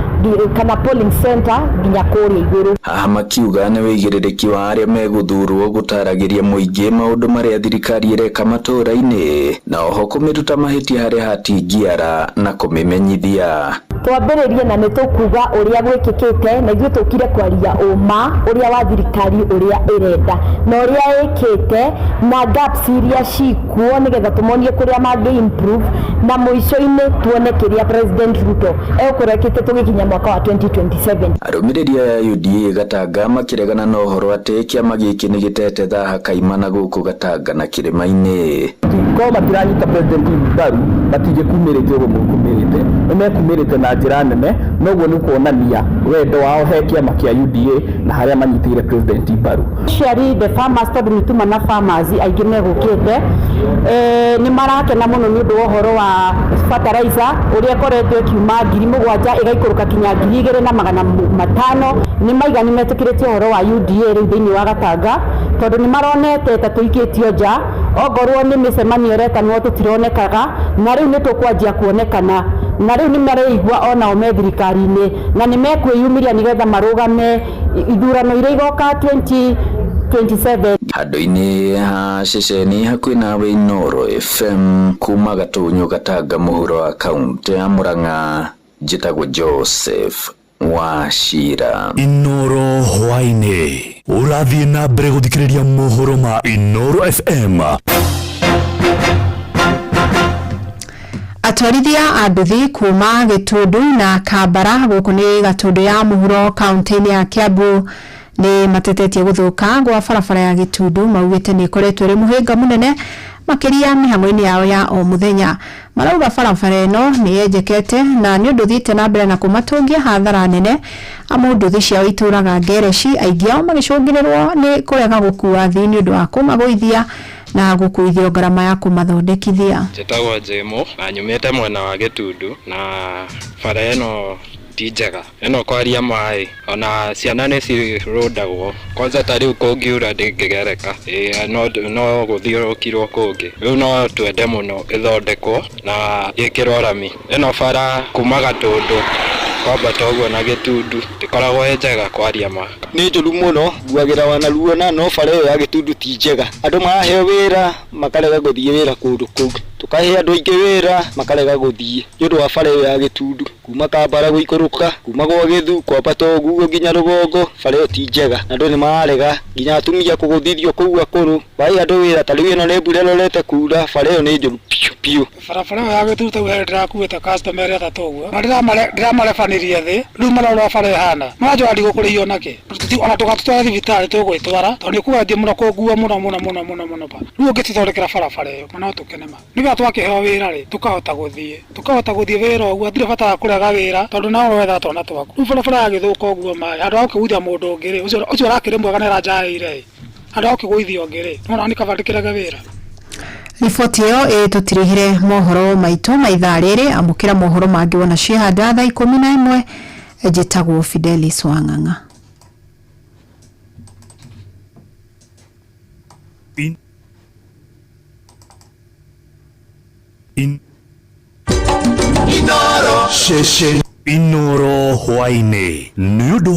kana polling center nginya kũrĩa igũrũ. Haha makiuga nĩ wĩigĩrĩrĩki wa arĩa megũthurwo gũtaragĩria mũingĩ maũndũ marĩa thirikari ĩreka matũũra-inĩ, na oho kũmĩruta mahĩtia harĩa hatingiara na kũmĩmenyithia. Twambĩrĩrie na nĩ tũkuga ũrĩa gwĩkĩkĩte, na ithuĩ tũkire kwaria ũma ũrĩa wa thirikari ũrĩa ĩrenda na ũrĩa ĩkĩte na gaps iria cikuo nĩgetha tũmonie kũrĩa mangĩ improve, na mũico-inĩ tuone kĩrĩa President Ruto ekũrekĩte tũgĩkinya mwaka wa 2027. Arũmĩrĩri a UDA Gatanga makĩregana na ũhoro atĩ kĩama gĩkĩ nĩ gĩtete thaha kaimana gũkũ Gatanga na kĩrĩma-inĩ. Ko matiranyita President Mbaru batige kumĩrĩte ũguo mũkumĩrĩte, nĩmekumĩrĩte na njĩra nene, noguo nĩ kuonania wendo wao he kĩama kĩa UDA na harĩa manyitĩire President Mbaru. Shari the farmers tondũ nĩtuma na farmers aingĩ megũkĩte nĩ marakena mũno nĩ ũndũ wa ũhoro wa fertilizer ũrĩa koretwo kiuma 7,000 ĩgaikũrũka kinya 2,500. Nĩ maigani metĩkĩrĩtie ũhoro wa UDA rĩu thĩinĩ wa Gatanga tondũ nĩ maronete ta tũikĩtio nja, ongorwo nĩ mĩcemanio ĩretanwo tũtironekaga, na rĩu nĩ tũkwanjia kuonekana, na rĩu nĩ mareigua onao me thirikari-inĩ na nĩ mekwĩyumĩria nĩgetha marũgame ithurano iria igoka 2027. Handũ-inĩ ha ceceni hakuhĩ nawe Inoro FM kuma Gatunyu Gatanga mũhuro wa kaunti ya Murang'a, njĩtagwo Joseph Wachira. Inoro hwainĩ ũrathiĩ na mbere gũthikĩrĩria mohoro ma Inoro FM. Atwarithia a nduthi kuma Gĩtundu na Kambara gũkũ nĩ Gatundu ya mũhuro kaunti-inĩ ya Kiambu nĩ matetetie gũthũka gwa barabara ya Gĩtundu, maugĩte nĩ ĩkoretwo ĩrĩ mũhĩnga mũnene makĩria mĩhang'o-inĩ yao ya o mũthenya. Marauga barabara ĩno nĩ yenjekete na nĩ ũndũ thiĩte na mbere na kũmatũngia hathara nene, amu nduthi ciao itũraga ngereci, aingĩ ao magĩcũngĩrĩrwo nĩ kũrega gũkua athii nĩ ũndũ wa kũmagũithia na gukuithio ngarama ya kumathondekithia. Njĩtagwo Jemo na nyumĩte mwena wa Gĩtundu na bara ĩno ti njega. Ĩno kwaria maĩ ona ciana nĩ cirũndagwo. Kwanza ta rĩu kũngiura ndĩngĩgereka. No gũthiũrũkirwo kũngĩ. Rĩu no twende mũno ĩthondekwo na ĩkĩrwo rami. Ĩno bara kuma Gatũndũ kwambata ũguo na Gĩtundu ndĩkoragwo njega kwaria ma. Nĩ njũru mũno nguagĩra wanaruona no bara ĩyo ya Gĩtundu ti njega. Andũ maraheo wĩra makarega gũthiĩ wĩra kũndũ kũu. Tukahe andũ aingĩ wĩra makarega gũthiĩ nĩ ũndũ wa bara ĩyo ya Gĩtundu. Kuma Kambara gũikũrũka kuma gwa Gĩthu kwambata ũguo nginya Rũgongo bara ĩyo ti njega. Andũ nĩ marega nginya atumia kũgũthithio kũu akũrũ. Baĩ andũ wĩra ta rĩu ĩno nĩ mbura ĩrorete kura bara ĩyo nĩ njũru piũ. Barabara ya Gĩtundu ta ũhere ndĩrakuĩte customer ĩrĩa tatũguo. Ndĩramarebanĩria thĩ rĩu marora bara ĩhana. Maranjũra ndigũkũrĩio nake. Ona tũgatũtwara thibitarĩ tũgwĩtwara tondũ nĩ kũgathiĩ mũno kũngua mũno. Rĩu ũngĩtũthondekera barabara ĩyo no tũkene ma. Nĩguo twakĩheo wĩra rĩ tukahota gũthiĩ wĩra ũguo ndirĩ bata wa kũrega wĩra tondũ nawe wetha twana twaku. Rĩu barabara yagĩthũka ũguo maĩ handũ ha gũkĩgũithia mũndũ ũngĩ rĩ ũcio arakĩrĩ mwega nĩ aranjaĩire handũ ha gũkĩgũithia ũngĩ rĩ no nĩ kabandĩkĩrage wĩra. Riboti ĩyo ĩtũtirĩhire mohoro maitũ ma ithaa rĩrĩ. Amũkĩra mohoro mangĩ wona ciĩhanda thaa 11 njĩtagwo Fidelis Wang'ang'a. Inoro hwainĩ nĩ ũndũ